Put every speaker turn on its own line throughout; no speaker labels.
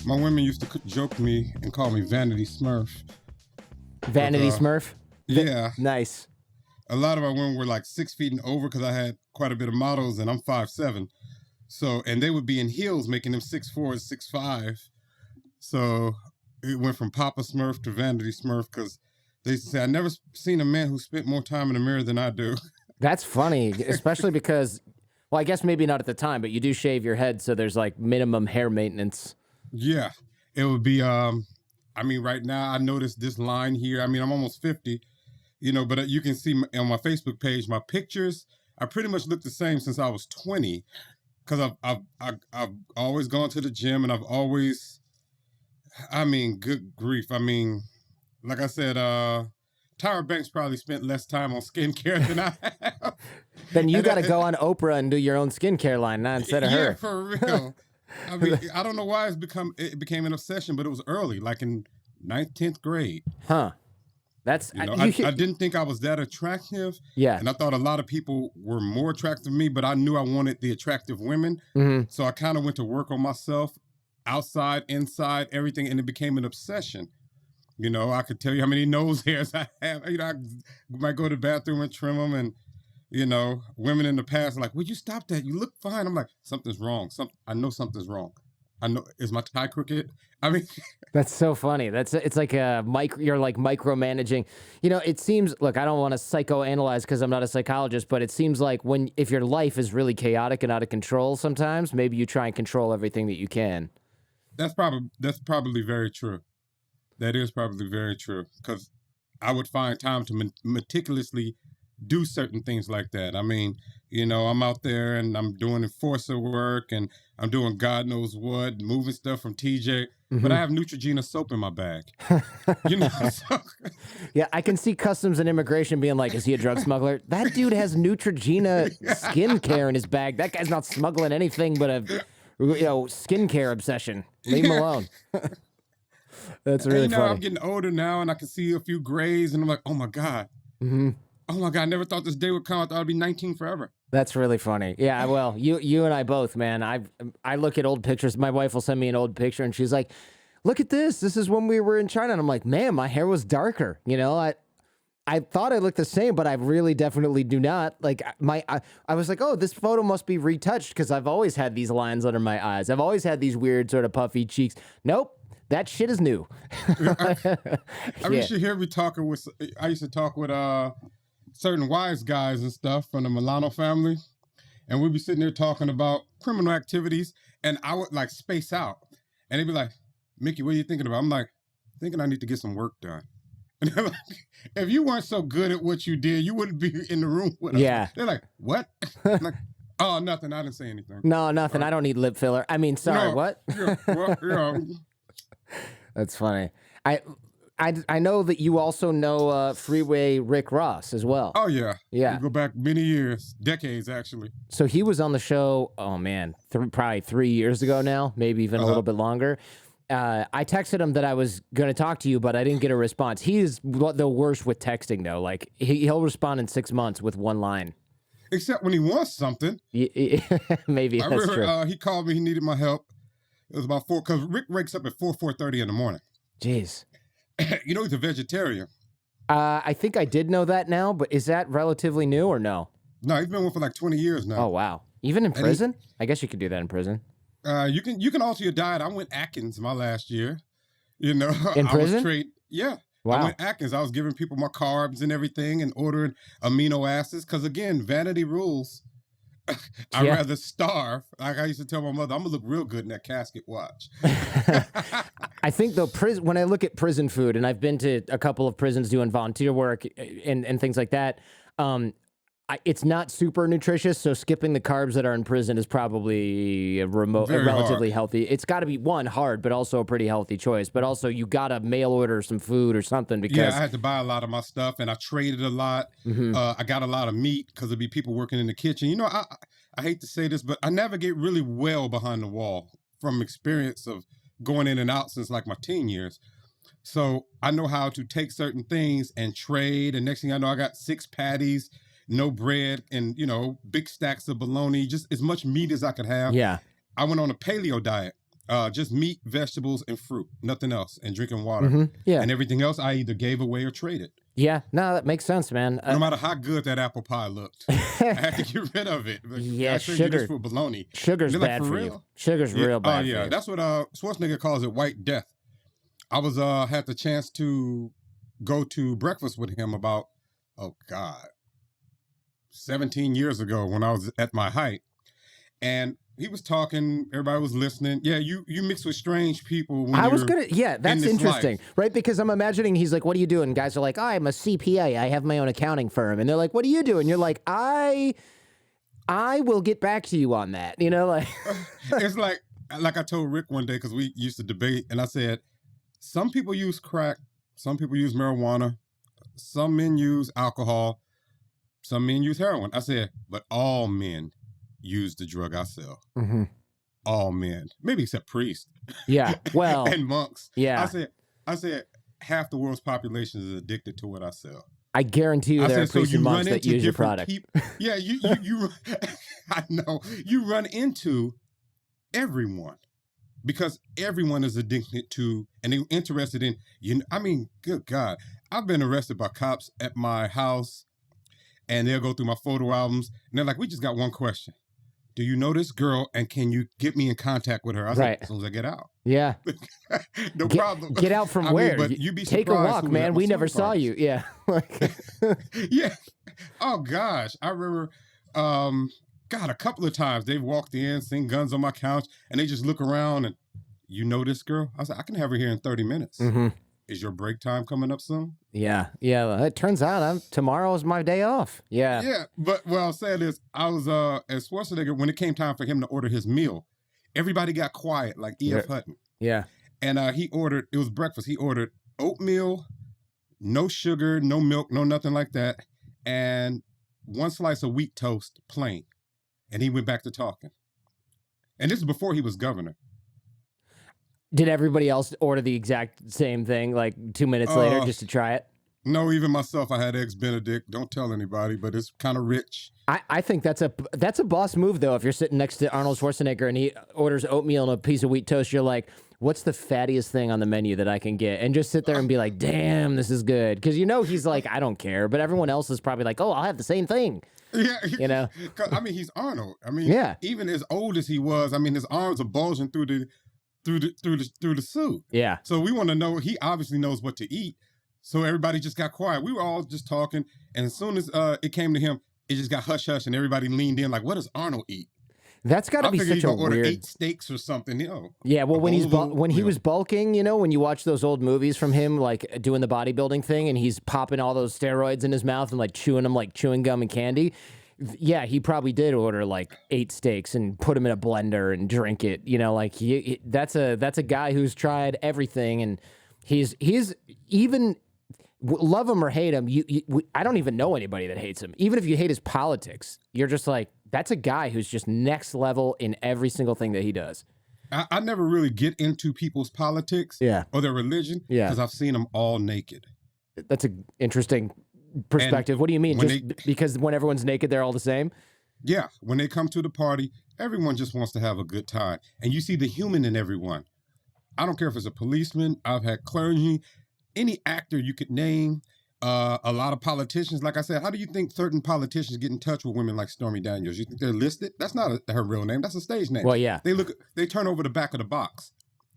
My women used to joke me and call me Vanity Smurf.
Vanity Smurf?
Yeah.
Nice.
A lot of my women were like 6 feet and over because I had quite a bit of models and I'm 5'7". So, and they would be in heels making them 6'4", 6'5". So it went from Papa Smurf to Vanity Smurf because they used to say, I never seen a man who spent more time in the mirror than I do.
That's funny, especially because, well, I guess maybe not at the time, but you do shave your head, so there's like minimum hair maintenance.
Yeah, it would be, I mean, right now I noticed this line here. I mean, I'm almost 50, you know, but you can see on my Facebook page, my pictures, I pretty much look the same since I was 20 because I've always gone to the gym and I've always, I mean, good grief. I mean, like I said, Tyra Banks probably spent less time on skincare than I have.
Then you got to go on Oprah and do your own skincare line now instead of her.
Yeah, for real. I mean, I don't know why it became an obsession, but it was early, like in 9th, 10th grade.
Huh. That's,
you know, I didn't think I was that attractive.
Yeah.
And I thought a lot of people were more attractive than me, but I knew I wanted the attractive women. Mm-hmm. So I kind of went to work on myself, outside, inside, everything, and it became an obsession. You know, I could tell you how many nose hairs I have. You know, I might go to the bathroom and trim them, and you know, women in the past are like, "Would you stop that? You look fine." I'm like, "Something's wrong. I know something's wrong. I know. Is my tie crooked?" I mean,
that's so funny. It's like you're like micromanaging. You know, it seems. Look, I don't want to psychoanalyze because I'm not a psychologist, but it seems like if your life is really chaotic and out of control, sometimes maybe you try and control everything that you can.
That's probably very true. That is probably very true because I would find time to meticulously do certain things like that. I mean, you know, I'm out there and I'm doing enforcer work and I'm doing God knows what, moving stuff from TJ, but I have Neutrogena soap in my bag. You know, so.
Yeah, I can see Customs and Immigration being like, "Is he a drug smuggler?" That dude has Neutrogena skincare in his bag. That guy's not smuggling anything but a skincare obsession. Leave him alone. That's really funny.
I'm getting older now, and I can see a few grays, and I'm like, oh my God. Mm-hmm. Oh my God, I never thought this day would come. I thought I'd be 19 forever.
That's really funny. Yeah, well, you and I both, man. I look at old pictures. My wife will send me an old picture, and she's like, "Look at this. This is when we were in China." And I'm like, "Man, my hair was darker." You know, I thought I looked the same, but I really definitely do not. Like I was like, "Oh, this photo must be retouched," because I've always had these lines under my eyes. I've always had these weird sort of puffy cheeks. Nope. That shit is new.
I used to hear me talking with. I used to talk with certain wise guys and stuff from the Milano family, and we'd be sitting there talking about criminal activities, and I would like space out, and they'd be like, "Mickey, what are you thinking about?" I'm like, "Thinking I need to get some work done." And they're like, "If you weren't so good at what you did, you wouldn't be in the room with us."
Yeah.
They're like, "What?" I'm like, "Oh, nothing. I didn't say anything."
No, nothing. I don't need lip filler. I mean, sorry, what?
Yeah, well, yeah.
That's funny. I know that you also know Freeway Rick Ross as well.
Oh, yeah.
Yeah.
We go back many years, decades, actually.
So he was on the show, oh, man, probably 3 years ago now, maybe even a little bit longer. I texted him that I was going to talk to you, but I didn't get a response. He is the worst with texting, though. Like, he'll respond in 6 months with one line.
Except when he wants something.
Maybe
I
that's
remember,
true.
He called me. He needed my help. It was about 4, because Rick wakes up at 4:30 in the morning.
Jeez.
You know he's a vegetarian.
I think I did know that now, but is that relatively new or no?
No, he's been one for like 20 years now.
Oh, wow. Even in prison? I guess you could do that in prison.
You can alter your diet. I went Atkins my last year. You know,
in prison?
Yeah.
Wow.
I went Atkins. I was giving people my carbs and everything and ordering amino acids. Because again, vanity rules. I'd rather starve. Like I used to tell my mother, I'm gonna look real good in that casket watch.
I think though, when I look at prison food, and I've been to a couple of prisons doing volunteer work and things like that, it's not super nutritious. So skipping the carbs that are in prison is probably relatively healthy. It's got to be hard, but also a pretty healthy choice. But also you got to mail order some food or something because
I had to buy a lot of my stuff, and I traded a lot. I got a lot of meat because there'd be people working in the kitchen. You know, I hate to say this, but I navigate really well behind the wall from experience of going in and out since like my teen years. So I know how to take certain things and trade. And next thing I know, I got 6 patties, no bread, and, you know, big stacks of bologna, just as much meat as I could have.
Yeah.
I went on a paleo diet. just meat, vegetables, and fruit, nothing else, and drinking water.
Yeah.
And everything else I either gave away or traded.
Yeah, no, that makes sense, man.
No matter how good that apple pie looked, I had to get rid of it.
Yeah,
I traded you this for bologna.
Sugar's
They're
bad
like,
for
real?
you. Sugar's real bad for you.
That's what Schwarzenegger calls it, white death. I was had the chance to go to breakfast with him about 17 years ago when I was at my height, and he was talking, everybody was listening. Yeah, you mix with strange people when
that's interesting, right? Because I'm imagining he's like, what are you doing? Guys are like, I'm a CPA, I have my own accounting firm. And they're like, what do you do? And you're like, I will get back to you on that. You know, like
it's like I told Rick one day, because we used to debate, and I said, some people use crack, some people use marijuana, some men use alcohol, some men use heroin. I said, but all men use the drug I sell. All men, maybe except priests.
Yeah, well,
and monks.
Yeah,
I said half the world's population is addicted to what I sell.
I guarantee you there are priests and monks that use your product.
Yeah, you I know you run into everyone because everyone is addicted to, and they're interested in. I mean, good God, I've been arrested by cops at my house, and they'll go through my photo albums, and they're like, "We just got one question. Do you know this girl, and can you get me in contact with her?" I said, as soon as I get out.
Yeah.
No problem.
Get out from where?
But you'd be
take a walk, man. We never saw you. Yeah.
Yeah. Oh, gosh. I remember, God, a couple of times they've walked in, seen guns on my couch, and they just look around and, you know this girl? I said, I can have her here in 30 minutes. Is your break time coming up soon?
Yeah. It turns out tomorrow is my day off. Yeah.
Yeah. But what I'll say is, I was at Schwarzenegger when it came time for him to order his meal. Everybody got quiet, like E.F. Hutton.
Yeah.
And he ordered, it was breakfast. He ordered oatmeal, no sugar, no milk, no nothing like that, and one slice of wheat toast, plain. And he went back to talking. And this is before he was governor.
Did everybody else order the exact same thing, like 2 minutes later, just to try it?
No, even myself. I had Eggs Benedict. Don't tell anybody, but it's kind of rich.
I think that's a boss move, though. If you're sitting next to Arnold Schwarzenegger and he orders oatmeal and a piece of wheat toast, you're like, what's the fattiest thing on the menu that I can get? And just sit there and be like, damn, this is good. Because you know he's like, I don't care. But everyone else is probably like, oh, I'll have the same thing.
Yeah.
You know?
I mean, he's Arnold. I mean, even as old as he was, I mean, his arms are bulging through the suit.
Yeah.
So we want to know, he obviously knows what to eat. So everybody just got quiet. We were all just talking. And as soon as it came to him, it just got hush-hush. And everybody leaned in like, what does Arnold eat?
That's got to be such a
order
weird...
8 steaks or something, you know.
Yeah, well, when he was bulking, you know, when you watch those old movies from him, like doing the bodybuilding thing, and he's popping all those steroids in his mouth and like chewing them like chewing gum and candy. Yeah, he probably did order like 8 steaks and put them in a blender and drink it. You know, like that's a guy who's tried everything, and he's even. Love him or hate him, I don't even know anybody that hates him. Even if you hate his politics, you're just like, that's a guy who's just next level in every single thing that he does.
I never really get into people's politics or their religion because I've seen them all naked.
That's an interesting perspective. And what do you mean? Because when everyone's naked, they're all the same?
Yeah. When they come to the party, everyone just wants to have a good time. And you see the human in everyone. I don't care if it's a policeman. I've had clergy. Any actor you could name, a lot of politicians. Like I said, how do you think certain politicians get in touch with women like Stormy Daniels? You think they're listed? That's not her real name. That's a stage name.
Well, yeah.
They turn over the back of the box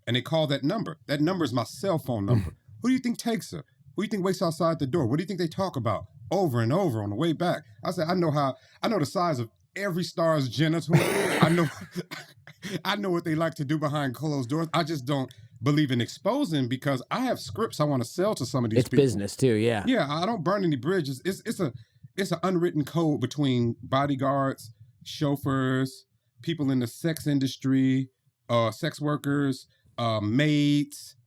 and they call that number. That number is my cell phone number. Who do you think takes her? Who do you think waits outside the door? What do you think they talk about over and over on the way back? I said, I know the size of every star's genital. I know what they like to do behind closed doors. I just don't believe in exposing because I have scripts I want to sell to some of these people.
It's business too, yeah.
Yeah, I don't burn any bridges. It's an unwritten code between bodyguards, chauffeurs, people in the sex industry, sex workers, maids,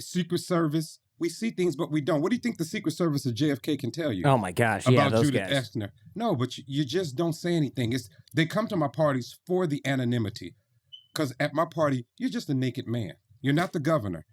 Secret Service. We see things, but we don't. What do you think the Secret Service of JFK can tell you?
Oh my gosh,
about
those
Judith
guys.
Epstein? No, but you just don't say anything. They come to my parties for the anonymity. Because at my party, you're just a naked man. You're not the governor.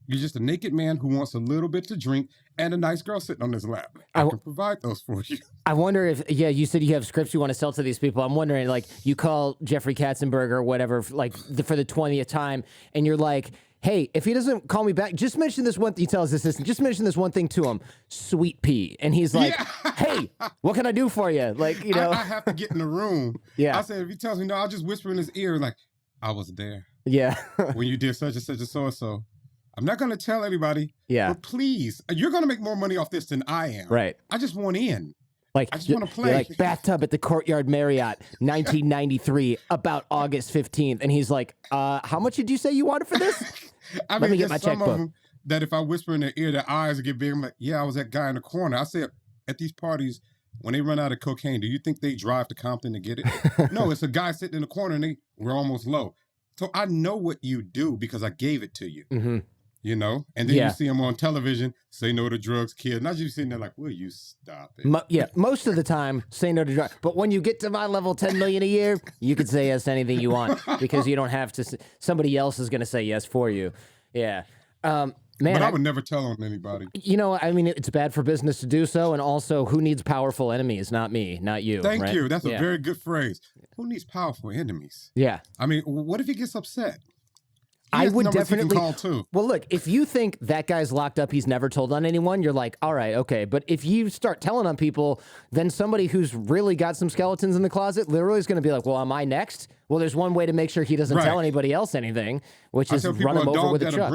You're just a naked man who wants a little bit to drink and a nice girl sitting on his lap. I can provide those for you.
I wonder if, you said you have scripts you want to sell to these people. I'm wondering, like, you call Jeffrey Katzenberg or whatever, like, for the 20th time, and you're like, hey, if he doesn't call me back, just mention this one thing. He tells his assistant, just mention this one thing to him, sweet pea. And he's like, hey, what can I do for you? Like, you know.
I have to get in the room.
Yeah.
I said, if he tells me no, I'll just whisper in his ear, like, I was there.
Yeah.
when you did such and such and so-and-so. I'm not going to tell everybody.
Yeah.
But please, you're going to make more money off this than I am.
Right.
I just want in.
Like,
I just want to play.
Like, bathtub at the Courtyard Marriott, 1993, about August 15th. And he's like, how much did you say you wanted for this?
Let
me get my checkbook.
Of them that if I whisper in their ear, their eyes get big. I'm like, yeah, I was that guy in the corner. I said, at these parties, when they run out of cocaine, do you think they drive to Compton to get it? No, it's a guy sitting in the corner and we're almost low. So I know what you do because I gave it to you.
Mm-hmm.
You know? And then you see him on television, say no to drugs, kid. Not just sitting there like, will you stop it?
Most of the time, say no to drugs. But when you get to my level, 10 million a year, you can say yes to anything you want because you don't have to. Somebody else is going to say yes for you. Yeah. Man,
but I would never tell on anybody.
You know, I mean, it's bad for business to do so. And also, who needs powerful enemies? Not me, not you.
Thank you. That's a very good phrase. Who needs powerful enemies?
Yeah.
I mean, what if he gets upset?
I would definitely
call too.
Well, look, if you think that guy's locked up, he's never told on anyone, you're like, all right, okay. But if you start telling on people, then somebody who's really got some skeletons in the closet literally is going to be like, well, am I next? Well, there's one way to make sure he doesn't tell anybody else anything, which is run him over with a truck.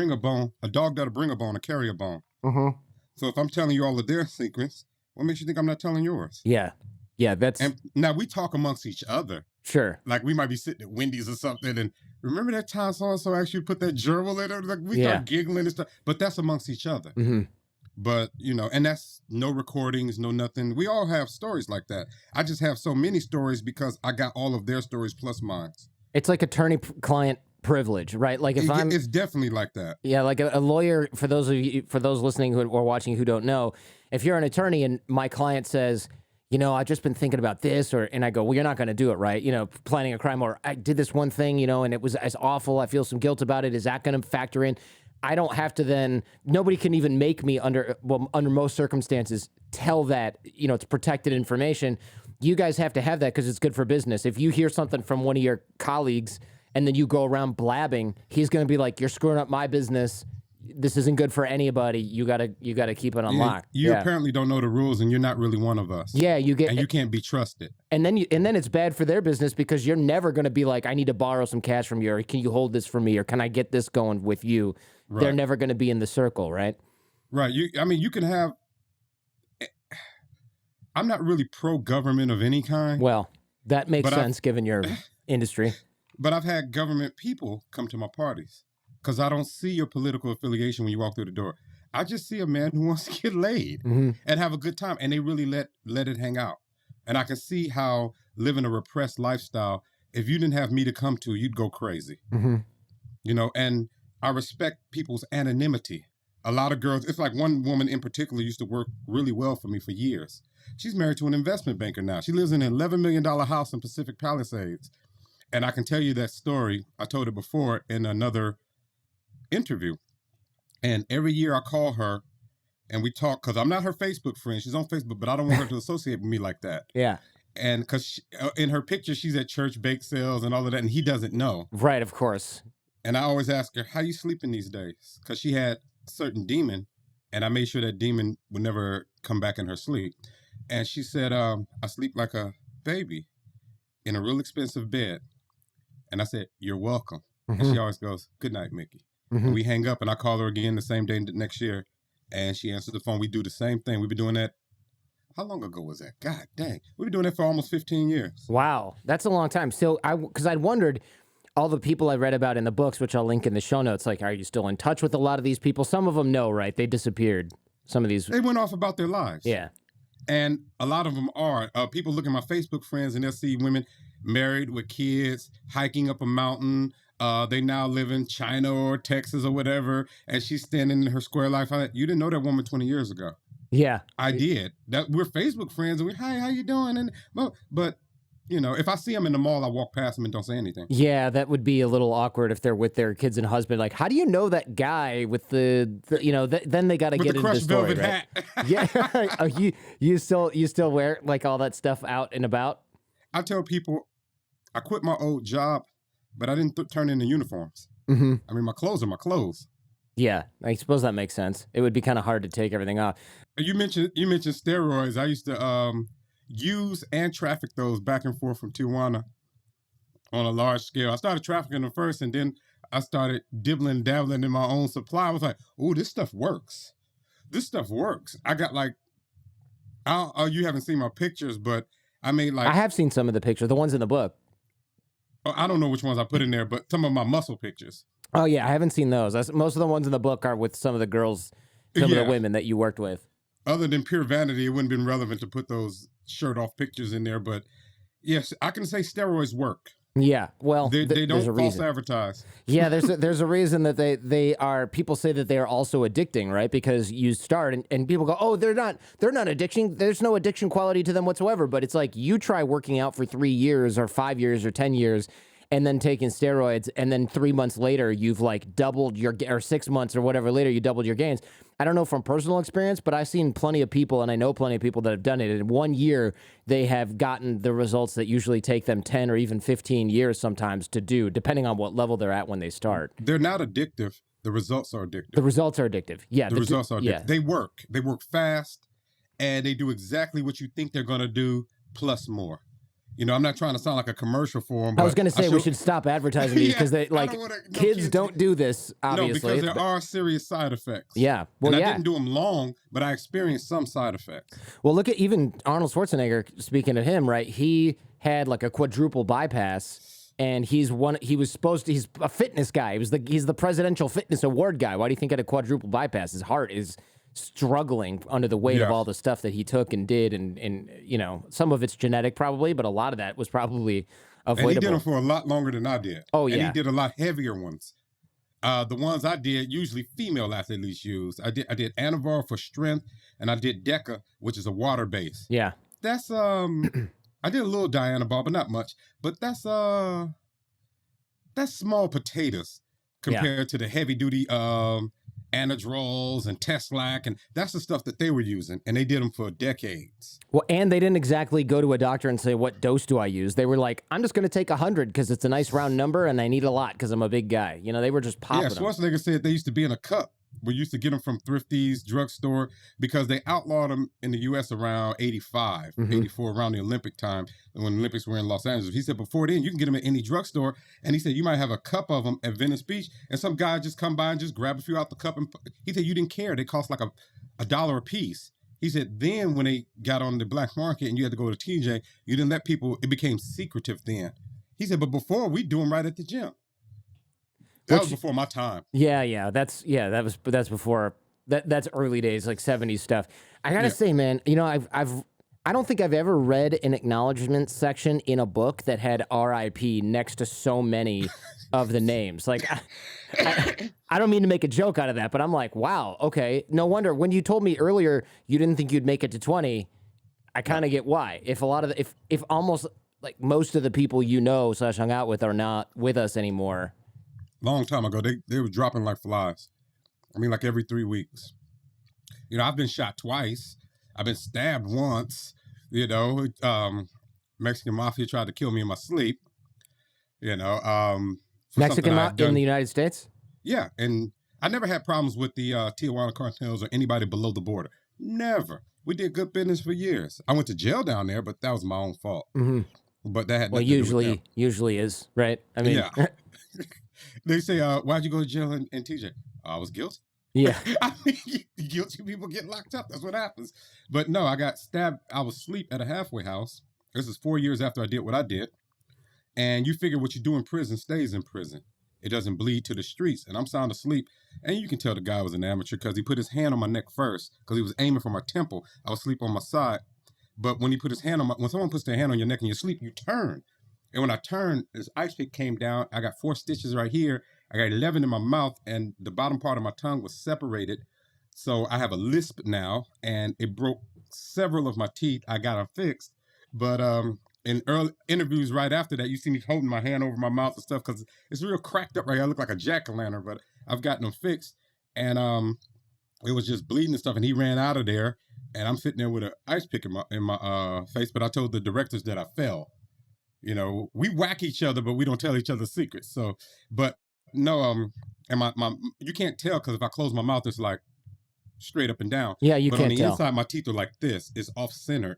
A dog that'll bring a bone, a carry a bone.
Mm-hmm.
So if I'm telling you all of their secrets, what makes you think I'm not telling yours?
Yeah. Yeah,
And now we talk amongst each other.
Sure.
Like we might be sitting at Wendy's or something, and remember that time so-and-so actually put that gerbil in it? Like we start giggling and stuff, but that's amongst each other.
Mm-hmm.
But, you know, and that's no recordings, no nothing. We all have stories like that. I just have so many stories because I got all of their stories plus mine.
It's like attorney-client privilege, right? Like if
it's definitely like that.
Yeah, like a lawyer, for those listening or watching who don't know, if you're an attorney and my client says, you know, I've just been thinking about this, and I go, well, you're not going to do it, right? You know, planning a crime, or I did this one thing, you know, and it was as awful. I feel some guilt about it. Is that going to factor in? I don't have to then, nobody can even make me under most circumstances tell that, you know, it's protected information. You guys have to have that because it's good for business. If you hear something from one of your colleagues and then you go around blabbing, he's going to be like, you're screwing up my business. This isn't good for anybody. You gotta keep it on lock.
You apparently don't know the rules, and you're not really one of us.
Yeah, you
can't be trusted.
And then it's bad for their business because you're never gonna be like, I need to borrow some cash from you, or can you hold this for me, or can I get this going with you? Right. They're never gonna be in the circle, right?
Right. You can have. I'm not really pro-government of any kind.
Well, that makes sense given your industry.
But I've had government people come to my parties. Because I don't see your political affiliation when you walk through the door. I just see a man who wants to get laid and have a good time. And they really let it hang out. And I can see how living a repressed lifestyle, if you didn't have me to come to, you'd go crazy. Mm-hmm. You know, and I respect people's anonymity. A lot of girls, it's like one woman in particular used to work really well for me for years. She's married to an investment banker now. She lives in an $11 million house in Pacific Palisades. And I can tell you that story. I told it before in another interview. And every year I call her and we talk because I'm not her Facebook friend. She's on Facebook, but I don't want her to associate with me like that.
Yeah.
And because in her picture, she's at church bake sales and all of that, and he doesn't know.
Right, of course.
And I always ask her, how you sleeping these days? Because she had a certain demon, and I made sure that demon would never come back in her sleep. And she said, I sleep like a baby in a real expensive bed. And I said, you're welcome. Mm-hmm. And she always goes, good night, Mickey. Mm-hmm. And we hang up, and I call her again the same day next year, and she answers the phone. We do the same thing. We've been doing that. How long ago was that? God dang. We've been doing that for almost 15 years.
Wow. That's a long time. So because I'd wondered, all the people I read about in the books, which I'll link in the show notes, like, are you still in touch with a lot of these people? Some of them no, right? They disappeared. Some of these.
They went off about their lives.
Yeah.
And a lot of them are. People look at my Facebook friends, and they'll see women married with kids, hiking up a mountain. They now live in China or Texas or whatever, and she's standing in her square life. You didn't know that woman 20 years ago. Yeah. I did. That we're Facebook friends, and hi, how you doing? And but if I see them in the mall, I walk past them and don't say anything.
Yeah, that would be a little awkward if they're with their kids and husband. Like, how do you know that guy with then they got to
With
get
the
into the
crushed
story,
velvet
right?
hat.
Yeah. Oh, you still wear like all that stuff out and about?
I tell people I quit my old job, but I didn't turn in the uniforms.
Mm-hmm.
I mean, my clothes are my clothes.
Yeah, I suppose that makes sense. It would be kind of hard to take everything off.
You mentioned steroids. I used to use and traffic those back and forth from Tijuana on a large scale. I started trafficking them first, and then I started dibbling, dabbling in my own supply. I was like, "Oh, this stuff works. This stuff works." I got like, you haven't seen my pictures, but I made like
I have seen some of the pictures, the ones in the book.
I don't know which ones I put in there, but some of my muscle pictures.
Oh yeah, I haven't seen those. Most of the ones in the book are with some of the girls, some of the women that you worked with.
Other than pure vanity, it wouldn't have been relevant to put those shirt off pictures in there. But yes, I can say steroids work.
Yeah, well,
they don't false
reason.
Advertise.
Yeah, there's a reason that they are. People say that they are also addicting, right? Because you start and people go, oh, they're not addiction. There's no addiction quality to them whatsoever. But it's like you try working out for 3 years or 5 years or 10 years. And then taking steroids, and then 3 months later, you've like doubled or 6 months or whatever later, you doubled your gains. I don't know from personal experience, but I've seen plenty of people, and I know plenty of people that have done it. In 1 year, they have gotten the results that usually take them 10 or even 15 years sometimes to do, depending on what level they're at when they start.
They're not addictive. The results are addictive.
The results are addictive. Yeah.
The results are addictive.
Yeah.
They work. They work fast, and they do exactly what you think they're going to do, plus more. I'm not trying to sound like a commercial for them. But
I was going to say we should stop advertising these because kids don't do this, obviously.
No, because there are serious side effects.
Yeah. Well,
I didn't do them long, but I experienced some side effects.
Well, look at even Arnold Schwarzenegger, speaking of him, right? He had like a quadruple bypass, and he's a fitness guy. He's the presidential fitness award guy. Why do you think he had a quadruple bypass? His heart is struggling under the weight of all the stuff that he took and did, and some of it's genetic probably, but a lot of that was probably avoidable.
And he did them for a lot longer than I did.
Oh yeah,
and he did a lot heavier ones. The ones I did, usually female athletes use. I did Anavar for strength, and I did Deca, which is a water base.
Yeah,
that's I did a little Dianabol, but not much. But that's small potatoes compared to the heavy duty Anadrols and Teslac, and that's the stuff that they were using, and they did them for decades.
Well, and they didn't exactly go to a doctor and say, what dose do I use? They were like, I'm just going to take 100 because it's a nice round number, and I need a lot because I'm a big guy. They were just popping them.
Schwarzenegger said they used to be in a cup. We used to get them from Thrifty's drugstore because they outlawed them in the U.S. around 85, 84, around the Olympic time, when the Olympics were in Los Angeles. He said before then, you can get them at any drugstore. And he said you might have a cup of them at Venice Beach, and some guy just come by and just grab a few out the cup. And he said you didn't care. They cost like $1 a piece. He said then when they got on the black market and you had to go to TJ, you didn't let people, it became secretive then. He said, but before, we do them right at the gym. That was before my time.
That's before that's early days, like 70s stuff. I gotta say, man, I don't think I've ever read an acknowledgement section in a book that had RIP next to so many of the names. Like, I don't mean to make a joke out of that, but I'm like, wow, okay, no wonder. When you told me earlier you didn't think you'd make it to 20, I kind of get why. If almost like most of the people / hung out with are not with us anymore.
Long time ago, they were dropping like flies. I mean, like every 3 weeks. I've been shot twice. I've been stabbed once. Mexican mafia tried to kill me in my sleep.
Mexican mafia in the United States?
Yeah, and I never had problems with the Tijuana cartels or anybody below the border. Never. We did good business for years. I went to jail down there, but that was my own fault. Mm-hmm. But that had nothing to do with them.
Usually is, right? I mean,
yeah. They say, why'd you go to jail in TJ? I was guilty.
Yeah.
I mean, guilty people get locked up. That's what happens. But no, I got stabbed. I was asleep at a halfway house. This is 4 years after I did what I did. And you figure what you do in prison stays in prison. It doesn't bleed to the streets. And I'm sound asleep. And you can tell the guy was an amateur because he put his hand on my neck first because he was aiming for my temple. I was asleep on my side. But when he put his hand on when someone puts their hand on your neck and you sleep, you turn. And when I turned, this ice pick came down. I got 4 stitches right here. I got 11 in my mouth, and the bottom part of my tongue was separated. So I have a lisp now, and it broke several of my teeth. I got them fixed. But in early interviews right after that, you see me holding my hand over my mouth and stuff because it's real cracked up right here. I look like a jack-o'-lantern, but I've gotten them fixed. And it was just bleeding and stuff, and he ran out of there, and I'm sitting there with an ice pick in my face. But I told the directors that I fell. You know, we whack each other, but we don't tell each other secrets. So, but no, and my you can't tell because if I close my mouth, it's like straight up and down.
Yeah, you
but
can't
on the
tell.
inside, my teeth are like this. It's off-centered.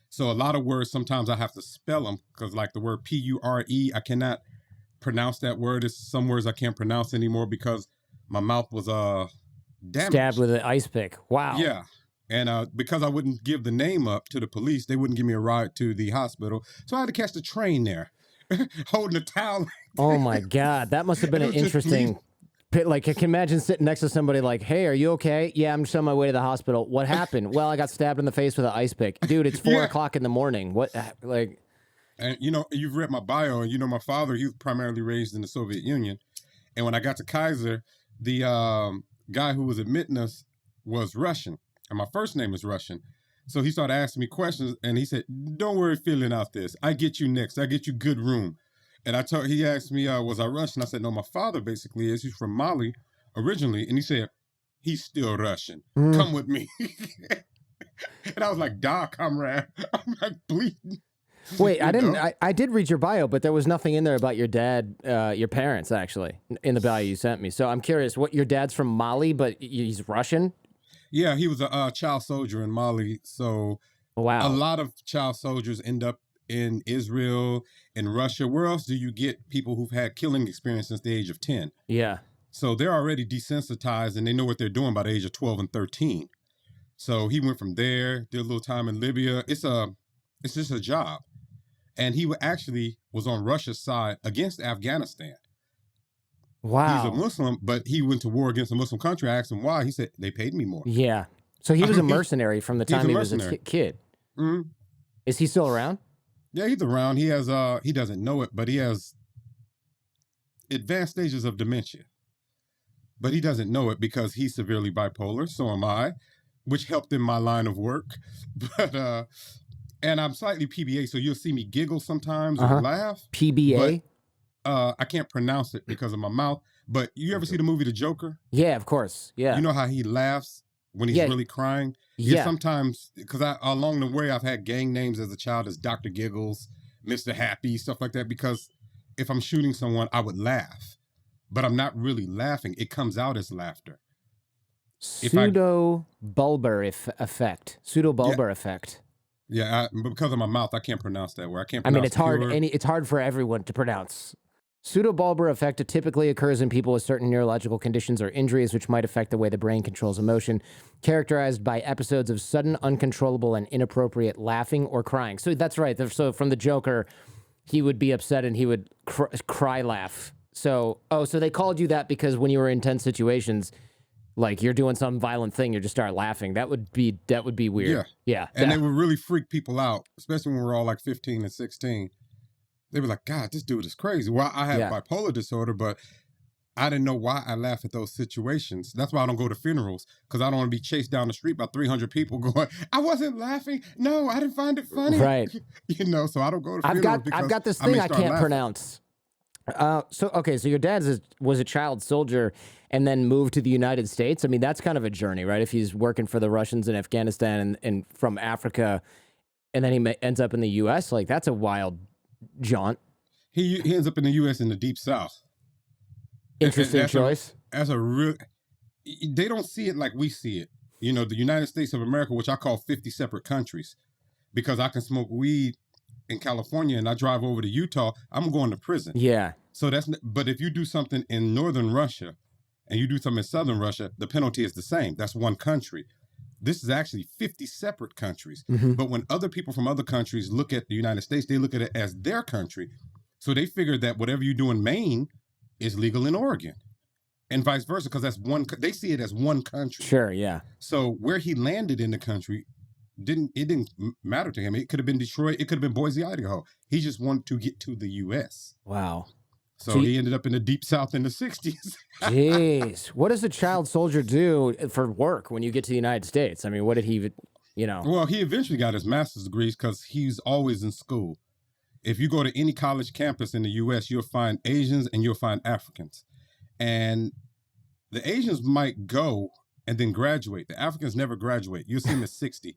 So a lot of words, sometimes I have to spell them because like the word P-U-R-E, I cannot pronounce that word. It's some words I can't pronounce anymore because my mouth was damaged.
Stabbed with an ice pick. Wow.
Yeah. And because I wouldn't give the name up to the police, they wouldn't give me a ride to the hospital. So I had to catch the train there, holding a towel.
Oh my God. That must have been an interesting pit. Like, I can imagine sitting next to somebody like, hey, are you okay? Yeah, I'm just on my way to the hospital. What happened? Well, I got stabbed in the face with an ice pick. Dude, it's 4 o'clock in the morning. What, like...
And, you know, you've read my bio, and you know my father, he was primarily raised in the Soviet Union. And when I got to Kaiser, the guy who was admitting us was Russian. And my first name is Russian. So he started asking me questions, and he said, don't worry filling out this. I get you next. I get you good room. And he asked me, was I Russian? I said, no, my father basically is. He's from Mali originally. And he said, he's still Russian. Come with me. And I was like, "Da, comrade." I'm like bleeding.
Wait, I did read your bio, but there was nothing in there about your dad, your parents, actually, in the bio you sent me. So I'm curious, what, your dad's from Mali, but he's Russian?
Yeah, he was a child soldier in Mali. So
wow,
a lot of child soldiers end up in Israel, in Russia. Where else do you get people who've had killing experience since the age of 10?
Yeah.
So they're already desensitized and they know what they're doing by the age of 12 and 13. So he went from there, did a little time in Libya. It's just a job. And he actually was on Russia's side against Afghanistan.
Wow.
He's a Muslim, but he went to war against a Muslim country. I asked him why. He said, they paid me more.
Yeah. So he was a mercenary from the time he was a kid.
Mm-hmm.
Is he still around?
Yeah, he's around. He has, he doesn't know it, but he has advanced stages of dementia. But he doesn't know it because he's severely bipolar. So am I, which helped in my line of work. But, and I'm slightly PBA, so you'll see me giggle sometimes or laugh.
PBA?
But, I can't pronounce it because of my mouth. But you ever see the movie The Joker?
Yeah, of course. Yeah.
You know how he laughs when he's really crying?
Yeah.
Sometimes, because along the way, I've had gang names as a child as Dr. Giggles, Mr. Happy, stuff like that. Because if I'm shooting someone, I would laugh. But I'm not really laughing. It comes out as laughter.
Pseudobulbar effect. Pseudobulbar effect.
Yeah, because of my mouth, I can't pronounce that word. I can't.
I mean, it's hard. It's hard for everyone to pronounce. Pseudobulbar effect typically occurs in people with certain neurological conditions or injuries, which might affect the way the brain controls emotion, characterized by episodes of sudden, uncontrollable, and inappropriate laughing or crying. So that's right. So from the Joker, he would be upset and he would cry laugh. So so they called you that because when you were in tense situations, like you're doing some violent thing, you just start laughing. That would be weird. Yeah.
And they would really freak people out, especially when we're all like 15 and 16. They were like, God, this dude is crazy. Well, I have bipolar disorder, but I didn't know why I laugh at those situations. That's why I don't go to funerals, because I don't want to be chased down the street by 300 people going, I wasn't laughing. No, I didn't find it funny.
Right.
You know, so I don't go to funerals.
I've got this thing I can't pronounce. So your dad was a child soldier and then moved to the United States. I mean, that's kind of a journey, right? If he's working for the Russians in Afghanistan and from Africa, and then he ends up in the U.S., like that's a wild jaunt.
He ends up in the U.S. in the Deep South.
Interesting choice.
They don't see it like we see it. You know, the United States of America, which I call 50 separate countries, because I can smoke weed in California and I drive over to Utah, I'm going to prison.
Yeah.
So but if you do something in northern Russia and you do something in southern Russia, the penalty is the same. That's one country. This is actually 50 separate countries. Mm-hmm. But when other people from other countries look at the United States, they look at it as their country. So they figure that whatever you do in Maine is legal in Oregon, and vice versa, because they see it as one country.
Sure, yeah. So
where he landed in the country didn't matter to him. It could have been Detroit. It could have been Boise, Idaho. He just wanted to get to the U.S.
Wow.
So he ended up in the Deep South in the 60s.
Jeez. What does a child soldier do for work when you get to the United States? I mean, what did he,
Well, he eventually got his master's degrees because he's always in school. If you go to any college campus in the U.S., you'll find Asians and you'll find Africans. And the Asians might go and then graduate. The Africans never graduate. You'll see them at 60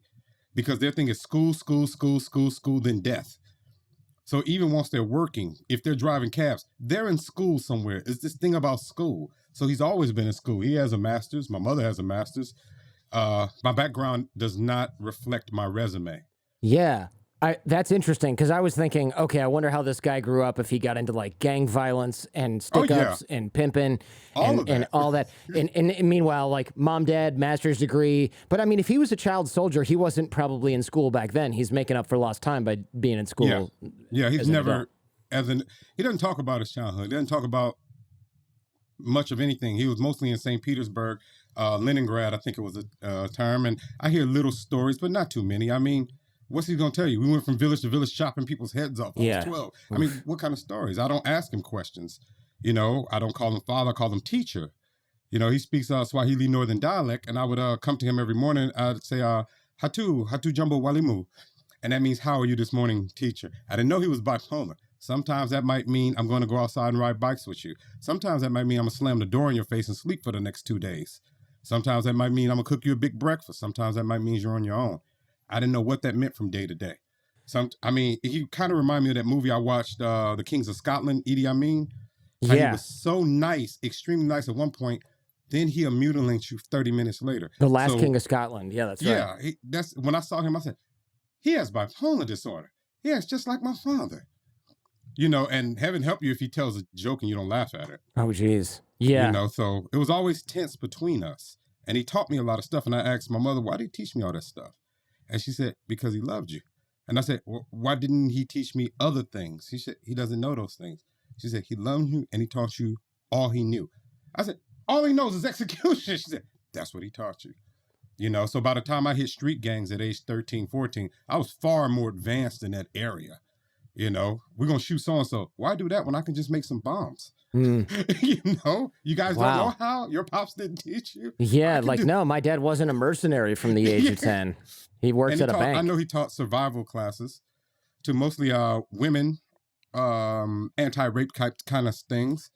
because their thing is school, school, school, school, school, then death. So even once they're working, if they're driving cabs, they're in school somewhere. It's this thing about school. So he's always been in school. He has a master's. My mother has a master's. My background does not reflect my resume.
Yeah. That's interesting because I was thinking, okay, I wonder how this guy grew up if he got into like gang violence and stick-ups and pimping and all that. And meanwhile, like mom, dad, master's degree. But I mean, if he was a child soldier, he wasn't probably in school back then. He's making up for lost time by being in school.
Yeah, he's never, he doesn't talk about his childhood. He doesn't talk about much of anything. He was mostly in St. Petersburg, Leningrad, I think it was a term. And I hear little stories, but not too many. I mean, what's he going to tell you? We went from village to village chopping people's heads off. I was 12. I mean, what kind of stories? I don't ask him questions. You know, I don't call him father. I call him teacher. You know, he speaks Swahili Northern dialect, and I would come to him every morning. I'd say, hatu jambo walimu. And that means, how are you this morning, teacher? I didn't know he was bipolar. Sometimes that might mean I'm going to go outside and ride bikes with you. Sometimes that might mean I'm going to slam the door in your face and sleep for the next 2 days. Sometimes that might mean I'm going to cook you a big breakfast. Sometimes that might mean you're on your own. I didn't know what that meant from day to day. I mean, he kind of reminded me of that movie I watched, The Kings of Scotland, Idi Amin. He was so nice, extremely nice at one point. Then he'll mutilate you 30 minutes later.
The Last King of Scotland. Yeah, that's right.
Yeah, that's when I saw him, I said, he has bipolar disorder. He has just like my father. You know, and heaven help you if he tells a joke and you don't laugh at it.
Oh, geez. Yeah.
You know, so it was always tense between us. And he taught me a lot of stuff. And I asked my mother, why did he teach me all that stuff? And she said, because he loved you. And I said, well, why didn't he teach me other things? She said, he doesn't know those things. She said, he loved you and he taught you all he knew. I said, all he knows is execution. She said, that's what he taught you. You know, so by the time I hit street gangs at age 13, 14, I was far more advanced in that area. You know, we're going to shoot so-and-so. Why do that when I can just make some bombs? You know, you guys don't know how? Your pops didn't teach you?
Yeah, like, no, my dad wasn't a mercenary from the age of 10. He worked at a bank.
I know he taught survival classes to mostly women, anti-rape kind of things.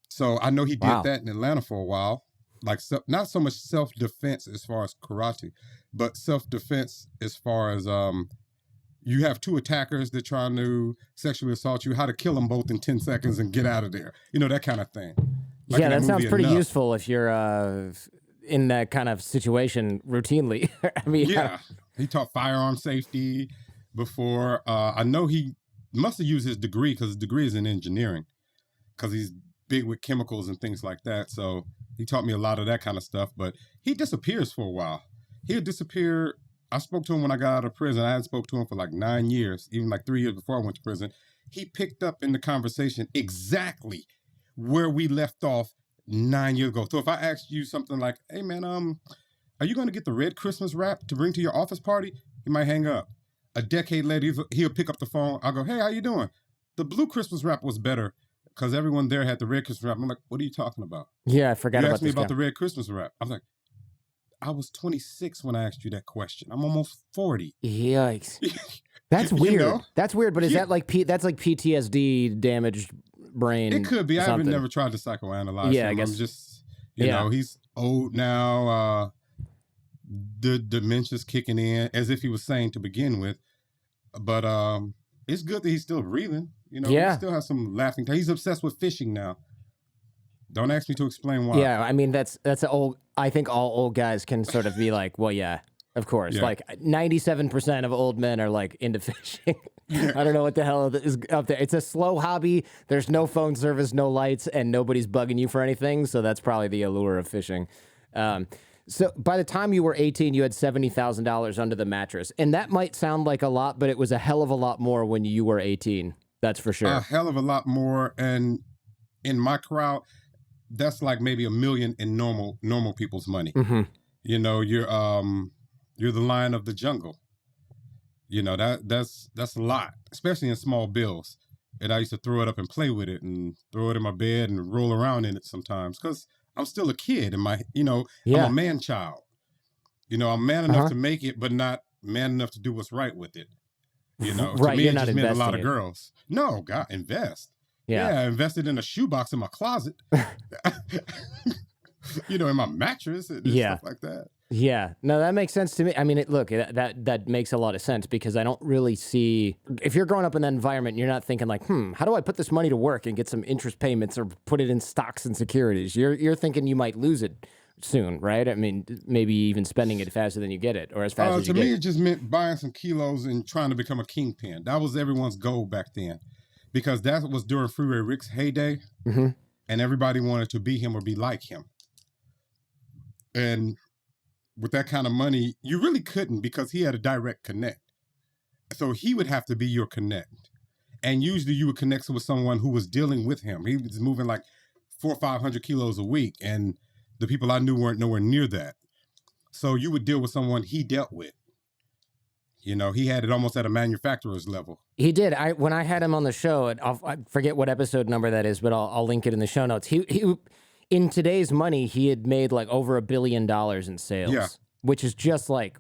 So I know he did that in Atlanta for a while. Like, not so much self-defense as far as karate, but self-defense as far as you have two attackers that are trying to sexually assault you, how to kill them both in 10 seconds and get out of there. You know, that kind of thing. Like
yeah, that sounds pretty useful if you're in that kind of situation routinely. I mean,
yeah, he taught firearm safety before. I know he must have used his degree because his degree is in engineering because he's big with chemicals and things like that. So he taught me a lot of that kind of stuff, but he disappears for a while. He'll disappear. I spoke to him when I got out of prison. I hadn't spoke to him for like 9 years, even like 3 years before I went to prison. He picked up in the conversation exactly where we left off 9 years ago. So if I asked you something like, hey man, are you going to get the red Christmas wrap to bring to your office party? He might hang up. A decade later, he'll pick up the phone. I'll go, hey, how you doing? The blue Christmas wrap was better because everyone there had the red Christmas wrap. I'm like, what are you talking about?
Yeah, I forgot about this.
You asked me about the red Christmas wrap. I was like, I was 26 when I asked you that question. I'm almost 40.
Yikes. That's weird. You know? That's weird, but is that like that's like PTSD damaged brain?
It could be. I haven't never tried to psychoanalyze him. I guess. I'm just, you know, he's old now. The dementia's kicking in as if he was sane to begin with. But it's good that he's still breathing. You know, he still has some laughing. He's obsessed with fishing now. Don't ask me to explain why.
Yeah, I mean, that's an old, I think all old guys can sort of be like, well, yeah, of course. Yeah. Like 97% of old men are like into fishing. I don't know what the hell is up there. It's a slow hobby. There's no phone service, no lights, and nobody's bugging you for anything. So that's probably the allure of fishing. So by the time you were 18, you had $70,000 under the mattress. And that might sound like a lot, but it was a hell of a lot more when you were 18. That's for sure.
A hell of a lot more. And in my crowd, that's like maybe $1 million in normal people's money. Mm-hmm. You know, you're the lion of the jungle. You know, that's a lot, especially in small bills. And I used to throw it up and play with it and throw it in my bed and roll around in it sometimes because I'm still a kid and I'm a man child. You know, I'm man enough to make it, but not man enough to do what's right with it. To
Right,
me,
you're
it
not
just meant a lot
investing
of
it.
girls. No, God, invest.
Yeah.
Yeah, I invested in a shoebox in my closet. In my mattress and
Yeah.
stuff like that.
Yeah, no, that makes sense to me. I mean, that makes a lot of sense because I don't really see if you're growing up in that environment, you're not thinking like, how do I put this money to work and get some interest payments or put it in stocks and securities? You're thinking you might lose it soon, right? I mean, maybe even spending it faster than you get it, or as fast as you
To
get
me,
it.
it just meant buying some kilos and trying to become a kingpin. That was everyone's goal back then, because that was during Freeway Rick's heyday, and everybody wanted to be him or be like him. And with that kind of money, you really couldn't, because he had a direct connect. So he would have to be your connect. And usually you would connect with someone who was dealing with him. He was moving like 400 or 500 kilos a week. And the people I knew weren't nowhere near that. So you would deal with someone he dealt with. He had it almost at a manufacturer's level.
He did. When I had him on the show, I forget what episode number that is, but I'll link it in the show notes. He in today's money, he had made like over $1 billion in sales, which is just like,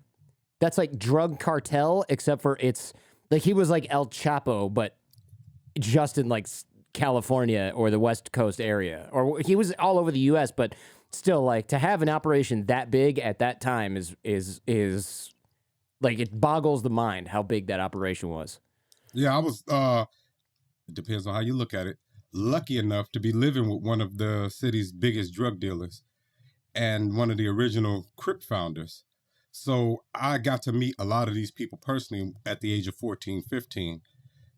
that's like drug cartel, except for it's like he was like El Chapo, but just in like California or the West Coast area, or he was all over the U.S., but still, like, to have an operation that big at that time is like, it boggles the mind how big that operation was.
Yeah, I was. It depends on how you look at it. Lucky enough to be living with one of the city's biggest drug dealers and one of the original Crip founders. So I got to meet a lot of these people personally at the age of 14, 15,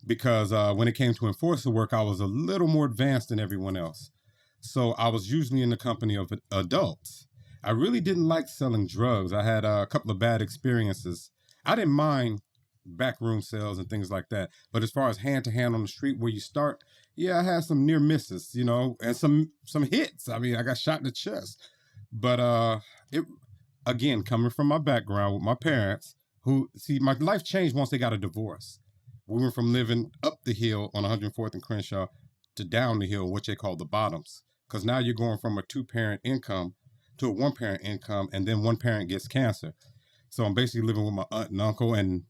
because when it came to enforcer work, I was a little more advanced than everyone else. So I was usually in the company of adults. I really didn't like selling drugs. I had a couple of bad experiences. I didn't mind backroom sales and things like that. But as far as hand-to-hand on the street where you start, yeah, I had some near misses, and some hits. I mean, I got shot in the chest. But it again, coming from my background with my parents, my life changed once they got a divorce. We went from living up the hill on 104th and Crenshaw to down the hill, what they call the bottoms. Because now you're going from a 2-parent income to a 1-parent income, and then one parent gets cancer. So I'm basically living with my aunt and uncle, and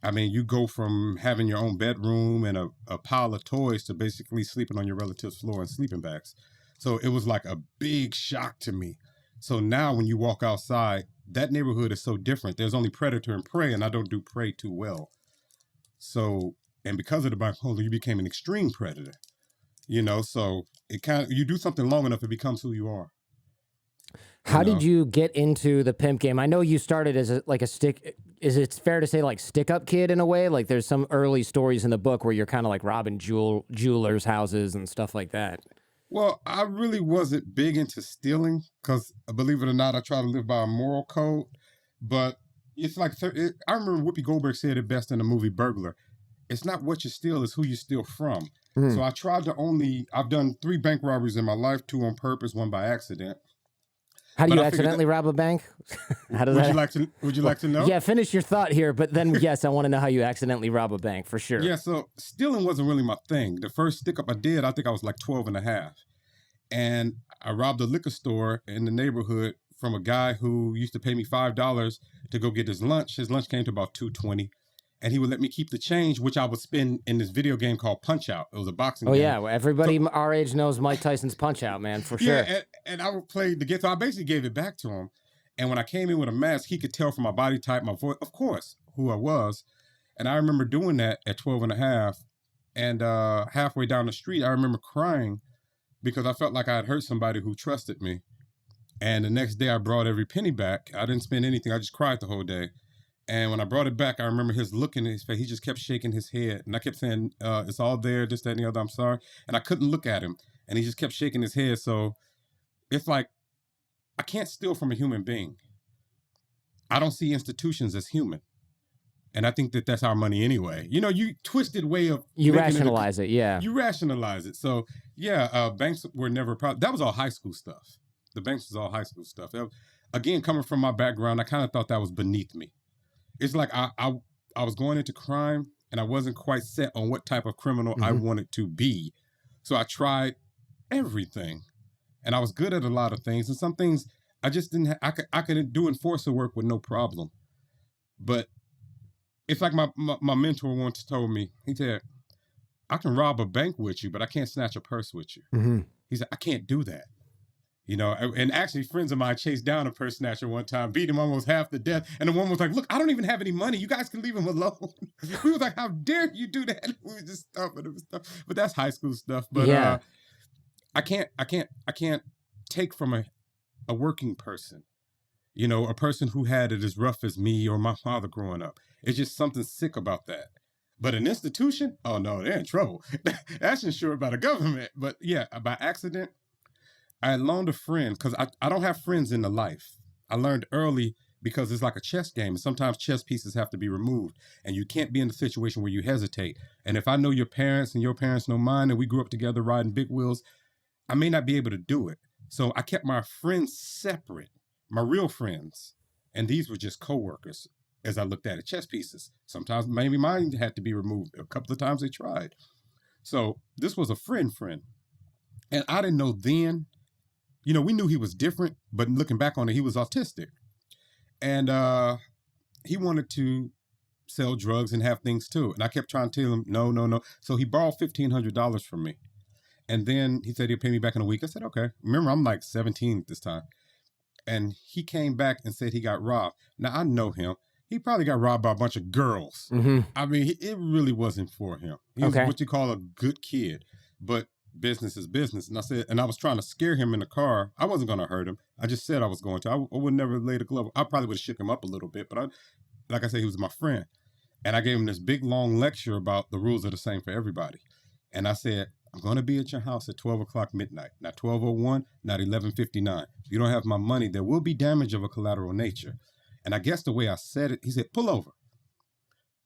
I mean, you go from having your own bedroom and a pile of toys to basically sleeping on your relative's floor in sleeping bags. So it was like a big shock to me. So now when you walk outside, that neighborhood is so different. There's only predator and prey, and I don't do prey too well. So, and because of the bipolar, you became an extreme predator. So it you do something long enough, it becomes who you are.
How did you get into the pimp game? I know you started as a stick. Is it fair to say like stick up kid in a way? Like there's some early stories in the book where you're kind of like robbing jewelers' houses and stuff like that.
Well, I really wasn't big into stealing because, believe it or not, I try to live by a moral code. But it's like, I remember Whoopi Goldberg said it best in the movie Burglar. It's not what you steal, it's who you steal from. So I tried to I've done 3 bank robberies in my life, 2 on purpose, 1 by accident.
How do you accidentally rob a bank? How does
Would you like to know?
Yeah, finish your thought here, but then yes, I want to know how you accidentally rob a bank for sure.
Yeah, so stealing wasn't really my thing. The first stick up I did, I think I was like 12 and a half. And I robbed a liquor store in the neighborhood from a guy who used to pay me $5 to go get his lunch. His lunch came to about $2.20. And he would let me keep the change, which I would spend in this video game called Punch-Out. It was a boxing game.
Oh, yeah. Well, everybody our age knows Mike Tyson's Punch-Out, man, for sure.
Yeah, and I would play the game. So I basically gave it back to him. And when I came in with a mask, he could tell from my body type, my voice, of course, who I was. And I remember doing that at 12 and a half. And halfway down the street, I remember crying because I felt like I had hurt somebody who trusted me. And the next day, I brought every penny back. I didn't spend anything. I just cried the whole day. And when I brought it back, I remember his look in his face. He just kept shaking his head. And I kept saying, it's all there, this, that, and the other, I'm sorry. And I couldn't look at him. And he just kept shaking his head. So it's like, I can't steal from a human being. I don't see institutions as human. And I think that that's our money anyway. You twisted way of...
You rationalize it, yeah.
You rationalize it. So, yeah, banks were never... That was all high school stuff. The banks was all high school stuff. Again, coming from my background, I kind of thought that was beneath me. It's like I was going into crime and I wasn't quite set on what type of criminal I wanted to be. So I tried everything. And I was good at a lot of things. And some things I just didn't I could do enforcer work with no problem. But it's like my mentor once told me. He said, "I can rob a bank with you, but I can't snatch a purse with you."
Mm-hmm.
He said, "I can't do that." You know, and actually, friends of mine chased down a purse snatcher one time, beat him almost half to death. And the one was like, "Look, I don't even have any money. You guys can leave him alone." We was like, "How dare you do that?" We were just stuffing him stuff. But that's high school stuff. But
Yeah.
I can't take from a working person. You know, a person who had it as rough as me or my father growing up. It's just something sick about that. But an institution, oh no, they're in trouble. That's insured by the government. But yeah, by accident, I had loaned a friend because I don't have friends in the life. I learned early because it's like a chess game. And sometimes chess pieces have to be removed. And you can't be in a situation where you hesitate. And if I know your parents and your parents know mine and we grew up together riding big wheels, I may not be able to do it. So I kept my friends separate, my real friends. And these were just coworkers as I looked at it, chess pieces. Sometimes maybe mine had to be removed. A couple of times they tried. So this was a friend. And I didn't know then. You know, we knew he was different, but looking back on it, he was autistic. And he wanted to sell drugs and have things too. And I kept trying to tell him, no. So he borrowed $1,500 from me. And then he said he'll pay me back in a week. I said, okay. Remember, I'm like 17 at this time. And he came back and said he got robbed. Now, I know him. He probably got robbed by a bunch of girls.
Mm-hmm.
I mean, it really wasn't for him. He was what you call a good kid. But business is business. And I was trying to scare him in the car. I wasn't going to hurt him. I just said I was going to. I would never lay the glove. I probably would have shook him up a little bit, but like I said, he was my friend. And I gave him this big, long lecture about the rules are the same for everybody. And I said, I'm going to be at your house at 12 o'clock midnight, not 12:01, not 11:59. If you don't have my money, there will be damage of a collateral nature. And I guess the way I said it, he said, pull over.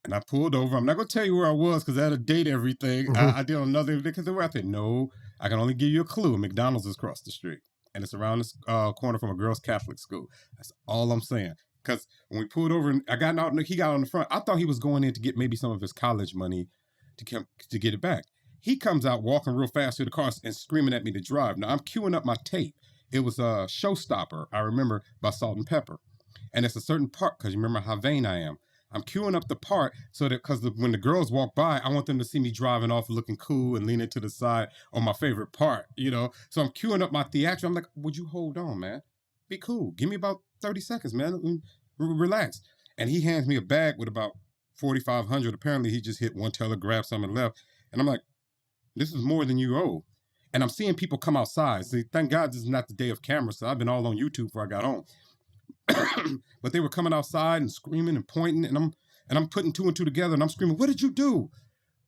And I pulled over. I'm not going to tell you where I was because that'll date everything. Mm-hmm. I did another because I said, no, I can only give you a clue. McDonald's is across the street. And it's around this corner from a girls' Catholic school. That's all I'm saying. Because when we pulled over, and I got out, he got on the front. I thought he was going in to get maybe some of his college money to get it back. He comes out walking real fast through the car and screaming at me to drive. Now, I'm queuing up my tape. It was a Showstopper, I remember, by Salt and Pepper. And it's a certain part, because you remember how vain I am. I'm queuing up the part so that because when the girls walk by, I want them to see me driving off looking cool and leaning to the side on my favorite part, you know? So I'm queuing up my theatrics. I'm like, would you hold on, man? Be cool. Give me about 30 seconds, man. Relax. And he hands me a bag with about $4,500. Apparently, he just hit one teller, grabbed something, and left. And I'm like, this is more than you owe. And I'm seeing people come outside. See, thank God this is not the day of cameras. So I've been all on YouTube before I got home. But they were coming outside and screaming and pointing, and I'm putting two and two together, and I'm screaming, what did you do?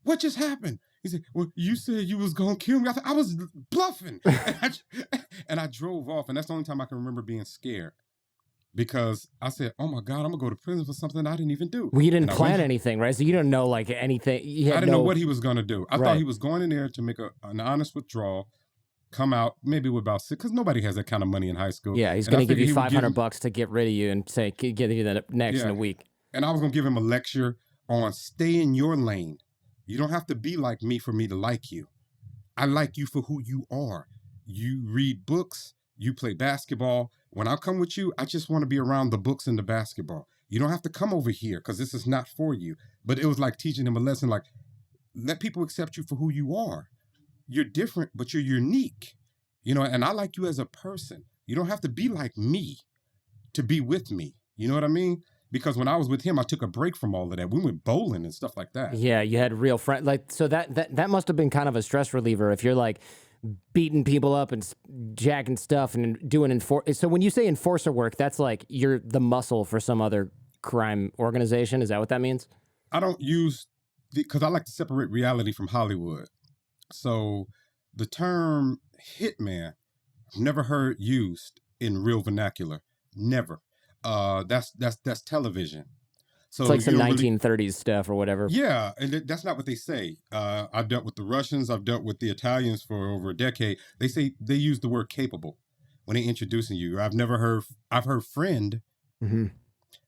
What just happened? He said, well, you said you was going to kill me. I thought I was bluffing. And I drove off, and that's the only time I can remember being scared. Because I said, oh my God, I'm going to go to prison for something I didn't even do.
Well, you didn't plan anything, right? So you don't know like anything.
I didn't know what he was going to do. I thought he was going in there to make an honest withdrawal, come out maybe with about $6, because nobody has that kind of money in high school.
Yeah, he's going to give you $500 to get rid of you and say, give you the next in a week.
And I was going to give him a lecture on stay in your lane. You don't have to be like me for me to like you. I like you for who you are. You read books, you play basketball. When I come with you, I just want to be around the books and the basketball. You don't have to come over here because this is not for you. But it was like teaching him a lesson, like, let people accept you for who you are. You're different, but you're unique. You know, and I like you as a person. You don't have to be like me to be with me. You know what I mean? Because when I was with him, I took a break from all of that. We went bowling and stuff like that.
Yeah, you had real friends. Like, so that must have been kind of a stress reliever if you're like beating people up and jacking stuff and doing So when you say enforcer work, that's like you're the muscle for some other crime organization. Is that what that means? I
don't use because I like to separate reality from Hollywood. So the term hitman, I've never heard used in real vernacular. Never. That's television. So
it's like some 1930s stuff or whatever.
Yeah, and that's not what they say. I've dealt with the Russians. I've dealt with the Italians for over a decade. They say they use the word capable when they're introducing you. I've heard friend. Mm-hmm.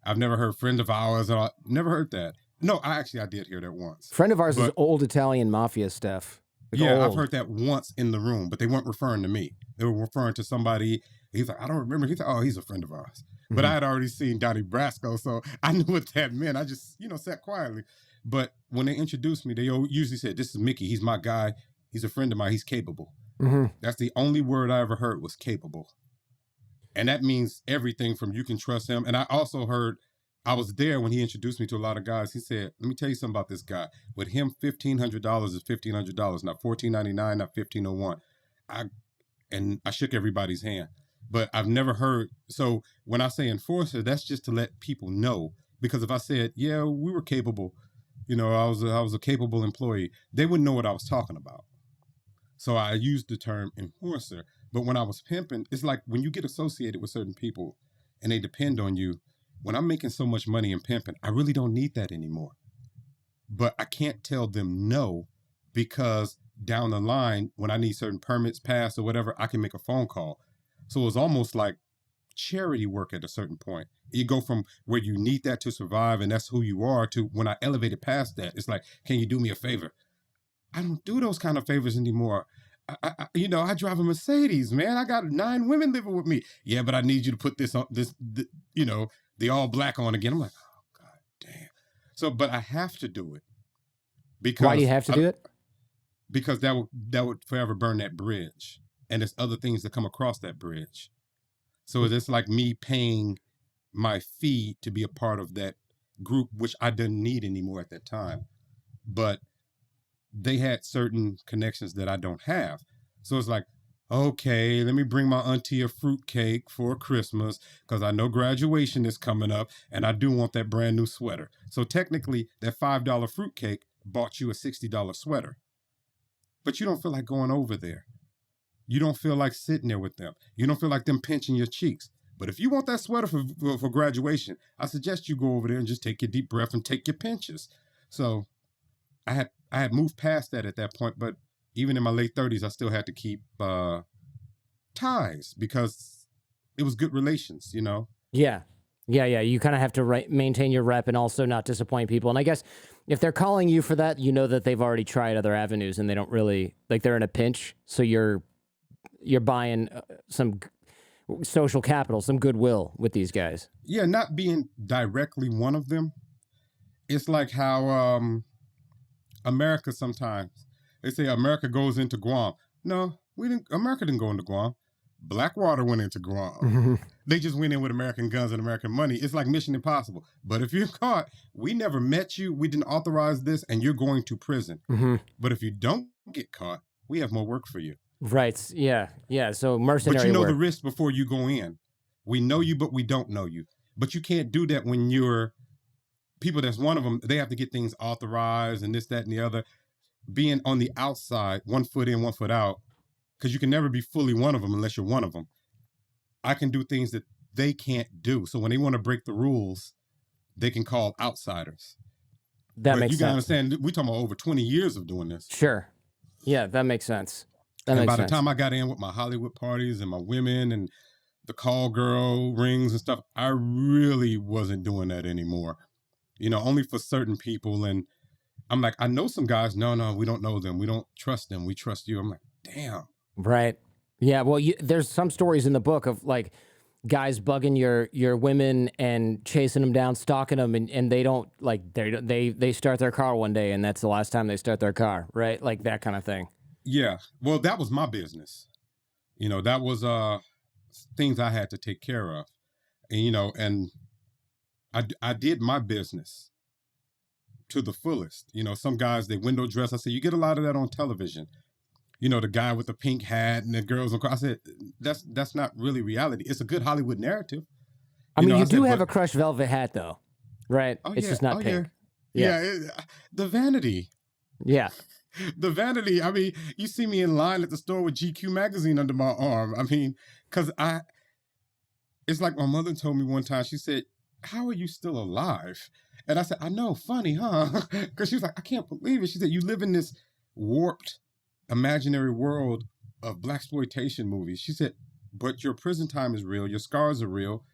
I've never heard friend of ours. Never heard that. No, I did hear that once.
Friend of ours is old Italian mafia stuff.
I've heard that once in the room, but they weren't referring to me. They were referring to somebody. He's like, I don't remember. He's like, oh, he's a friend of ours. But I had already seen Donnie Brasco, so I knew what that meant. I just, sat quietly. But when they introduced me, they usually said, "This is Mickey. He's my guy. He's a friend of mine. He's capable." That's the only word I ever heard was capable. And that means everything from you can trust him. And I also heard, I was there when he introduced me to a lot of guys. He said, "Let me tell you something about this guy. With him, $1,500 is $1,500, not $1,499, not $1,501. I shook everybody's hand. But I've never heard. So when I say enforcer, that's just to let people know. Because if I said, yeah, we were capable, I was a capable employee, they wouldn't know what I was talking about. So I used the term enforcer. But when I was pimping, it's like when you get associated with certain people and they depend on you, when I'm making so much money in pimping, I really don't need that anymore. But I can't tell them no, because down the line, when I need certain permits passed or whatever, I can make a phone call. So it's almost like charity work at a certain point. You go from where you need that to survive and that's who you are, to when I elevated past that, it's like, can you do me a favor? I don't do those kind of favors anymore. I drive a Mercedes, man. I got 9 women living with me. Yeah, but I need you to put this on the all black on again. I'm like, oh God damn. So, but I have to do it. Because
why do you have to do it?
Because that would forever burn that bridge. And there's other things that come across that bridge. So it's like me paying my fee to be a part of that group, which I didn't need anymore at that time. But they had certain connections that I don't have. So it's like, okay, let me bring my auntie a fruitcake for Christmas because I know graduation is coming up and I do want that brand new sweater. So technically, that $5 fruitcake bought you a $60 sweater. But you don't feel like going over there. You don't feel like sitting there with them. You don't feel like them pinching your cheeks. But if you want that sweater for graduation, I suggest you go over there and just take your deep breath and take your pinches. So I had moved past that at that point, but even in my late 30s, I still had to keep ties because it was good relations,
Yeah. You kind of have to maintain your rep and also not disappoint people. And I guess if they're calling you for that, you know that they've already tried other avenues and they don't really, like, they're in a pinch. So you're buying some social capital, some goodwill with these guys.
Yeah, not being directly one of them. It's like how America sometimes, they say America goes into Guam. No, America didn't go into Guam. Blackwater went into Guam. They just went in with American guns and American money. It's like Mission Impossible. But if you're caught, we never met you, we didn't authorize this, and you're going to prison. But if you don't get caught, we have more work for you.
Right. Yeah. So mercenary
But you know
work.
the risk before you go in. We know you, but we don't know you. But you can't do that when you're people that's one of them. They have to get things authorized and this, that, and the other. Being on the outside, 1 foot in, 1 foot out, because you can never be fully one of them unless you're one of them. I can do things that they can't do. So when they want to break the rules, they can call outsiders.
That makes sense.
You gotta understand, we're talking about over 20 years of doing this.
Sure. Yeah, that makes sense.
And by the time I got in with my Hollywood parties and my women and the call girl rings and stuff, I really wasn't doing that anymore. Only for certain people. And I'm like, I know some guys, no, we don't know them. We don't trust them. We trust you. I'm like, damn.
Right. Yeah. Well, there's some stories in the book of like guys bugging your women and chasing them down, stalking them, and they don't they start their car one day and that's the last time they start their car. Right. Like that kind of thing.
Yeah. Well, that was my business. That was things I had to take care of. And I did my business to the fullest. Some guys, they window dress. I said, you get a lot of that on television. The guy with the pink hat and the girls. I said, that's not really reality. It's a good Hollywood narrative.
I mean, you do have a crushed velvet hat, though, right?
Oh,
it's just not pink.
Yeah. The vanity.
Yeah.
The vanity. I mean, you see me in line at the store with GQ magazine under my arm. I mean, because it's like my mother told me one time, she said, how are you still alive? And I said, I know, funny, huh? Because she was like, I can't believe it. She said, you live in this warped, imaginary world of blaxploitation movies. She said, but your prison time is real. Your scars are real.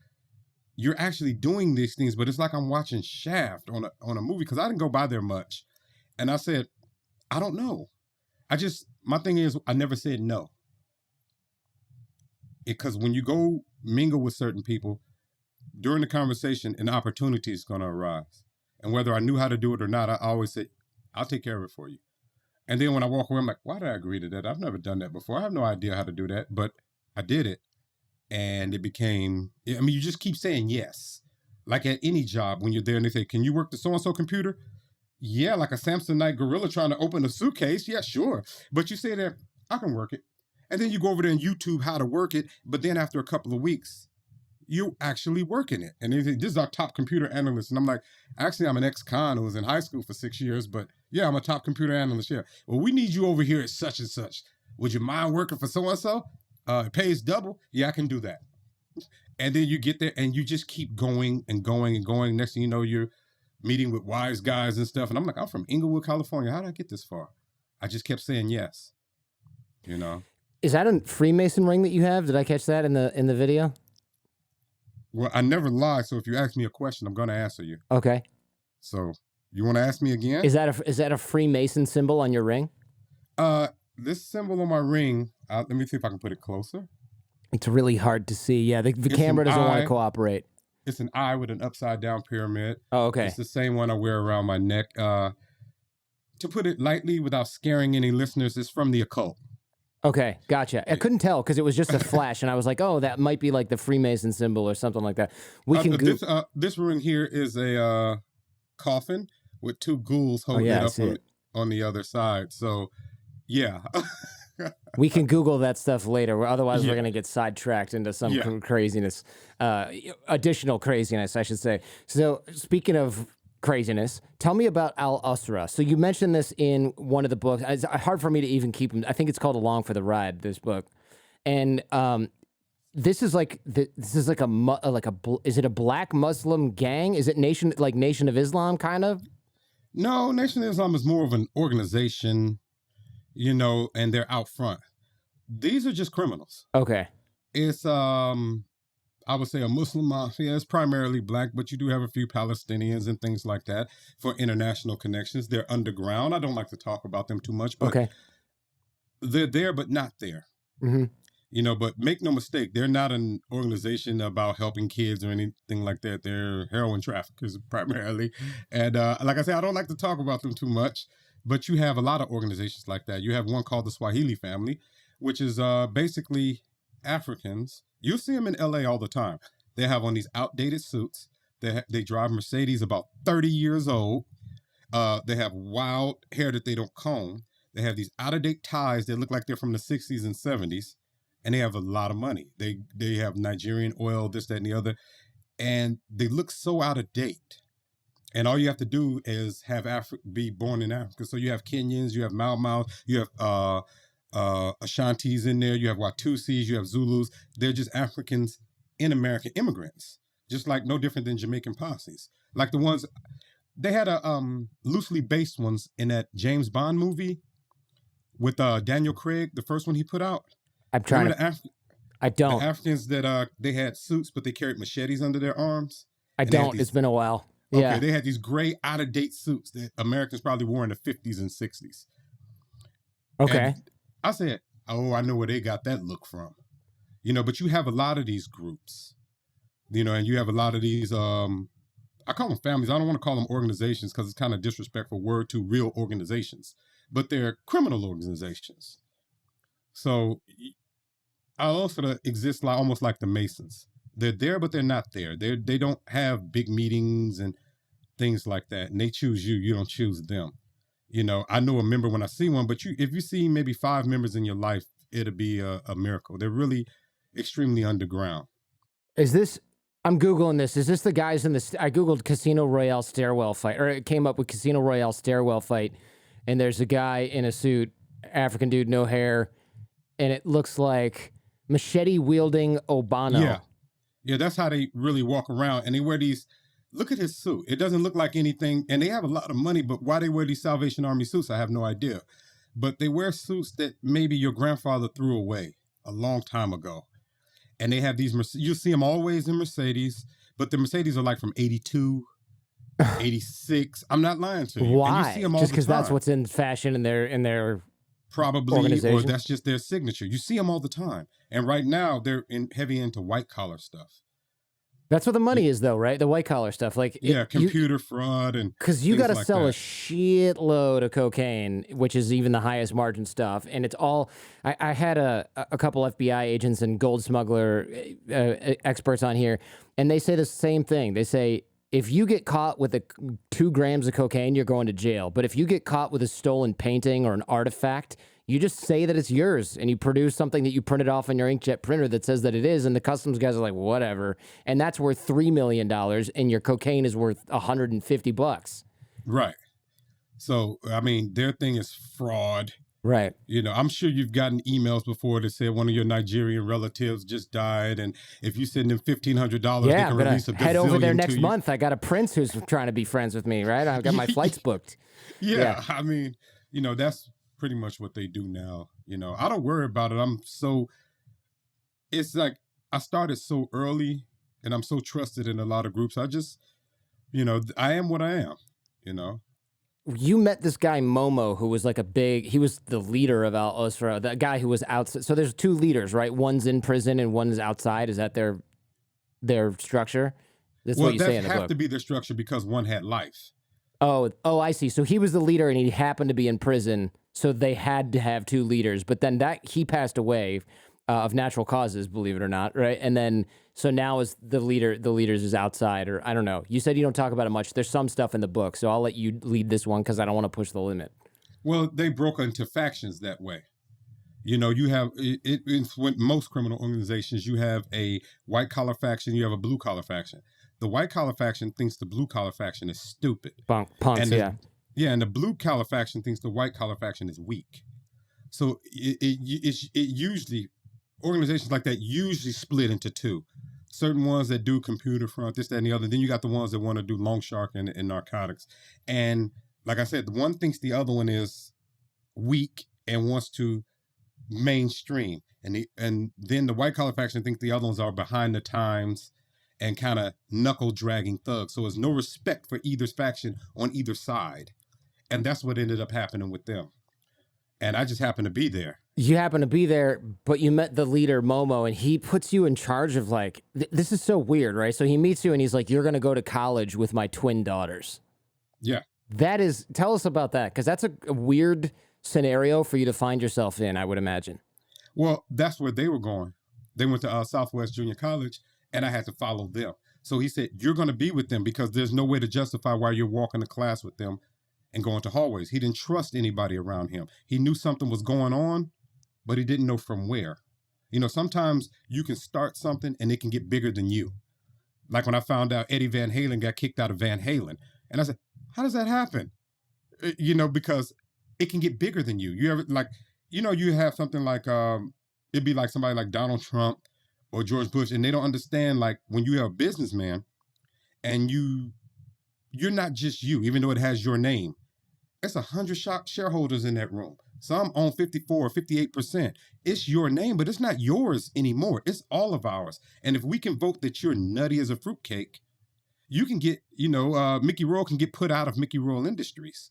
You're actually doing these things, but it's like I'm watching Shaft on a movie because I didn't go by there much. And I said, I don't know. My thing is, I never said no. Because when you go mingle with certain people, during the conversation, an opportunity is going to arise. And whether I knew how to do it or not, I always say, I'll take care of it for you. And then when I walk away, I'm like, why did I agree to that? I've never done that before. I have no idea how to do that, but I did it. And it became, I mean, you just keep saying yes. Like at any job, when you're there and they say, can you work the so-and-so computer? Yeah, like a Samsonite gorilla trying to open a suitcase. Yeah, sure. But you say there, I can work it. And then you go over there and YouTube how to work it. But then after a couple of weeks, you're actually working it. And they say, this is our top computer analyst. And I'm like, actually, I'm an ex-con who was in high school for 6 years. But yeah, I'm a top computer analyst. Yeah. Well, we need you over here at such and such. Would you mind working for so-and-so? It pays double. Yeah, I can do that. And then you get there and you just keep going and going and going. Next thing you know, you're meeting with wise guys and stuff. And I'm like, I'm from Inglewood, California. How did I get this far? I just kept saying yes. You know?
Is that a Freemason ring that you have? Did I catch that in the video?
Well, I never lie. So if you ask me a question, I'm going to answer you.
Okay.
So you want to ask me again?
Is that a Freemason symbol on your ring?
This symbol on my ring, let me see if I can put it closer.
It's really hard to see. Yeah, the camera doesn't want to cooperate.
It's an eye with an upside down pyramid.
Oh, okay.
It's the same one I wear around my neck. To put it lightly without scaring any listeners, it's from the occult.
Okay, gotcha. I couldn't tell because it was just a flash, and I was like, "Oh, that might be like the Freemason symbol or something like that." We can.
This ring here is a coffin with two ghouls holding it up on the other side. So, yeah.
We can Google that stuff later. Otherwise, we're gonna get sidetracked into some craziness, additional craziness, I should say. So, speaking of craziness, tell me about Al-Usra. So you mentioned this in one of the books. It's hard for me to even keep them. I think it's called Along for the Ride, this book. And this is like is it a black Muslim gang? Is it Nation of Islam kind of?
No, Nation of Islam is more of an organization, you know, and they're out front. These are just criminals.
Okay.
It's I would say a Muslim mafia. It's primarily black, but you do have a few Palestinians and things like that for international connections. They're underground. I don't like to talk about them too much, but they're there, but not there.
Mm-hmm.
You know, but make no mistake, they're not an organization about helping kids or anything like that. They're heroin traffickers primarily. And like I said, I don't like to talk about them too much, but you have a lot of organizations like that. You have one called the Swahili Family, which is basically Africans. You'll see them in LA all the time. They have on these outdated suits. They drive Mercedes about 30 years old. They have wild hair that they don't comb. They have these out-of-date ties that look like they're from the 60s and 70s. And they have a lot of money. They have Nigerian oil, this, that, and the other. And they look so out of date. And all you have to do is have be born in Africa. So you have Kenyans, you have Mau Mau, you have Ashantis in there, you have Watusis, you have Zulus. They're just Africans in America, immigrants, just like no different than Jamaican posses. Like the ones, they had a loosely based ones in that James Bond movie with Daniel Craig, the first one he put out.
I'm trying I don't.
The Africans that they had suits, but they carried machetes under their arms.
I don't. It's been a while.
Okay,
Yeah.
they had these gray, out-of-date suits that Americans probably wore in the 50s and 60s.
Okay.
And I said, oh, I know where they got that look from. You know, but you have a lot of these groups, you know, and you have a lot of these, I call them families. I don't want to call them organizations because it's kind of disrespectful word to real organizations, but they're criminal organizations. So I also exist almost like the Masons. They're there, but they're not there. They don't have big meetings and things like that. And they choose you. You don't choose them. You know, I know a member when I see one, but if you see maybe 5 members in your life, it'll be a miracle. They're really extremely underground.
I'm Googling this. Is this the guys I Googled Casino Royale stairwell fight, or it came up with Casino Royale stairwell fight. And there's a guy in a suit, African dude, no hair. And it looks like machete wielding Obano.
Yeah. Yeah, that's how they really walk around. And they wear these, look at his suit. It doesn't look like anything. And they have a lot of money, but why they wear these Salvation Army suits, I have no idea. But they wear suits that maybe your grandfather threw away a long time ago. And they have these, you see them always in Mercedes, but the Mercedes are like from 82, 86. I'm not lying to you.
Why?
And you see them all
just
the
because
time.
that's what's in fashion in their
Probably, or that's just their signature. You see them all the time. And right now, they're heavy into white collar stuff.
That's what the money is, though, right? The white collar stuff, like
Yeah, computer fraud and
because you got to
like
sell
that.
a shitload of cocaine, which is even the highest margin stuff, and it's all. I had a couple FBI agents and gold smuggler experts on here, and they say the same thing. They say if you get caught with 2 grams of cocaine, you're going to jail. But if you get caught with a stolen painting or an artifact, you just say that it's yours and you produce something that you printed off on your inkjet printer that says that it is, and the customs guys are like, whatever. And that's worth $3 million, and your cocaine is worth $150.
Right. So, I mean, their thing is fraud.
Right.
You know, I'm sure you've gotten emails before that said one of your Nigerian relatives just died, and if you send them $1,500, they
Yeah,
can
I'm gonna
release a
head over there
gazillion
next
to you.
month. I got a prince who's trying to be friends with me, right? I've got my flights booked.
Yeah, I mean, you know, that's pretty much what they do now. You know, I don't worry about it. It's like I started so early and I'm so trusted in a lot of groups. I just, you know, I am what I am, you know.
You met this guy Momo, who was like he was the leader of Al Osra, the guy who was outside. So there's 2 leaders, right? One's in prison and one's outside. Is that their structure? That's what you say in the book.
Well, that have to be their structure because one had life.
Oh, I see. So he was the leader and he happened to be in prison. So they had to have 2 leaders, but then he passed away of natural causes, believe it or not. Right. And then, so now is the leaders is outside, or I don't know. You said you don't talk about it much. There's some stuff in the book. So I'll let you lead this one, 'cause I don't want to push the limit.
Well, they broke into factions that way. You know, you have it's with most criminal organizations, you have a white collar faction, you have a blue collar faction. The white collar faction thinks the blue collar faction is stupid.
Punks, yeah.
Yeah, and the blue collar faction thinks the white collar faction is weak. So it usually, organizations like that usually split into 2. Certain ones that do computer front, this, that, and the other. Then you got the ones that want to do long shark and narcotics. And like I said, the one thinks the other one is weak and wants to mainstream. And then the white collar faction thinks the other ones are behind the times and kind of knuckle dragging thugs. So there's no respect for either faction on either side. And that's what ended up happening with them. And I just happened to be there.
You happen to be there, but you met the leader, Momo, and he puts you in charge of like, this is so weird, right? So he meets you and he's like, you're going to go to college with my twin daughters.
Yeah.
Tell us about that, because that's a weird scenario for you to find yourself in, I would imagine.
Well, that's where they were going. They went to Southwest Junior College, and I had to follow them. So he said, you're going to be with them because there's no way to justify why you're walking to class with them and going to hallways. He didn't trust anybody around him. He knew something was going on, but he didn't know from where. You know, sometimes you can start something and it can get bigger than you. Like when I found out Eddie Van Halen got kicked out of Van Halen. And I said, how does that happen? You know, because it can get bigger than you. You ever, like, you know, you have something like, it'd be like somebody like Donald Trump or George Bush, and they don't understand, like, when you have a businessman and you're not just you, even though it has your name. It's 100 shareholders in that room. Some own 54 or 58%. It's your name, but it's not yours anymore. It's all of ours. And if we can vote that you're nutty as a fruitcake, you can get, you know, Mickey Rourke can get put out of Mickey Rourke Industries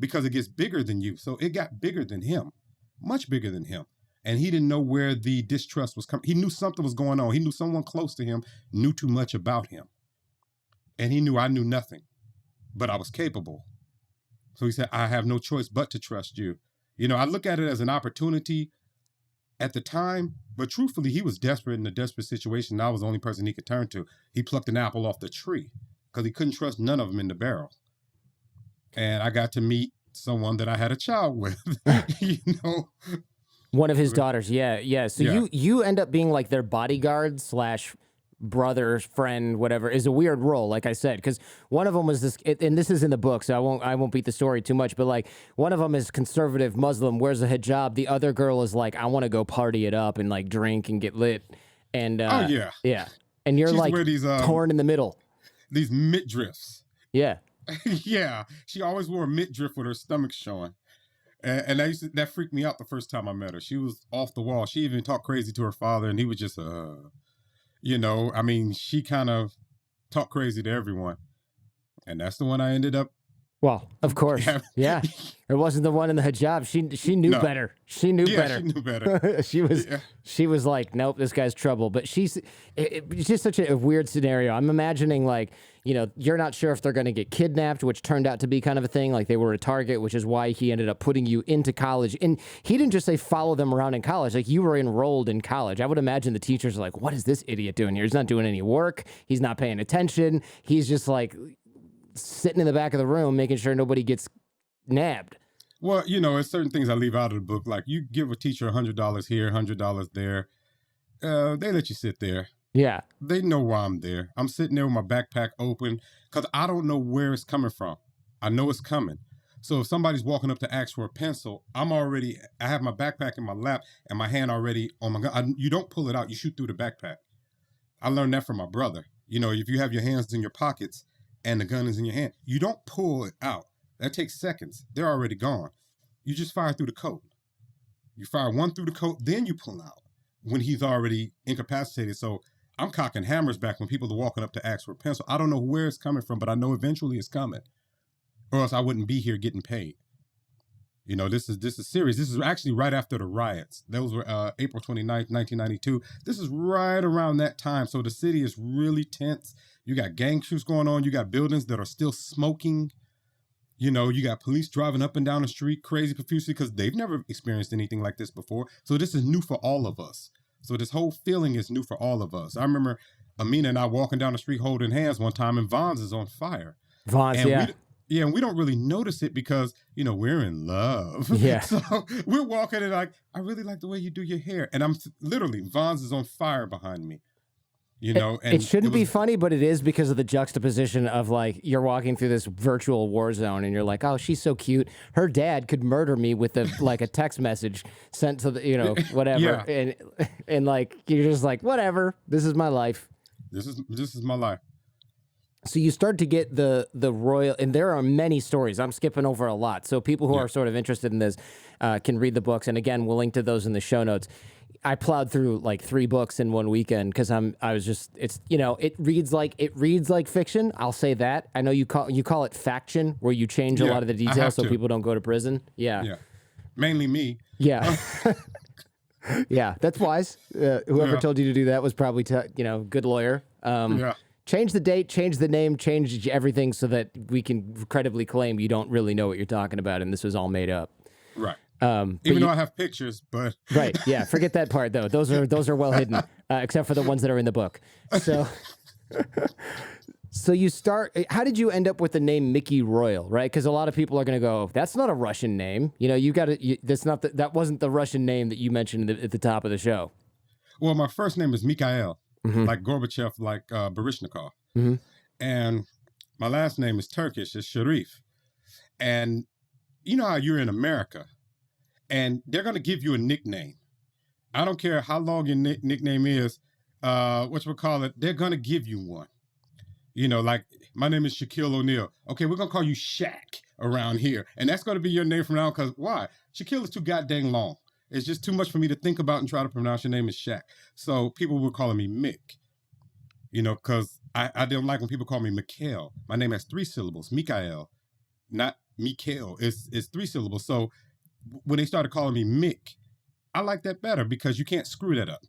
because it gets bigger than you. So it got bigger than him, much bigger than him. And he didn't know where the distrust was coming. He knew something was going on. He knew someone close to him knew too much about him. And he knew I knew nothing, but I was capable. So he said, I have no choice but to trust you. You know, I look at it as an opportunity at the time, but truthfully, he was desperate in a desperate situation. I was the only person he could turn to. He plucked an apple off the tree because he couldn't trust none of them in the barrel. And I got to meet someone that I had a child with, you know.
One of his daughters, yeah. So you end up being like their bodyguard / brother, friend, whatever. Is a weird role, like I said, because one of them was this, and this is in the book, so I won't beat the story too much. But like one of them is conservative Muslim, wears a hijab. The other girl is like, I want to go party it up and like drink and get lit. And yeah. And you're like these, torn in the middle.
These midriffs.
Yeah.
Yeah. She always wore a midriff with her stomach showing. And that freaked me out the first time I met her. She was off the wall. She even talked crazy to her father, and he was just, you know, I mean, she kind of talked crazy to everyone. And that's the one I ended up
Well, of course. Yeah. It wasn't the one in the hijab. She knew
No.
better. She knew
Yeah,
better.
she knew better.
She was like, nope, this guy's trouble. But it's just such a weird scenario. I'm imagining like, you know, you're not sure if they're going to get kidnapped, which turned out to be kind of a thing. Like they were a target, which is why he ended up putting you into college. And he didn't just say follow them around in college. Like you were enrolled in college. I would imagine the teachers are like, what is this idiot doing here? He's not doing any work. He's not paying attention. He's just like sitting in the back of the room, making sure nobody gets nabbed.
Well, you know, it's certain things I leave out of the book. Like you give a teacher $100 here, $100 there. They let you sit there.
Yeah.
They know why I'm there. I'm sitting there with my backpack open because I don't know where it's coming from. I know it's coming. So if somebody's walking up to ask for a pencil, I have my backpack in my lap and my hand already on my gun. You don't pull it out. You shoot through the backpack. I learned that from my brother. You know, if you have your hands in your pockets and the gun is in your hand, you don't pull it out. That takes seconds. They're already gone. You just fire through the coat. You fire one through the coat, then you pull out when he's already incapacitated. So I'm cocking hammers back when people are walking up to ask for a pencil. I don't know where it's coming from, but I know eventually it's coming. Or else I wouldn't be here getting paid. You know, this is serious. This is actually right after the riots. Those were April 29th, 1992. This is right around that time. So the city is really tense. You got gangsters going on. You got buildings that are still smoking. You know, you got police driving up and down the street crazy profusely because they've never experienced anything like this before. So this is new for all of us. So this whole feeling is new for all of us. I remember Amina and I walking down the street holding hands one time and Vons is on fire.
Vons,
and and we don't really notice it because, you know, we're in love.
Yeah.
So we're walking and like, I really like the way you do your hair. And I'm literally, Vons is on fire behind me. You know, and
it shouldn't be funny, but it is because of the juxtaposition of like you're walking through this virtual war zone and you're like, oh, she's so cute. Her dad could murder me with a text message sent to the, you know, whatever.
Yeah.
And like you're just like, whatever. This is my life.
This is my life.
So you start to get the royal, and there are many stories. I'm skipping over a lot. So people who are sort of interested in this can read the books. And again, we'll link to those in the show notes. I plowed through like 3 books in one weekend because it's, you know, it reads like fiction. I'll say that. I know you call it faction, where you change a lot of the details so people don't go to prison. Yeah.
Yeah. Mainly me.
Yeah. Yeah, that's wise. Whoever told you to do that was probably, good lawyer. Change the date, change the name, change everything so that we can credibly claim you don't really know what you're talking about and this was all made up.
Right. Even though I have pictures, but
right, yeah, forget that part though. Those are well hidden, except for the ones that are in the book. So, so you start. How did you end up with the name Mickey Royal? Right, because a lot of people are going to go, "That's not a Russian name." You know, you got to. That's not. That wasn't the Russian name that you mentioned at the top of the show.
Well, my first name is Mikhail, like Gorbachev, like Baryshnikov, and my last name is Turkish. It's Sharif, and you know how you're in America. And they're going to give you a nickname. I don't care how long your nickname is, they're going to give you one. You know, like, my name is Shaquille O'Neal. Okay, we're going to call you Shaq around here. And that's going to be your name from now on, because why? Shaquille is too goddamn long. It's just too much for me to think about and try to pronounce. Your name is Shaq. So people were calling me Mick. You know, because I don't like when people call me Mikhail. My name has 3 syllables. Mikhail, not Mikhail. It's 3 syllables. So when they started calling me Mick, I like that better because you can't screw that up.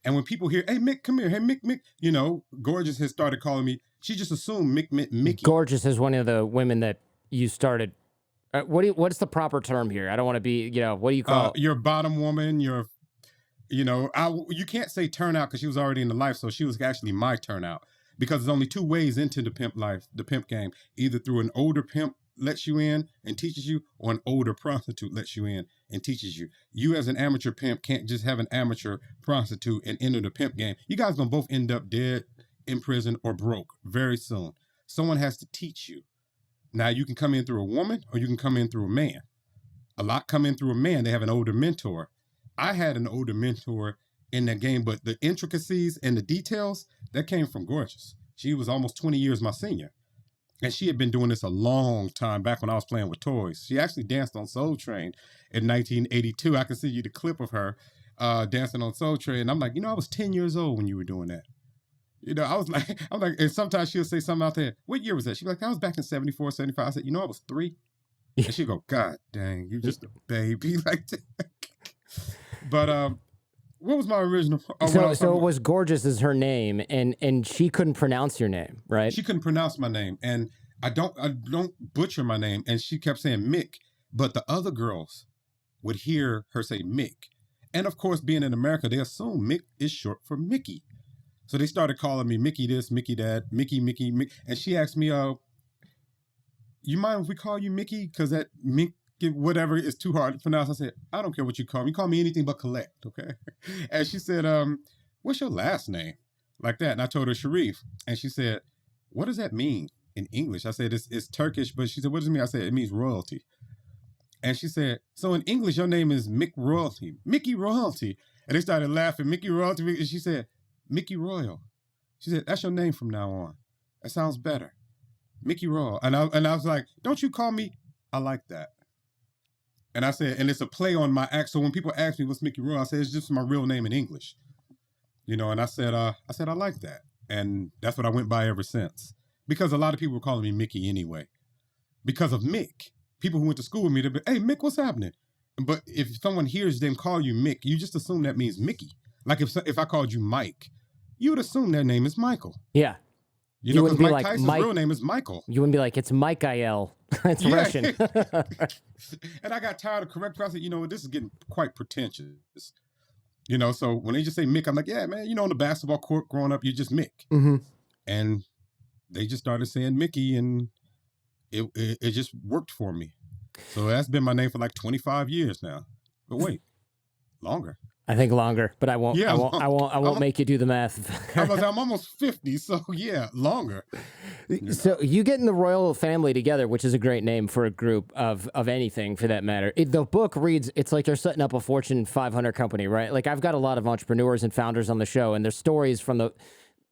And when people hear, hey, Mick, come here. Hey, Mick, you know, Gorgeous has started calling me. She just assumed Mickey.
Gorgeous is one of the women that you started. What's the proper term here? I don't want to be, what do you call it?
Your bottom woman, you can't say turnout because she was already in the life. So she was actually my turnout because there's only 2 ways into the pimp life, the pimp game, either through an older pimp lets you in and teaches you, or an older prostitute lets you in and teaches you. You as an amateur pimp can't just have an amateur prostitute and enter the pimp game. You guys gonna both end up dead, in prison, or broke very soon. Someone has to teach you. Now you can come in through a woman or you can come in through a man. A lot come in through a man. They have an older mentor. I had an older mentor in that game, but the intricacies and the details, that came from Gorgeous. She was almost 20 years my senior. And she had been doing this a long time back when I was playing with toys. She actually danced on Soul Train in 1982. I can see you the clip of her dancing on Soul Train. And I'm like, I was 10 years old when you were doing that. I was like, and sometimes she'll say something out there. What year was that? She'd be like, I was back in 74, 75. I said, I was 3. And she'd go, God dang, you just a baby like that. But what was my original?
So it was Gorgeous is her name, and she couldn't pronounce your name, right?
She couldn't pronounce my name, and I don't butcher my name, and she kept saying Mick, but the other girls would hear her say Mick, and of course, being in America, they assume Mick is short for Mickey, so they started calling me Mickey this, Mickey that, Mickey, and she asked me, you mind if we call you Mickey? Because that Mick, whatever is too hard to pronounce. I said, I don't care what you call me. You call me anything but Colette, okay? And she said, what's your last name? Like that. And I told her Sharif. And she said, what does that mean in English? I said, it's Turkish. But she said, what does it mean? I said, it means royalty. And she said, so in English, your name is Mick Royalty. Mickey Royalty. And they started laughing. Mickey Royalty. And she said, Mickey Royal. She said, that's your name from now on. That sounds better. Mickey Royal. And I was like, don't you call me? I like that. And I said, and it's a play on my accent. So when people ask me what's Mickey Royal, I say it's just my real name in English. And I said I like that. And that's what I went by ever since. Because a lot of people were calling me Mickey anyway. Because of Mick. People who went to school with me, they'd be, hey, Mick, what's happening? But if someone hears them call you Mick, you just assume that means Mickey. Like if I called you Mike, you would assume their name is Michael.
Yeah.
Because Mike Tyson's real name is Michael.
You wouldn't be like, it's Mikael. It's Russian.
And I got tired of correct because I said, this is getting quite pretentious. So when they just say Mick, I'm like, yeah, man, on the basketball court growing up, you're just Mick.
Mm-hmm.
And they just started saying Mickey, and it just worked for me. So that's been my name for like 25 years now. But wait, longer.
I think longer, but I won't. Yeah, I won't make you do the math.
I'm almost 50, so yeah, longer.
So you get in the royal family together, which is a great name for a group of anything for that matter. The book reads, it's like they're setting up a Fortune 500 company, right? Like I've got a lot of entrepreneurs and founders on the show, and there's stories from the.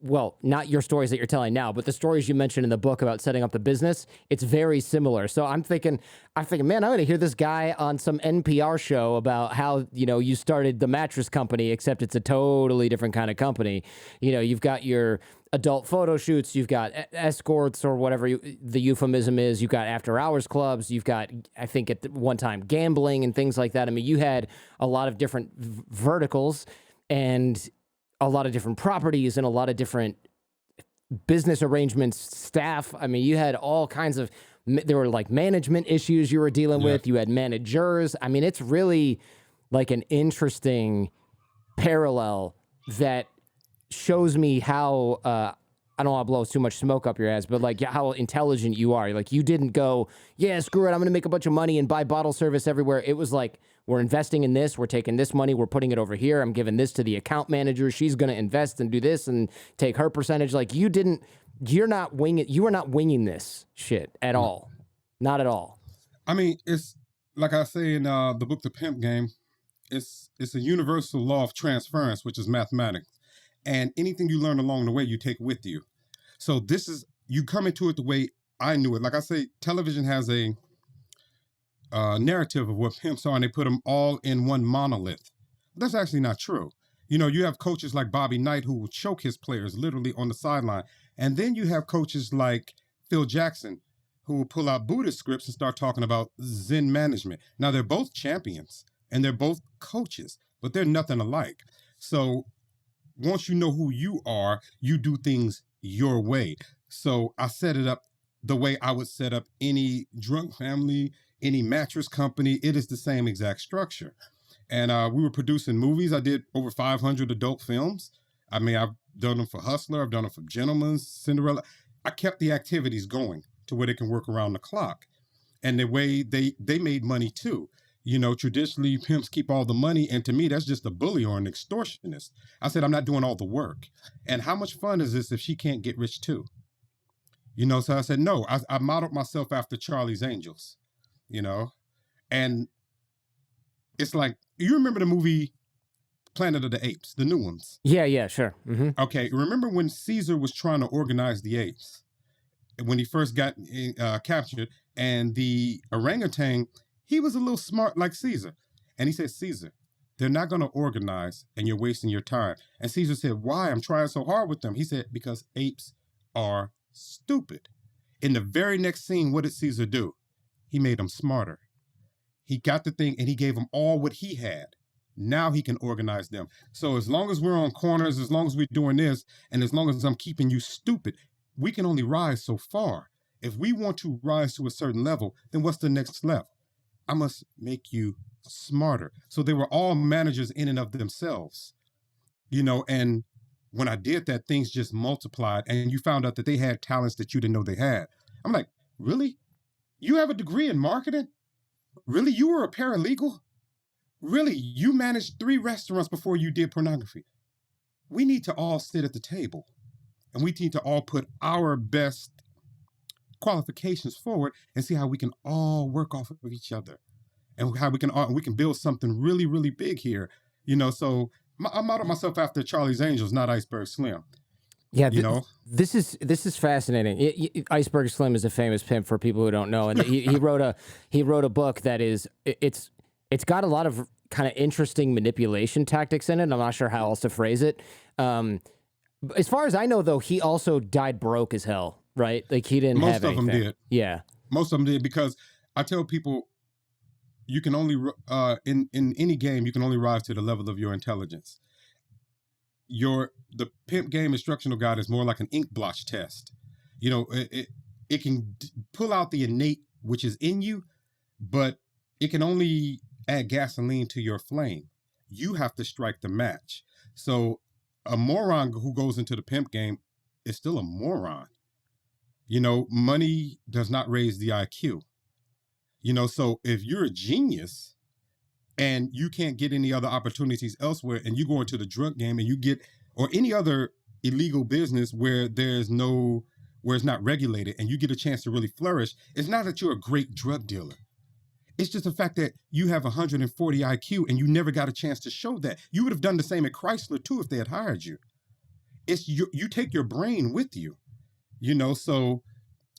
Well, not your stories that you're telling now, but the stories you mentioned in the book about setting up the business, it's very similar. So I'm thinking, man, I'm going to hear this guy on some NPR show about how, you started the mattress company, except it's a totally different kind of company. You've got your adult photo shoots, you've got escorts or whatever the euphemism is, you've got after hours clubs, you've got, I think at one time, gambling and things like that. I mean, you had a lot of different verticals and a lot of different properties and a lot of different business arrangements, staff. I mean, you had all kinds of, there were like management issues you were dealing with. You had managers. I mean, it's really like an interesting parallel that shows me how, I don't want to blow too much smoke up your ass, but like how intelligent you are. Like you didn't go, yeah, screw it, I'm going to make a bunch of money and buy bottle service everywhere. It was like, we're investing in this, we're taking this money, we're putting it over here, I'm giving this to the account manager, she's going to invest and do this and take her percentage. Like you were not winging this shit at all. Not at all.
I mean, it's like I say in the book, The Pimp Game, it's a universal law of transference, which is mathematics. And anything you learn along the way, you take with you. So you come into it the way I knew it. Like I say, television has a narrative of what pimps are, and they put them all in one monolith. But that's actually not true. You have coaches like Bobby Knight who will choke his players literally on the sideline. And then you have coaches like Phil Jackson who will pull out Buddhist scripts and start talking about Zen management. Now, they're both champions and they're both coaches, but they're nothing alike. So once you know who you are, you do things your way. So I set it up the way I would set up any drug family, any mattress company. It is the same exact structure. And we were producing movies. I did over 500 adult films. I mean, I've done them for Hustler. I've done them for Gentleman's, Cinderella. I kept the activities going to where they can work around the clock. And the way they made money too. Traditionally pimps keep all the money. And to me, that's just a bully or an extortionist. I said, I'm not doing all the work. And how much fun is this if she can't get rich too? So I said, no, I modeled myself after Charlie's Angels, and it's like, you remember the movie Planet of the Apes, the new ones?
Yeah, sure. Mm-hmm.
Okay, remember when Caesar was trying to organize the apes? When he first got captured, and the orangutan, he was a little smart like Caesar. And he said, Caesar, they're not going to organize and you're wasting your time. And Caesar said, why? I'm trying so hard with them. He said, because apes are stupid. In the very next scene, what did Caesar do? He made them smarter. He got the thing and he gave them all what he had. Now he can organize them. So as long as we're on corners, as long as we're doing this, and as long as I'm keeping you stupid, we can only rise so far. If we want to rise to a certain level, then what's the next level? I must make you smarter. So they were all managers in and of themselves, and when I did that, things just multiplied and you found out that they had talents that you didn't know they had. I'm like, really? You have a degree in marketing? Really? You were a paralegal? Really? You managed 3 restaurants before you did pornography? We need to all sit at the table and we need to all put our best qualifications forward and see how we can all work off of each other and how we can build something really, really big here. So I modeled myself after Charlie's Angels, not Iceberg Slim.
Yeah, this is fascinating. Iceberg Slim is a famous pimp for people who don't know, and he wrote a book that is it's got a lot of kind of interesting manipulation tactics in it. I'm not sure how else to phrase it. As far as I know, though, he also died broke as hell, right? Like he didn't have anything. Most of them did. Yeah,
most of them did, because I tell people, you can only in any game you can only rise to the level of your intelligence. The Pimp Game Instructional Guide is more like an ink blotch test. It can pull out the innate which is in you, but it can only add gasoline to your flame. You have to strike the match. So a moron who goes into the pimp game is still a moron. Money does not raise the IQ. So if you're a genius and you can't get any other opportunities elsewhere and you go into the drug game and you get, or any other illegal business where it's not regulated and you get a chance to really flourish, it's not that you're a great drug dealer. It's just the fact that you have 140 IQ and you never got a chance to show that. You would have done the same at Chrysler too if they had hired you. It's you take your brain with you, so.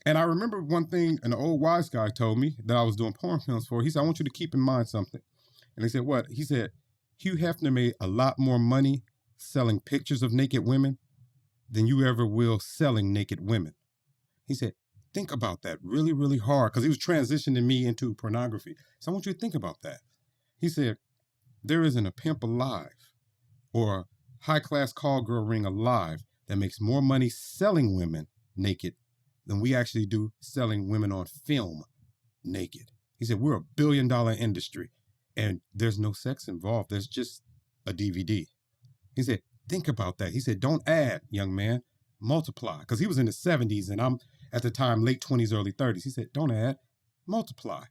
And I remember one thing an old wise guy told me that I was doing porn films for. He said, I want you to keep in mind something. And I said, what? He said, Hugh Hefner made a lot more money selling pictures of naked women than you ever will selling naked women. He said, think about that really, really hard, because he was transitioning me into pornography. So I want you to think about that. He said, there isn't a pimp alive or a high-class call girl ring alive that makes more money selling women naked than we actually do selling women on film naked. He said, we're $1 billion industry and there's no sex involved. There's just a DVD. He said, think about that. He said, don't add, young man, multiply. Because he was in his 70s and I'm at the time late 20s, early 30s. He said, don't add, multiply.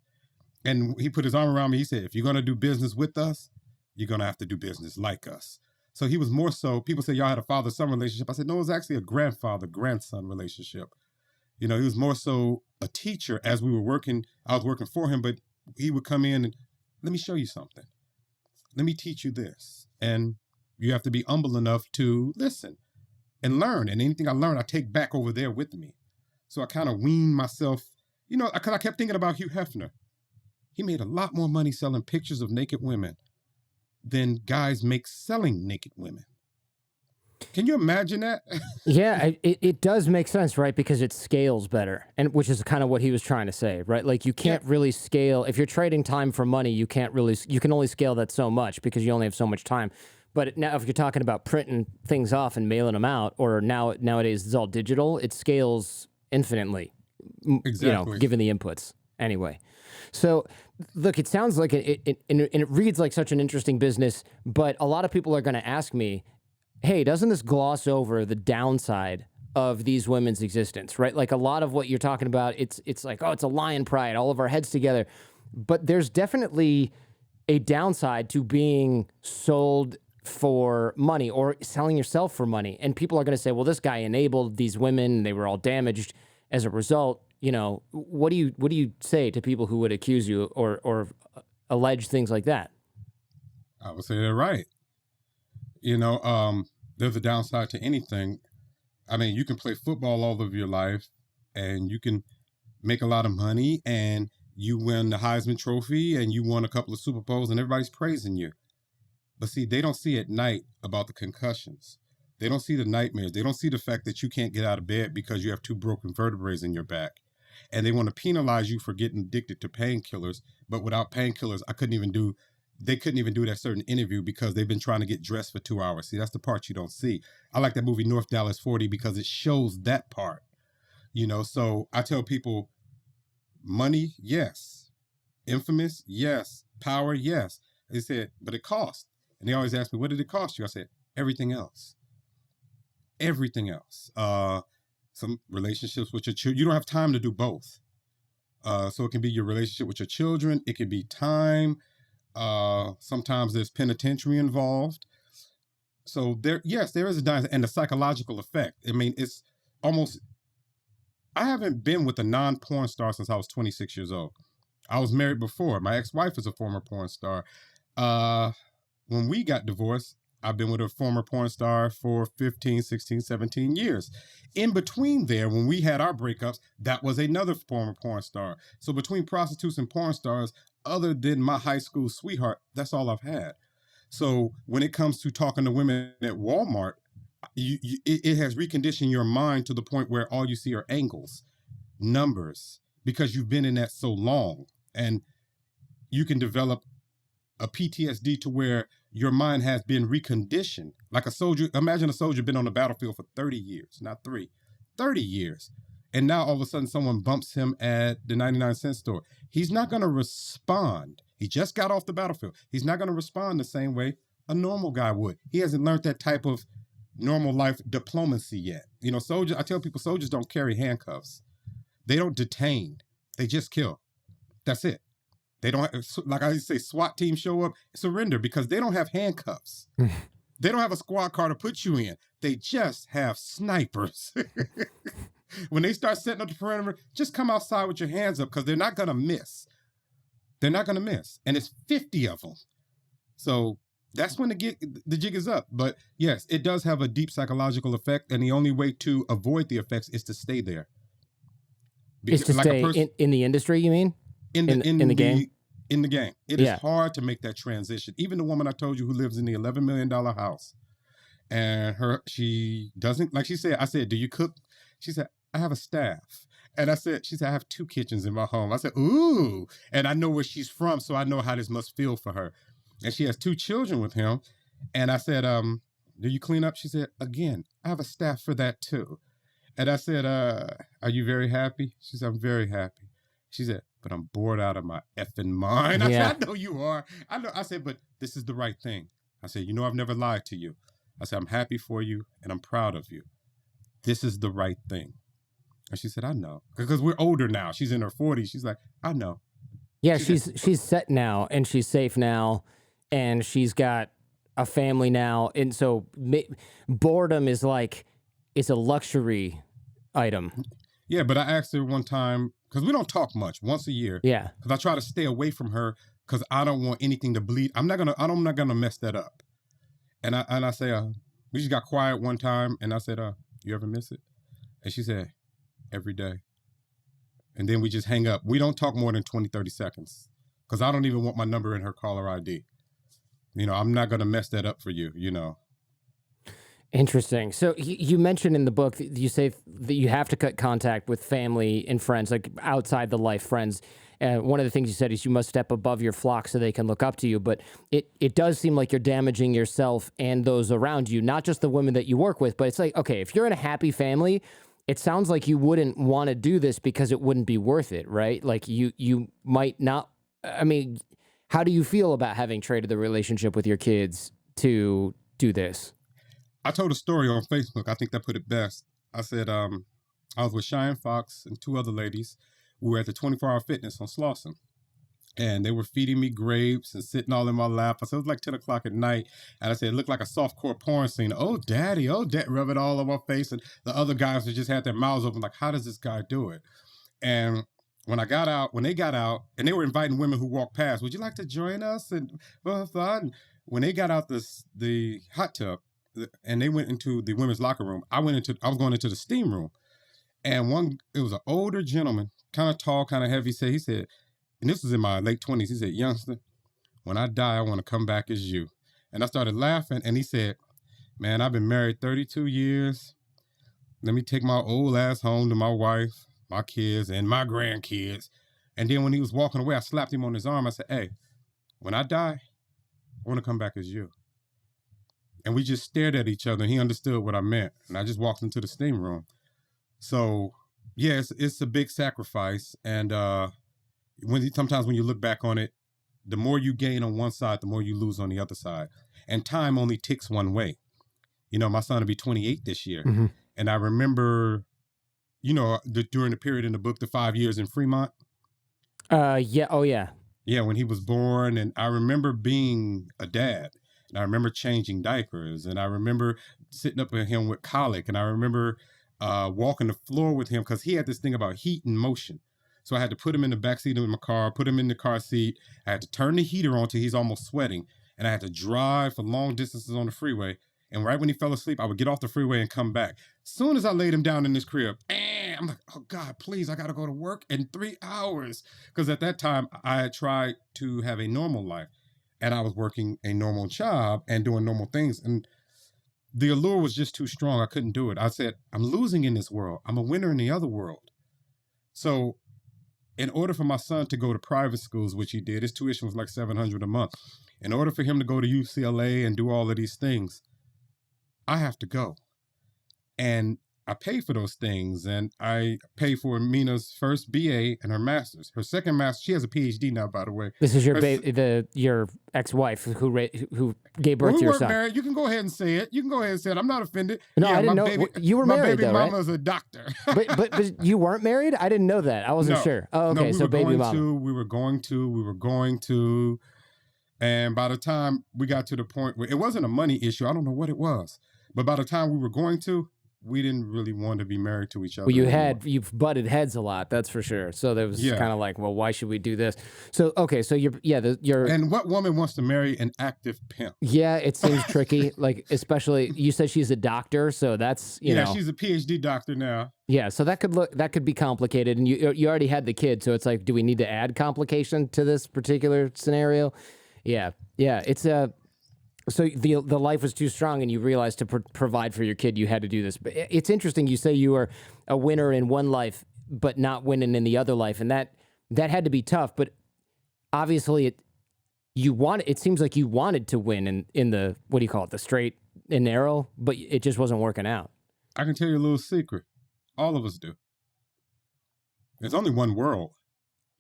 And he put his arm around me. He said, if you're going to do business with us, you're going to have to do business like us. So he was more so, people say y'all had a father-son relationship. I said, no, it was actually a grandfather-grandson relationship. He was more so a teacher as we were working. I was working for him, but he would come in and let me show you something. Let me teach you this. And you have to be humble enough to listen and learn. And anything I learn, I take back over there with me. So I kind of weaned myself, because I kept thinking about Hugh Hefner. He made a lot more money selling pictures of naked women than guys make selling naked women. Can you imagine that?
Yeah, it does make sense, right? Because it scales better, and which is kind of what he was trying to say, right? Like you can't really scale if you're trading time for money. You can only scale that so much because you only have so much time. But now, if you're talking about printing things off and mailing them out, or nowadays it's all digital, it scales infinitely.
Exactly.
Given the inputs. Anyway, so look, it sounds like it reads like such an interesting business, but a lot of people are going to ask me, hey, doesn't this gloss over the downside of these women's existence, right? Like a lot of what you're talking about, it's like, oh, it's a lion pride, all of our heads together. But there's definitely a downside to being sold for money or selling yourself for money. And people are going to say, well, this guy enabled these women and they were all damaged as a result. What do you say to people who would accuse you or allege things like that?
I would say they're right. There's a downside to anything. I mean, you can play football all of your life and you can make a lot of money and you win the Heisman Trophy and you won a couple of Super Bowls and everybody's praising you. But see, they don't see at night about the concussions. They don't see the nightmares. They don't see the fact that you can't get out of bed because you have 2 broken vertebrae in your back. And they want to penalize you for getting addicted to painkillers. But without painkillers, they couldn't even do that certain interview because they've been trying to get dressed for 2 hours. See, that's the part you don't see. I like that movie North Dallas 40 because it shows that part. So I tell people, money, yes. Infamous, yes. Power, yes. They said, but it costs. And they always ask me, what did it cost you? I said, everything else. Everything else. Some relationships with your children. You don't have time to do both. So it can be your relationship with your children. It can be time. Sometimes there's penitentiary involved. So there is a dynamic and the psychological effect. I mean, it's almost, I haven't been with a non-porn star since I was 26 years old. I was married before. My ex-wife is a former porn star. When we got divorced, I've been with a former porn star for 15, 16, 17 years. In between there, when we had our breakups, that was another former porn star. So between prostitutes and porn stars, other than my high school sweetheart, that's all I've had. So when it comes to talking to women at Walmart, it has reconditioned your mind to the point where all you see are angles, numbers, because you've been in that so long. And you can develop a PTSD to where your mind has been reconditioned. Like a soldier, imagine a soldier been on the battlefield for 30 years, not 3, 30 years. And now all of a sudden someone bumps him at the 99-cent store. He's not going to respond. He just got off the battlefield. He's not going to respond the same way a normal guy would. He hasn't learned that type of normal life diplomacy yet. Soldiers, I tell people, soldiers don't carry handcuffs. They don't detain. They just kill. That's it. They don't, like I say, SWAT team show up, surrender, because they don't have handcuffs. They don't have a squad car to put you in. They just have snipers. When they start setting up the perimeter, just come outside with your hands up because they're not going to miss. They're not going to miss. And it's 50 of them. So that's when the jig is up. But yes, it does have a deep psychological effect. And the only way to avoid the effects is to stay there.
Is to stay in the industry, you mean? In the game? In the game. It is hard to make that transition. Even the woman I told you who lives in the $11 million house. And she doesn't, like she said, I said, do you cook? She said, I have a staff. And she said, I have 2 kitchens in my home. I said, ooh. And I know where she's from, so I know how this must feel for her. And she has 2 children with him. And I said, do you clean up? She said, again, I have a staff for that too. And I said, are you very happy? She said, I'm very happy. She said, but I'm bored out of my effing mind. I said, I know you are. I know. I said, but this is the right thing. I said, I've never lied to you. I said, I'm happy for you and I'm proud of you. This is the right thing. And she said, I know. Because we're older now. She's in her 40s. She's like, I know. Yeah, she's set now and she's safe now and she's got a family now. And so boredom is like, it's a luxury item.
Yeah, but I asked her one time, because we don't talk much, once a year.
Yeah. Because
I try to stay away from her because I don't want anything to bleed. I'm not gonna mess that up. And I say, we just got quiet one time, and I said, you ever miss it? And she said, every day. And then we just hang up. We don't talk more than 20, 30 seconds because I don't even want my number in her caller ID. I'm not gonna mess that up for you.
Interesting. So you mentioned in the book, you say that you have to cut contact with family and friends, like outside the life friends. And one of the things you said is you must step above your flock so they can look up to you. But it does seem like you're damaging yourself and those around you, not just the women that you work with, but it's like, okay, if you're in a happy family, it sounds like you wouldn't want to do this because it wouldn't be worth it, right? Like you might not, I mean, how do you feel about having traded the relationship with your kids to do this?
I told a story on Facebook. I think that put it best. I said, I was with Cheyenne Fox and 2 other ladies. We were at the 24-hour fitness on Slauson. And they were feeding me grapes and sitting all in my lap. I said, it was like 10 o'clock at night. And I said, it looked like a softcore porn scene. Oh, daddy, rub it all on my face. And the other guys just had their mouths open like, how does this guy do it? And when they got out, and they were inviting women who walked past, would you like to join us? And when they got out the hot tub, and they went into the women's locker room, I was going into the steam room. And it was an older gentleman, kind of tall, kind of heavy, he said, and this was in my late 20s, he said, youngster, when I die, I want to come back as you. And I started laughing, and he said, man, I've been married 32 years. Let me take my old ass home to my wife, my kids, and my grandkids. And then when he was walking away, I slapped him on his arm. I said, hey, when I die, I want to come back as you. And we just stared at each other, and he understood what I meant. And I just walked into the steam room. So, yeah, it's a big sacrifice. And sometimes when you look back on it, the more you gain on one side, the more you lose on the other side. And time only ticks one way. You know, my son will be 28 this year.
Mm-hmm.
And I remember, you know, during the period in the book, the 5 years in Fremont.
Yeah. Oh, yeah.
Yeah, when he was born. And I remember being a dad. And I remember changing diapers. And I remember sitting up with him with colic. And I remember walking the floor with him because he had this thing about heat and motion. So I had to put him in the backseat of my car, put him in the car seat. I had to turn the heater on till he's almost sweating. And I had to drive for long distances on the freeway. And right when he fell asleep, I would get off the freeway and come back. As soon as I laid him down in his crib, I'm like, oh God, please, I got to go to work in 3 hours. Because at that time, I had tried to have a normal life. And I was working a normal job and doing normal things. And the allure was just too strong. I couldn't do it. I said, I'm losing in this world. I'm a winner in the other world. So in order for my son to go to private schools, which he did, his tuition was like $700 a month. In order for him to go to UCLA and do all of these things, I have to go. And I pay for those things. And I pay for Mina's first BA and her master's. Her second master, she has a PhD now, by the way.
This is your ex-wife who gave birth to your son.
Married. You can go ahead and say it. I'm not offended.
No, I didn't know. You were married, though, right?
My baby mama's a doctor.
but you weren't married? I didn't know that. I wasn't sure. Oh, okay.
No,
so baby mama.
We were going to. And by the time we got to the point where it wasn't a money issue, I don't know what it was. But by the time we were going to, we didn't really want to be married to each other.
Well, you've butted heads a lot, that's for sure. So there was kind of like, well, why should we do this? So, okay, so you're...
And what woman wants to marry an active pimp?
Yeah, it seems tricky. Like, especially, you said she's a doctor, so that's, you know...
Yeah, she's a PhD doctor now.
Yeah, so that could be complicated. And you already had the kid, so it's like, do we need to add complication to this particular scenario? Yeah, it's a... So the life was too strong, and you realized to provide for your kid, you had to do this. But it's interesting. You say you were a winner in one life, but not winning in the other life, and that had to be tough. But obviously, it seems like you wanted to win in the, what do you call it, the straight and narrow, but it just wasn't working out.
I can tell you a little secret. All of us do. There's only one world.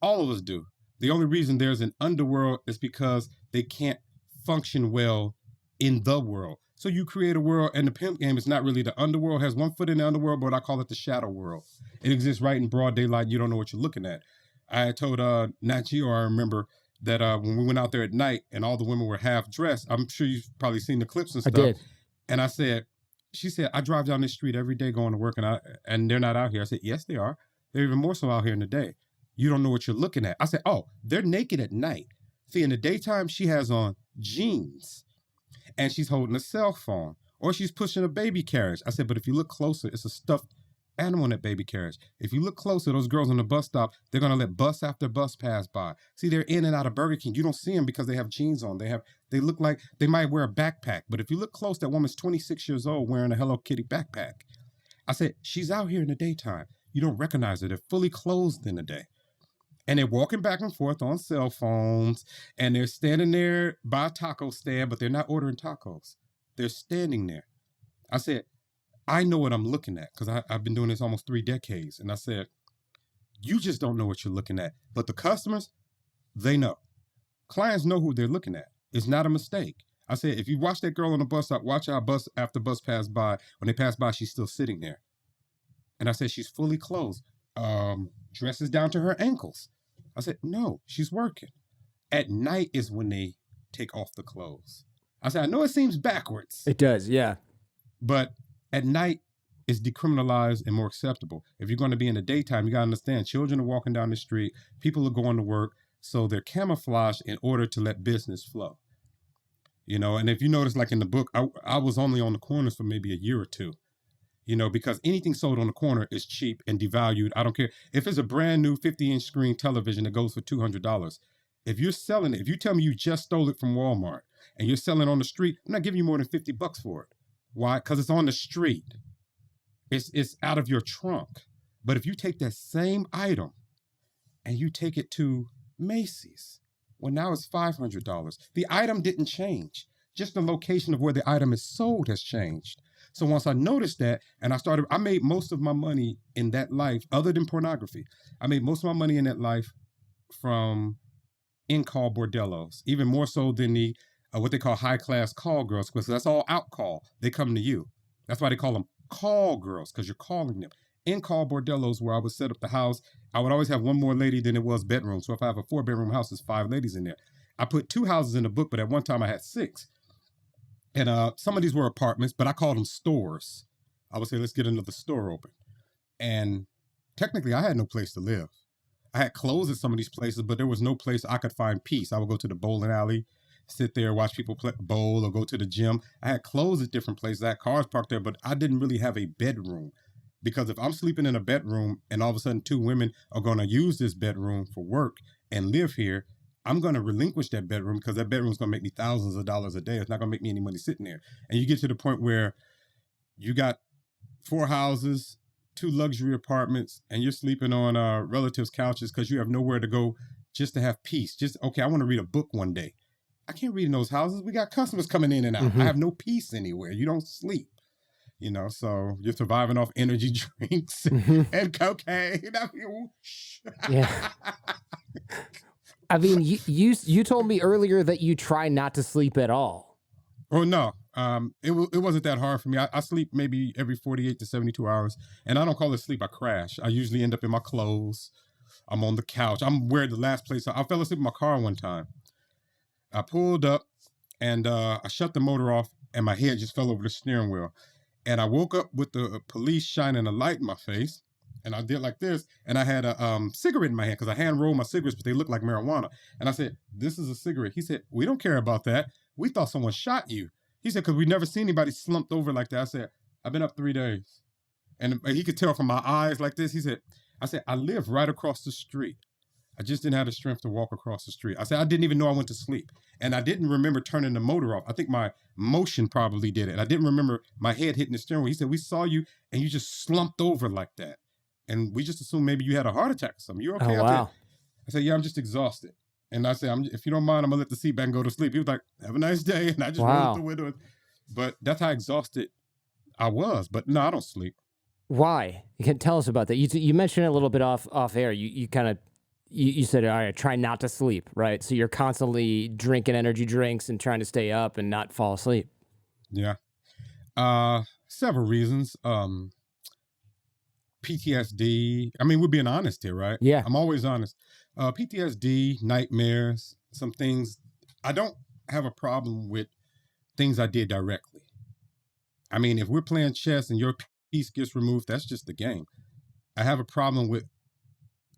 All of us do. The only reason there's an underworld is because they can't function well in the world. So you create a world, and the pimp game is not really the underworld. It has one foot in the underworld, but I call it the shadow world. It exists right in broad daylight. You don't know what you're looking at. I told Nat Geo, I remember that when we went out there at night and all the women were half dressed, I'm sure you've probably seen the clips and stuff.
I did.
And she said, I drive down this street every day going to work and they're not out here. I said, yes, they are. They're even more so out here in the day. You don't know what you're looking at. I said, oh, they're naked at night. See, in the daytime, she has on jeans and she's holding a cell phone or she's pushing a baby carriage. I said, but if you look closer, it's a stuffed animal in that baby carriage. If you look closer, those girls on the bus stop, they're going to let bus after bus pass by. See, they're in and out of Burger King. You don't see them because they have jeans on. They look like they might wear a backpack. But if you look close, that woman's 26 years old wearing a Hello Kitty backpack. I said, she's out here in the daytime. You don't recognize her. They're fully clothed in the day. And they're walking back and forth on cell phones, and they're standing there by a taco stand, but they're not ordering tacos. They're standing there. I said, I know what I'm looking at because I've been doing this almost 3 decades. And I said, you just don't know what you're looking at. But the customers, they know. Clients know who they're looking at. It's not a mistake. I said, if you watch that girl on the bus stop, watch how bus after bus pass by. When they pass by, she's still sitting there. And I said, she's fully clothed. Dresses down to her ankles. I said, no, she's working. At night is when they take off the clothes. I said, I know it seems backwards.
It does, yeah.
But at night, it's decriminalized and more acceptable. If you're going to be in the daytime, you got to understand, children are walking down the street, people are going to work, so they're camouflaged in order to let business flow. You know, and if you notice, like in the book, I was only on the corners for maybe a year or two. You know, because anything sold on the corner is cheap and devalued. I don't care. If it's a brand new 50-inch screen television that goes for $200, If you're selling it, if you tell me you just stole it from Walmart and you're selling it on the street, I'm not giving you more than $50 for it. Why? Because it's on the street. It's out of your trunk. But if you take that same item and you take it to Macy's, well, now it's $500. The item didn't change. Just the location of where the item is sold has changed. So once I noticed that, and I made most of my money in that life, other than pornography. I made most of my money in that life from in-call bordellos, even more so than the what they call high-class call girls, because that's all out call. They come to you. That's why they call them call girls, because you're calling them. In-call bordellos, where I would set up the house, I would always have one more lady than it was bedroom. So if I have a 4-bedroom house, there's 5 ladies in there. I put 2 houses in the book, but at one time I had 6. And some of these were apartments, but I called them stores. I would say, let's get another store open. And technically, I had no place to live. I had clothes at some of these places, but there was no place I could find peace. I would go to the bowling alley, sit there, watch people play bowl, or go to the gym. I had clothes at different places. I had cars parked there, but I didn't really have a bedroom. Because if I'm sleeping in a bedroom and all of a sudden 2 women are going to use this bedroom for work and live here, I'm going to relinquish that bedroom because that bedroom is going to make me thousands of dollars a day. It's not going to make me any money sitting there. And you get to the point where you got 4 houses, 2 luxury apartments, and you're sleeping on relatives' couches because you have nowhere to go just to have peace. Just, okay, I want to read a book one day. I can't read in those houses. We got customers coming in and out. I have no peace anywhere. You don't sleep. You know, so you're surviving off energy drinks and cocaine. I mean,
yeah. I mean, you told me earlier that you try not to sleep at all.
Oh, no. It wasn't that hard for me. I sleep maybe every 48 to 72 hours. And I don't call it sleep. I crash. I usually end up in my clothes. I'm on the couch. I'm where the last place. I fell asleep in my car one time. I pulled up and I shut the motor off and my head just fell over the steering wheel. And I woke up with the police shining a light in my face. And I did like this. And I had a cigarette in my hand because I hand rolled my cigarettes, but they look like marijuana. And I said, this is a cigarette. He said, we don't care about that. We thought someone shot you. He said, because we never seen anybody slumped over like that. I said, I've been up 3 days. And he could tell from my eyes like this. He said, I live right across the street. I just didn't have the strength to walk across the street. I said, I didn't even know I went to sleep. And I didn't remember turning the motor off. I think my motion probably did it. I didn't remember my head hitting the steering wheel. He said, we saw you and you just slumped over like that. And we just assumed maybe you had a heart attack or something. You're okay?
Oh, wow.
I said, yeah, I'm just exhausted. And I said, if you don't mind, I'm going to let the seat back and go to sleep. He was like, have a nice day. And I just rolled out the window. But that's how exhausted I was. But no, I don't sleep.
Why? You can tell us about that. You mentioned it a little bit off air. You kind of, you said, all right, try not to sleep, right? So you're constantly drinking energy drinks and trying to stay up and not fall asleep.
Yeah. Several reasons. PTSD. I mean, we're being honest here, right?
Yeah.
I'm always honest. PTSD, nightmares, some things. I don't have a problem with things I did directly. I mean, if we're playing chess and your piece gets removed, that's just the game. I have a problem with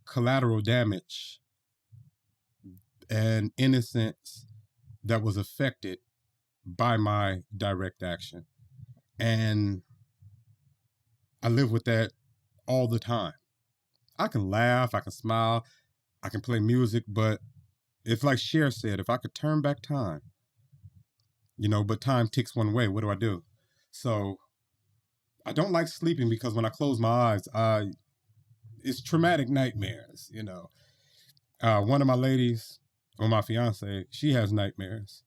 collateral damage and innocence that was affected by my direct action. And I live with that all the time. I can laugh, I can smile, I can play music, but it's like Cher said, if I could turn back time, but time ticks one way, what do I do? So I don't like sleeping because when I close my eyes, it's traumatic nightmares, One of my ladies, or my fiance, she has nightmares.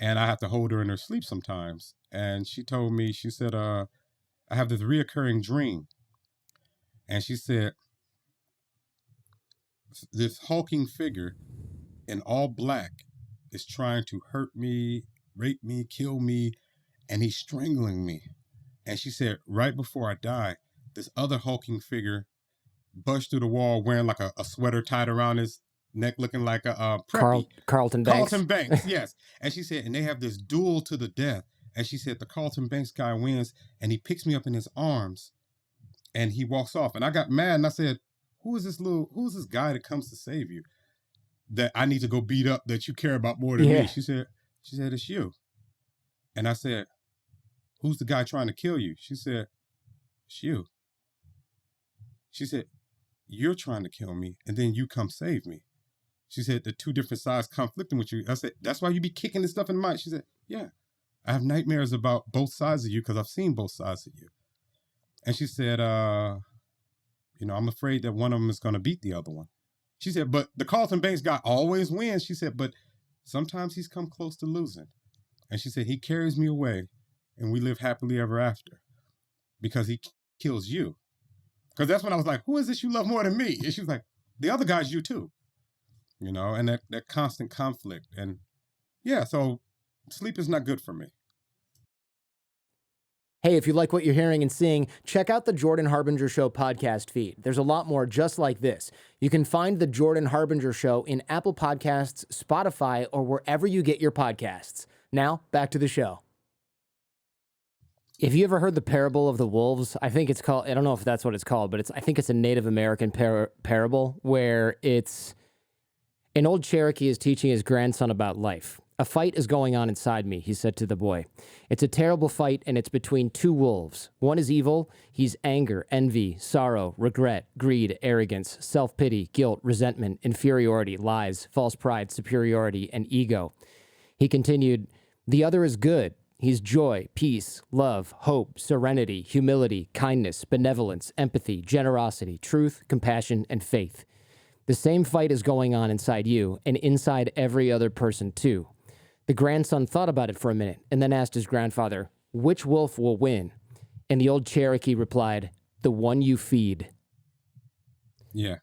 And I have to hold her in her sleep sometimes. And she told me, she said, I have this reoccurring dream. And she said, this hulking figure in all black is trying to hurt me, rape me, kill me, and he's strangling me. And she said, right before I die, this other hulking figure bushed through the wall wearing like a sweater tied around his neck, looking like a preppy.
Carlton Banks.
Carlton Banks, yes. And she said, and they have this duel to the death. And she said, the Carlton Banks guy wins, and he picks me up in his arms, and he walks off. And I got mad, and I said, who's this guy that comes to save you that I need to go beat up that you care about more than me? She said, it's you. And I said, who's the guy trying to kill you? She said, it's you. She said, you're trying to kill me, and then you come save me. She said, the two different sides conflicting with you. I said, that's why you be kicking this stuff in the mind. She said, yeah, I have nightmares about both sides of you because I've seen both sides of you. And she said, I'm afraid that one of them is going to beat the other one. She said, but the Carlton Banks guy always wins. She said, but sometimes he's come close to losing. And she said, he carries me away and we live happily ever after because he kills you. Because that's when I was like, who is this you love more than me? And she was like, the other guy's you too. And that constant conflict. And yeah, so sleep is not good for me.
Hey, if you like what you're hearing and seeing, check out the Jordan Harbinger Show podcast feed. There's a lot more just like this. You can find the Jordan Harbinger Show in Apple Podcasts, Spotify, or wherever you get your podcasts. Now, back to the show. Have you ever heard the parable of the wolves? I think it's called, I don't know if that's what it's called, but I think it's a Native American parable where it's an old Cherokee is teaching his grandson about life. A fight is going on inside me, he said to the boy. It's a terrible fight, and it's between two wolves. One is evil. He's anger, envy, sorrow, regret, greed, arrogance, self-pity, guilt, resentment, inferiority, lies, false pride, superiority, and ego. He continued, the other is good. He's joy, peace, love, hope, serenity, humility, kindness, benevolence, empathy, generosity, truth, compassion, and faith. The same fight is going on inside you and inside every other person too. The grandson thought about it for a minute and then asked his grandfather, which wolf will win? And the old Cherokee replied, the one you feed.
Yeah.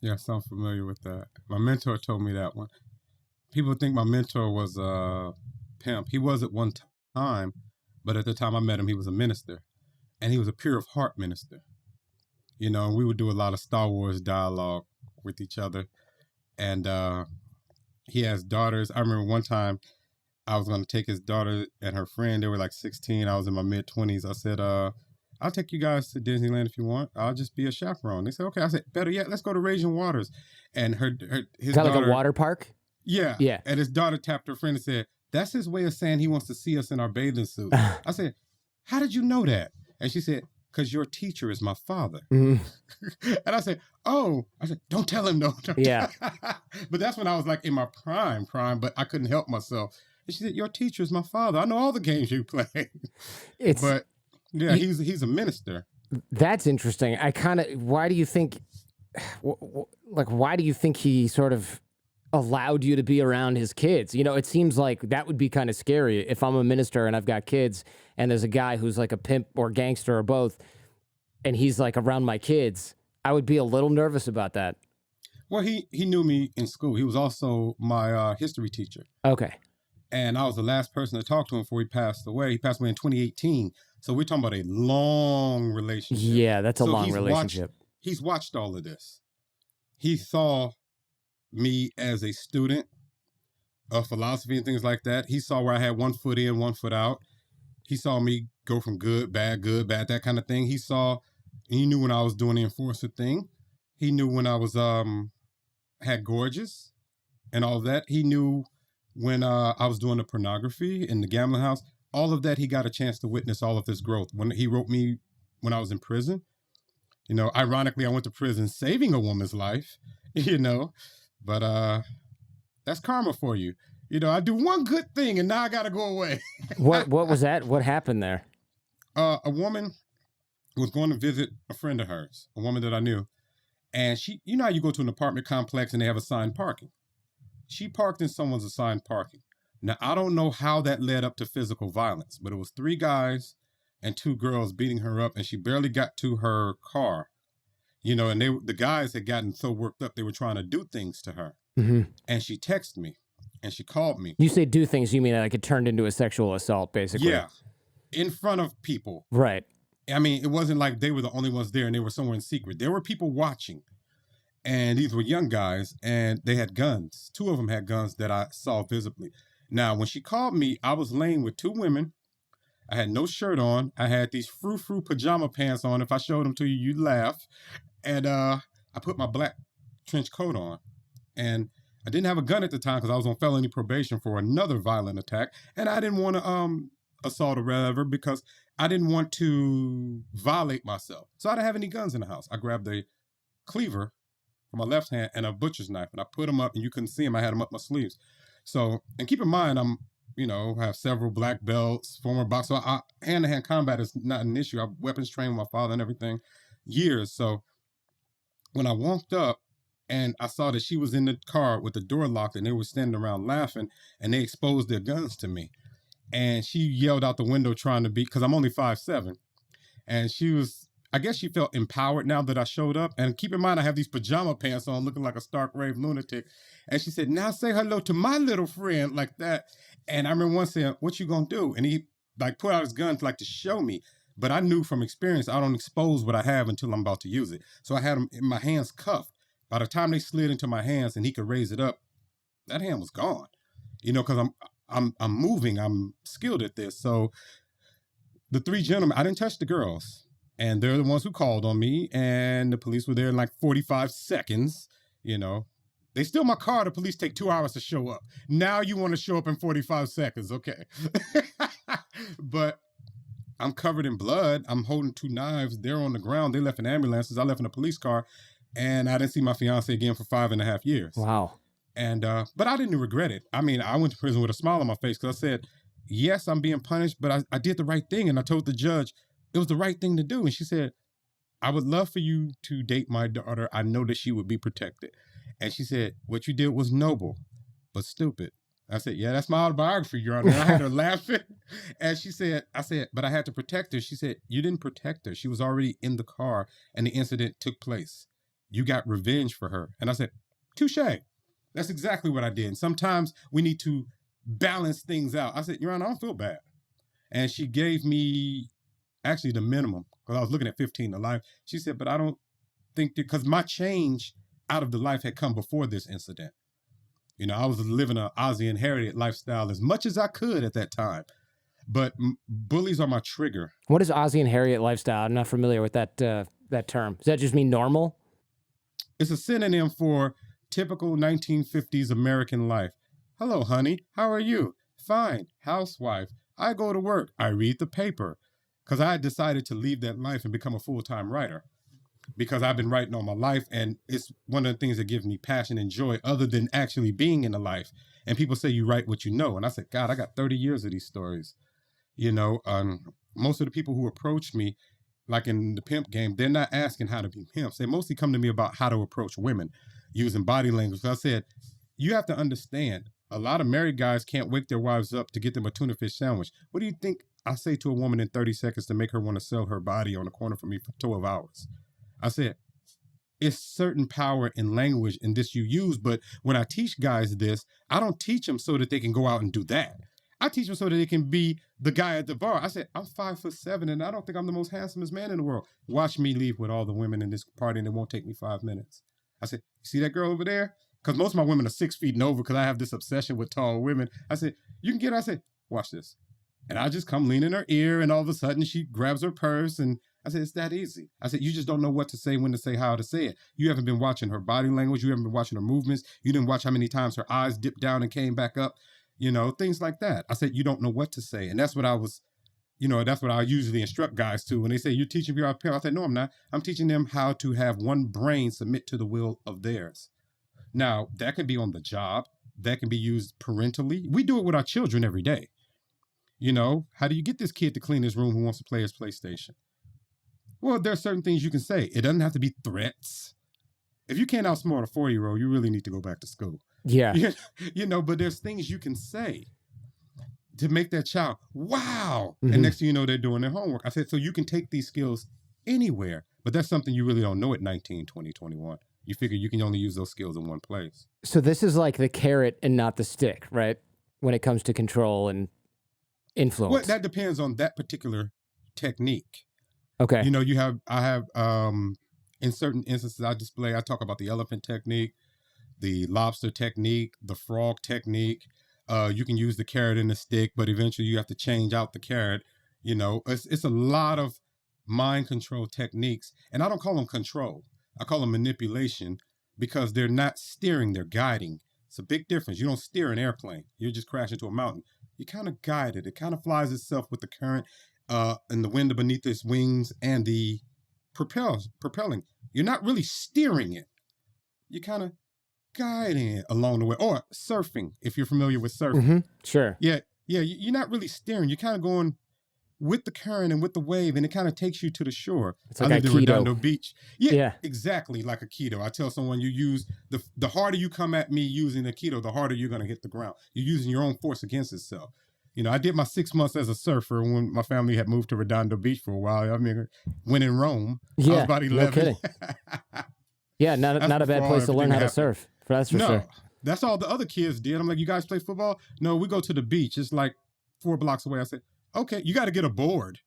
Yeah, so I'm familiar with that. My mentor told me that one. People think my mentor was Pimp. He was at one time, but at the time I met him, he was a minister. And he was a pure of heart minister. And we would do a lot of Star Wars dialogue with each other. And he has daughters. I remember one time I was going to take his daughter and her friend. They were like 16. I was in my mid-20s. I said, I'll take you guys to Disneyland if you want. I'll just be a chaperone. They said, okay. I said, better yet, let's go to Raging Waters. And his daughter,
like a water park?
Yeah.
Yeah.
And his daughter tapped her friend and said, that's his way of saying he wants to see us in our bathing suits. I said, how did you know that? And she said, because your teacher is my father. Mm-hmm. And I said, don't tell him no.
Yeah.
But that's when I was like in my prime, but I couldn't help myself. And she said, your teacher is my father. I know all the games you play. But yeah, he's a minister.
That's interesting. why do you think he sort of allowed you to be around his kids? It seems like that would be kind of scary if I'm a minister and I've got kids and there's a guy who's like a pimp or gangster or both, and he's like around my kids. I would be a little nervous about that.
Well, he knew me in school. He was also my history teacher.
Okay.
And I was the last person to talk to him before he passed away. He passed away in 2018. So we're talking about a long relationship.
Yeah, that's a long relationship.
He's watched all of this. He saw me as a student of philosophy and things like that. He saw where I had 1 foot in, 1 foot out. He saw me go from good, bad, that kind of thing. He knew when I was doing the enforcer thing. He knew when I was, had gorgeous and all of that. He knew when I was doing the pornography in the gambling house. All of that, he got a chance to witness all of this growth. When he wrote me when I was in prison, ironically, I went to prison saving a woman's life, but that's karma for you. I do one good thing and now I got to go away.
What was that? What happened there?
A woman was going to visit a friend of hers, a woman that I knew. And she, how you go to an apartment complex and they have assigned parking. She parked in someone's assigned parking. Now, I don't know how that led up to physical violence, but it was 3 guys and 2 girls beating her up, and she barely got to her car. And the guys had gotten so worked up, they were trying to do things to her. Mm-hmm. And she texted me, and she called me.
You say do things, you mean like it turned into a sexual assault, basically?
Yeah, in front of people.
Right.
I mean, it wasn't like they were the only ones there and they were somewhere in secret. There were people watching. And these were young guys, and they had guns. 2 of them had guns that I saw visibly. Now, when she called me, I was laying with 2 women. I had no shirt on. I had these frou-frou pajama pants on. If I showed them to you, you'd laugh. And I put my black trench coat on. And I didn't have a gun at the time because I was on felony probation for another violent attack. And I didn't want to assault or whatever because I didn't want to violate myself. So I didn't have any guns in the house. I grabbed a cleaver for my left hand and a butcher's knife. And I put them up and you couldn't see them. I had them up my sleeves. So, and keep in mind, I'm, have several black belts, former boxer. So hand-to-hand combat is not an issue. I've weapons trained with my father and everything years. So when I walked up and I saw that she was in the car with the door locked and they were standing around laughing and they exposed their guns to me. And she yelled out the window trying to be, because I'm only 5'7". And I guess she felt empowered now that I showed up. And keep in mind, I have these pajama pants on looking like a stark raved lunatic. And she said, now say hello to my little friend, like that. And I remember once saying, what you gonna do? And he put out his gun to show me. But I knew from experience, I don't expose what I have until I'm about to use it. So I had them in my hands cuffed. By the time they slid into my hands and he could raise it up, that hand was gone. Because I'm moving, I'm skilled at this. So the three gentlemen, I didn't touch the girls. And they're the ones who called on me, and the police were there in like 45 seconds. They steal my car. The police take 2 hours to show up. Now you want to show up in 45 seconds. Okay. But I'm covered in blood. I'm holding 2 knives. They're on the ground. They left in ambulances. I left in a police car, and I didn't see my fiance again for 5.5 years.
Wow.
And, but I didn't regret it. I mean, I went to prison with a smile on my face because I said, yes, I'm being punished, but I did the right thing. And I told the judge, it was the right thing to do. And she said, I would love for you to date my daughter. I know that she would be protected. And she said, what you did was noble, but stupid. I said, yeah, that's my autobiography, Your Honor. And I had her laughing. And I said, but I had to protect her. She said, you didn't protect her. She was already in the car and the incident took place. You got revenge for her. And I said, touche. That's exactly what I did. And sometimes we need to balance things out. I said, Your Honor, I don't feel bad. And she gave me actually the minimum, because I was looking at 15 to life. She said, but I don't think that, because my change out of the life had come before this incident. I was living a Ozzie and Harriet lifestyle as much as I could at that time. But bullies are my trigger.
What is Ozzie and Harriet lifestyle? I'm not familiar with that term. Does that just mean normal?
It's a synonym for typical 1950s American life. Hello, honey. How are you? Fine. Housewife. I go to work. I read the paper. Because I had decided to leave that life and become a full-time writer. Because I've been writing all my life, and it's one of the things that gives me passion and joy other than actually being in the life. And people say you write what you know. And I said, God, I got 30 years of these stories. Most of the people who approach me, like in the Pimp Game, they're not asking how to be pimps. They mostly come to me about how to approach women using body language. So I said, you have to understand, a lot of married guys can't wake their wives up to get them a tuna fish sandwich. What do you think I say to a woman in 30 seconds to make her want to sell her body on the corner for me for 12 hours? I said, it's certain power in language and this you use. But when I teach guys this, I don't teach them so that they can go out and do that. I teach them so that they can be the guy at the bar. I said, I'm 5'7" and I don't think I'm the most handsomest man in the world. Watch me leave with all the women in this party and it won't take me 5 minutes. I said, you see that girl over there? Because most of my women are 6 feet and over because I have this obsession with tall women. I said, you can get her. I said, watch this. And I just come lean in her ear and all of a sudden she grabs her purse and I said, it's that easy. I said, you just don't know what to say, when to say, how to say it. You haven't been watching her body language. You haven't been watching her movements. You didn't watch how many times her eyes dipped down and came back up, things like that. I said, you don't know what to say. And that's what I was, that's what I usually instruct guys to. When they say, you're teaching people how to pimp, I said, no, I'm not. I'm teaching them how to have one brain submit to the will of theirs. Now, that can be on the job. That can be used parentally. We do it with our children every day. How do you get this kid to clean his room who wants to play his PlayStation? Well, there are certain things you can say. It doesn't have to be threats. If you can't outsmart a 4-year-old, you really need to go back to school.
Yeah.
But there's things you can say to make that child, wow.
Mm-hmm.
And next thing you know, they're doing their homework. I said, so you can take these skills anywhere, but that's something you really don't know at 19, 20, 21. You figure you can only use those skills in one place.
So this is like the carrot and not the stick, right? When it comes to control and influence.
Well, that depends on that particular technique.
Okay.
I have in certain instances I talk about the elephant technique, the lobster technique, the frog technique. You can use the carrot and the stick, but eventually you have to change out the carrot. It's a lot of mind control techniques, and I don't call them control. I call them manipulation because they're not steering, they're guiding. It's a big difference. You don't steer an airplane. You just crash into a mountain. You kind of guide it. It kind of flies itself with the current and the wind beneath its wings and the propelling. You're not really steering it. you kind of guiding it along the way. Or surfing, if you're familiar with surfing.
Mm-hmm. Sure.
Yeah, you're not really steering. You're kind of going with the current and with the wave, and it kind of takes you to the shore.
It's like
I lived in
Aikido.
Redondo Beach.
Yeah.
Exactly like Aikido. I tell someone, you use the harder you come at me using Aikido, the harder you're going to hit the ground. You're using your own force against itself. You know, I did my 6 months as a surfer when my family had moved to Redondo Beach for a while. I mean, when in Rome, I was about 11.
No kidding. Yeah, not a bad place to learn how to surf. That's for sure.
That's all the other kids did. I'm like, you guys play football? No, we go to the beach. It's like 4 blocks away. I said, okay, you got to get a board.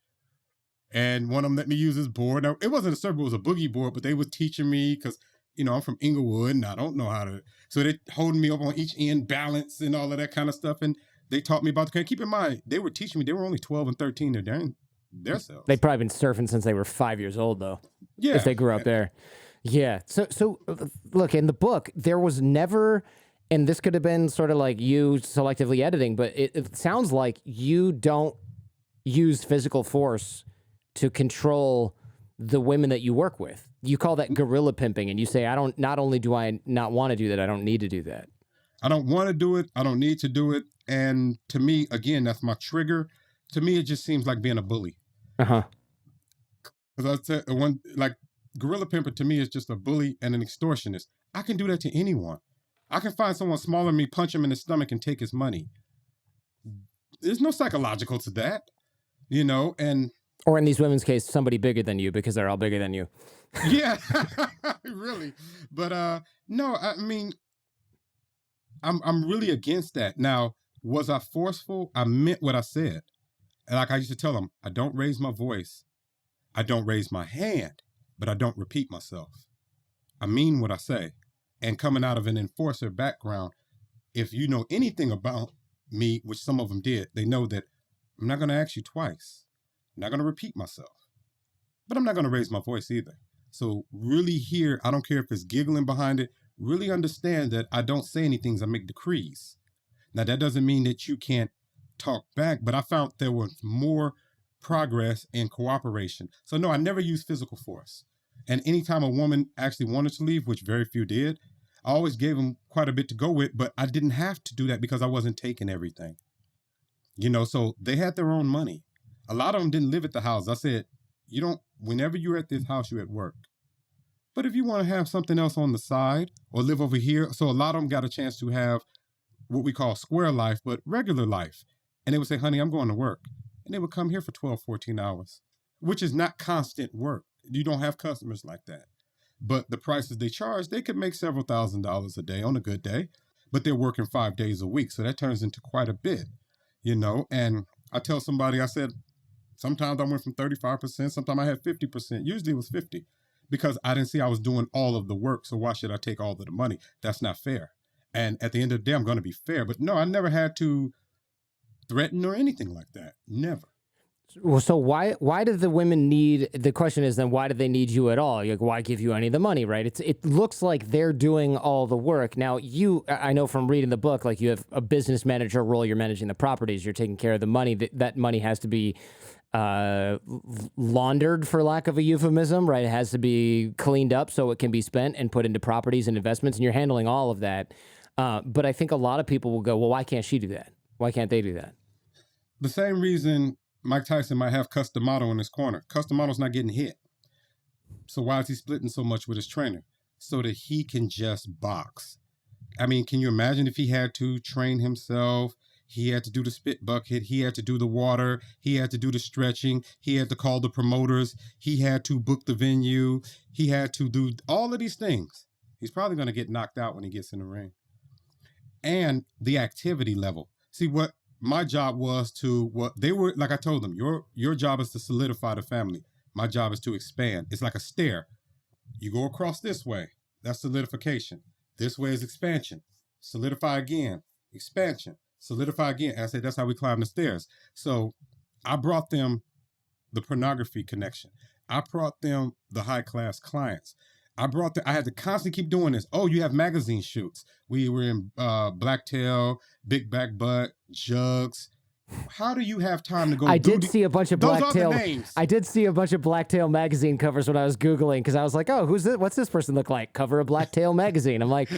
And one of them let me use his board. Now, it wasn't a surfboard, it was a boogie board, but they were teaching me because, you know, I'm from Inglewood and I don't know how to. So they holding me up on each end, balance and all of that kind of stuff. And they taught me about the current. Keep in mind, they were teaching me. They were only 12 and 13. They're their selves.
They've probably been surfing since they were 5 years old, though.
Yeah.
If they grew up there. Yeah. So look, in the book, there was never, and this could have been sort of like you selectively editing, but it sounds like you don't use physical force to control the women that you work with. You call that guerrilla pimping, and you say, not only do I not want to do that, I don't need to do that.
I don't want to do it. I don't need to do it. And to me, again, that's my trigger. To me, it just seems like being a bully.
Uh-huh.
Because I said, guerrilla pimper to me is just a bully and an extortionist. I can do that to anyone. I can find someone smaller than me, punch him in the stomach, and take his money. There's no psychological to that, you know, and...
Or in these women's case, somebody bigger than you because they're all bigger than you.
Yeah, really. But no, I mean, I'm really against that. Now, was I forceful? I meant what I said. And like I used to tell them, I don't raise my voice. I don't raise my hand, but I don't repeat myself. I mean what I say. And coming out of an enforcer background, if you know anything about me, which some of them did, they know that I'm not going to ask you twice. I'm not going to repeat myself, but I'm not going to raise my voice either. So really here, I don't care if it's giggling behind it, really understand that I don't say anything, I make decrees. Now, that doesn't mean that you can't talk back, but I found there was more progress and cooperation. So no, I never used physical force. And anytime a woman actually wanted to leave, which very few did, I always gave them quite a bit to go with, but I didn't have to do that because I wasn't taking everything. You know, so they had their own money. A lot of them didn't live at the house. I said, whenever you're at this house, you're at work. But if you want to have something else on the side or live over here, so a lot of them got a chance to have what we call square life, but regular life. And they would say, honey, I'm going to work. And they would come here for 12, 14 hours, which is not constant work. You don't have customers like that. But the prices they charge, they could make several $1,000s a day on a good day, but they're working 5 days a week. So that turns into quite a bit, you know. And I tell somebody, I said, sometimes I went from 35%, sometimes I had 50%. Usually it was 50 because I didn't see I was doing all of the work. So why should I take all of the money? That's not fair. And at the end of the day, I'm going to be fair. But no, I never had to threaten or anything like that. Never.
Well, so why do the women need, the question is then, why do they need you at all? Like, why give you any of the money, right? It looks like they're doing all the work. Now, I know from reading the book, like you have a business manager role, you're managing the properties, you're taking care of the money. That money has to be laundered, for lack of a euphemism, right? It has to be cleaned up so it can be spent and put into properties and investments, and you're handling all of that. But I think a lot of people will go, well, why can't she do that? Why can't they do that?
The same reason Mike Tyson might have Customato in his corner. Customato's not getting hit. So why is he splitting so much with his trainer? So that he can just box. I mean, can you imagine if he had to train himself? He had to do the spit bucket. He had to do the water. He had to do the stretching. He had to call the promoters. He had to book the venue. He had to do all of these things. He's probably going to get knocked out when he gets in the ring. And the activity level. See, what my job was they were, like I told them, your job is to solidify the family. My job is to expand. It's like a stair. You go across this way. That's solidification. This way is expansion. Solidify again. Expansion. Solidify again. And I said, that's how we climb the stairs. So I brought them the pornography connection. I brought them the high-class clients. I had to constantly keep doing this. Oh, you have magazine shoots. We were in Blacktail, Big Back Butt, Jugs, How do you have time to go
I
do
did see a bunch of
those are the
blacktail.
names.
I did see a bunch of blacktail magazine covers when I was Googling because I was like, oh, who's this? What's this person look like? Cover of blacktail magazine. I'm like,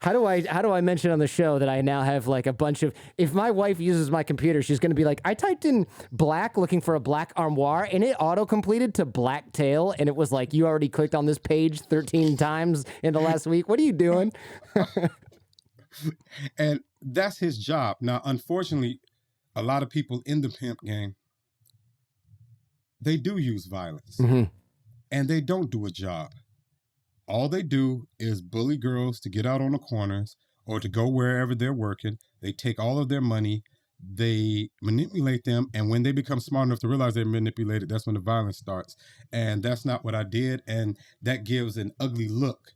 how do I mention on the show that I now have like a bunch of, if my wife uses my computer, she's going to be like, I typed in black looking for a black armoire and it auto completed to blacktail. And it was like, you already clicked on this page 13 times in the last week. What are you doing?
And that's his job. Now, unfortunately, a lot of people in the pimp game, they do use violence and they don't do a job. All they do is bully girls to get out on the corners or to go wherever they're working. They take all of their money, they manipulate them. And when they become smart enough to realize they're manipulated, that's when the violence starts. And that's not what I did. And that gives an ugly look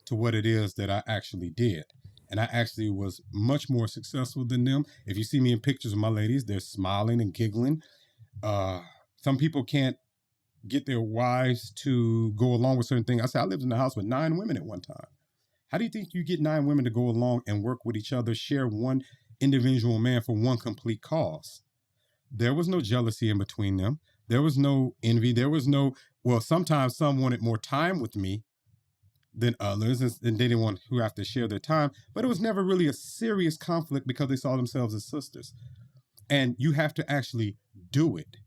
to what it is that I actually did. And I actually was much more successful than them. If you see me in pictures of my ladies, they're smiling and giggling. Some people can't get their wives to go along with certain things. I said, I lived in a house with 9 women at one time. How do you think you get 9 women to go along and work with each other, share one individual man for one complete cause? There was no jealousy in between them. There was no envy. There was no, well, sometimes some wanted more time with me than others, and they didn't want who have to share their time. But it was never really a serious conflict because they saw themselves as sisters. And you have to actually do it.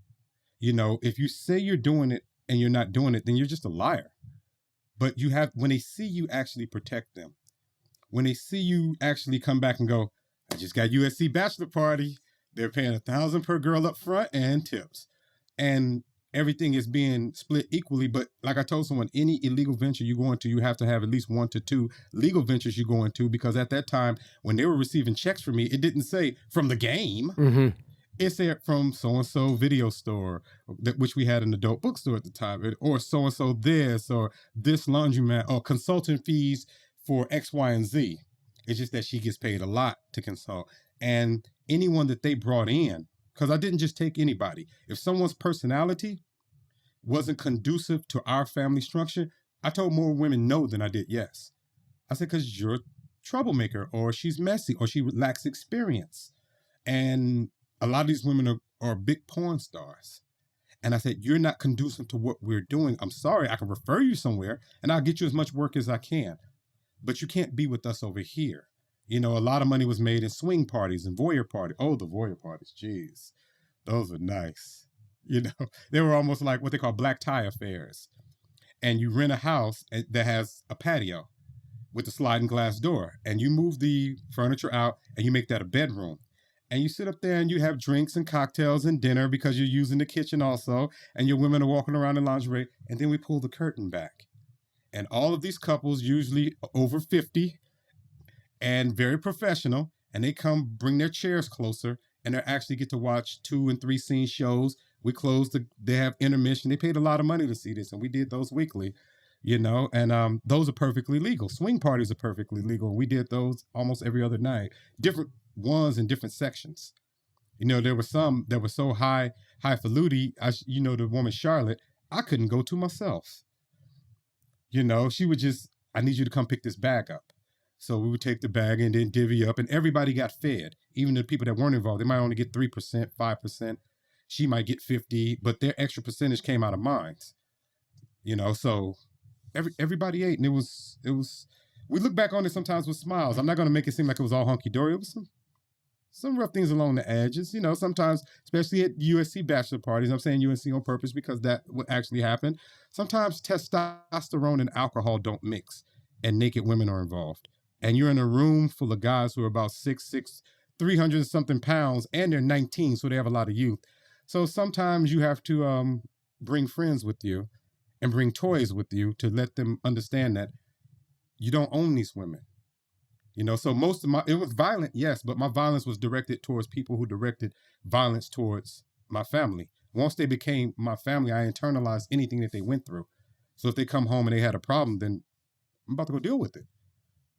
You know, if you say you're doing it and you're not doing it, then you're just a liar. But you have, when they see you actually protect them, when they see you actually come back and go, I just got USC bachelor party. They're paying $1,000 per girl up front and tips. And everything is being split equally. But like I told someone, any illegal venture you go into, you have to have at least 1 to 2 legal ventures you go into, because at that time, when they were receiving checks from me, it didn't say from the game. It said from so-and-so video store, which we had an adult bookstore at the time, or so-and-so this, or this laundromat, or consultant fees for X, Y, and Z. It's just that she gets paid a lot to consult. And anyone that they brought in, because I didn't just take anybody. If someone's personality wasn't conducive to our family structure, I told more women no than I did yes. I said, because you're a troublemaker, or she's messy, or she lacks experience. And a lot of these women are big porn stars. And I said, you're not conducive to what we're doing. I'm sorry, I can refer you somewhere and I'll get you as much work as I can. But you can't be with us over here. You know, a lot of money was made in swing parties and voyeur parties. Oh, the voyeur parties, geez. Those were nice. You know, they were almost like what they call black tie affairs. And you rent a house that has a patio with a sliding glass door. And you move the furniture out and you make that a bedroom. And you sit up there and you have drinks and cocktails and dinner because you're using the kitchen also. And your women are walking around in lingerie. And then we pull the curtain back. And all of these couples, usually over 50 and very professional, and they come bring their chairs closer and they actually get to watch 2 and 3 scene shows. We close they have intermission. They paid a lot of money to see this, and we did those weekly, you know, and those are perfectly legal. Swing parties are perfectly legal. We did those almost every other night. Different ones in different sections. You know, there were some that were so highfalutin. You know, the woman Charlotte, I couldn't go to myself. You know, she would just, I need you to come pick this bag up. So we would take the bag and then divvy up, and everybody got fed. Even the people that weren't involved, they might only get 3%, 5%. She might get 50, but their extra percentage came out of mine. You know, so everybody ate, and it was. We look back on it sometimes with smiles. I'm not going to make it seem like it was all hunky dory. It was some rough things along the edges. You know, sometimes, especially at USC bachelor parties. I'm saying USC on purpose because that would actually happen. Sometimes testosterone and alcohol don't mix, and naked women are involved. And you're in a room full of guys who are about 6'6", 300 something pounds, and they're 19, so they have a lot of youth. So sometimes you have to bring friends with you and bring toys with you to let them understand that you don't own these women. You know, so most of it was violent, yes, but my violence was directed towards people who directed violence towards my family. Once they became my family, I internalized anything that they went through. So if they come home and they had a problem, then I'm about to go deal with it.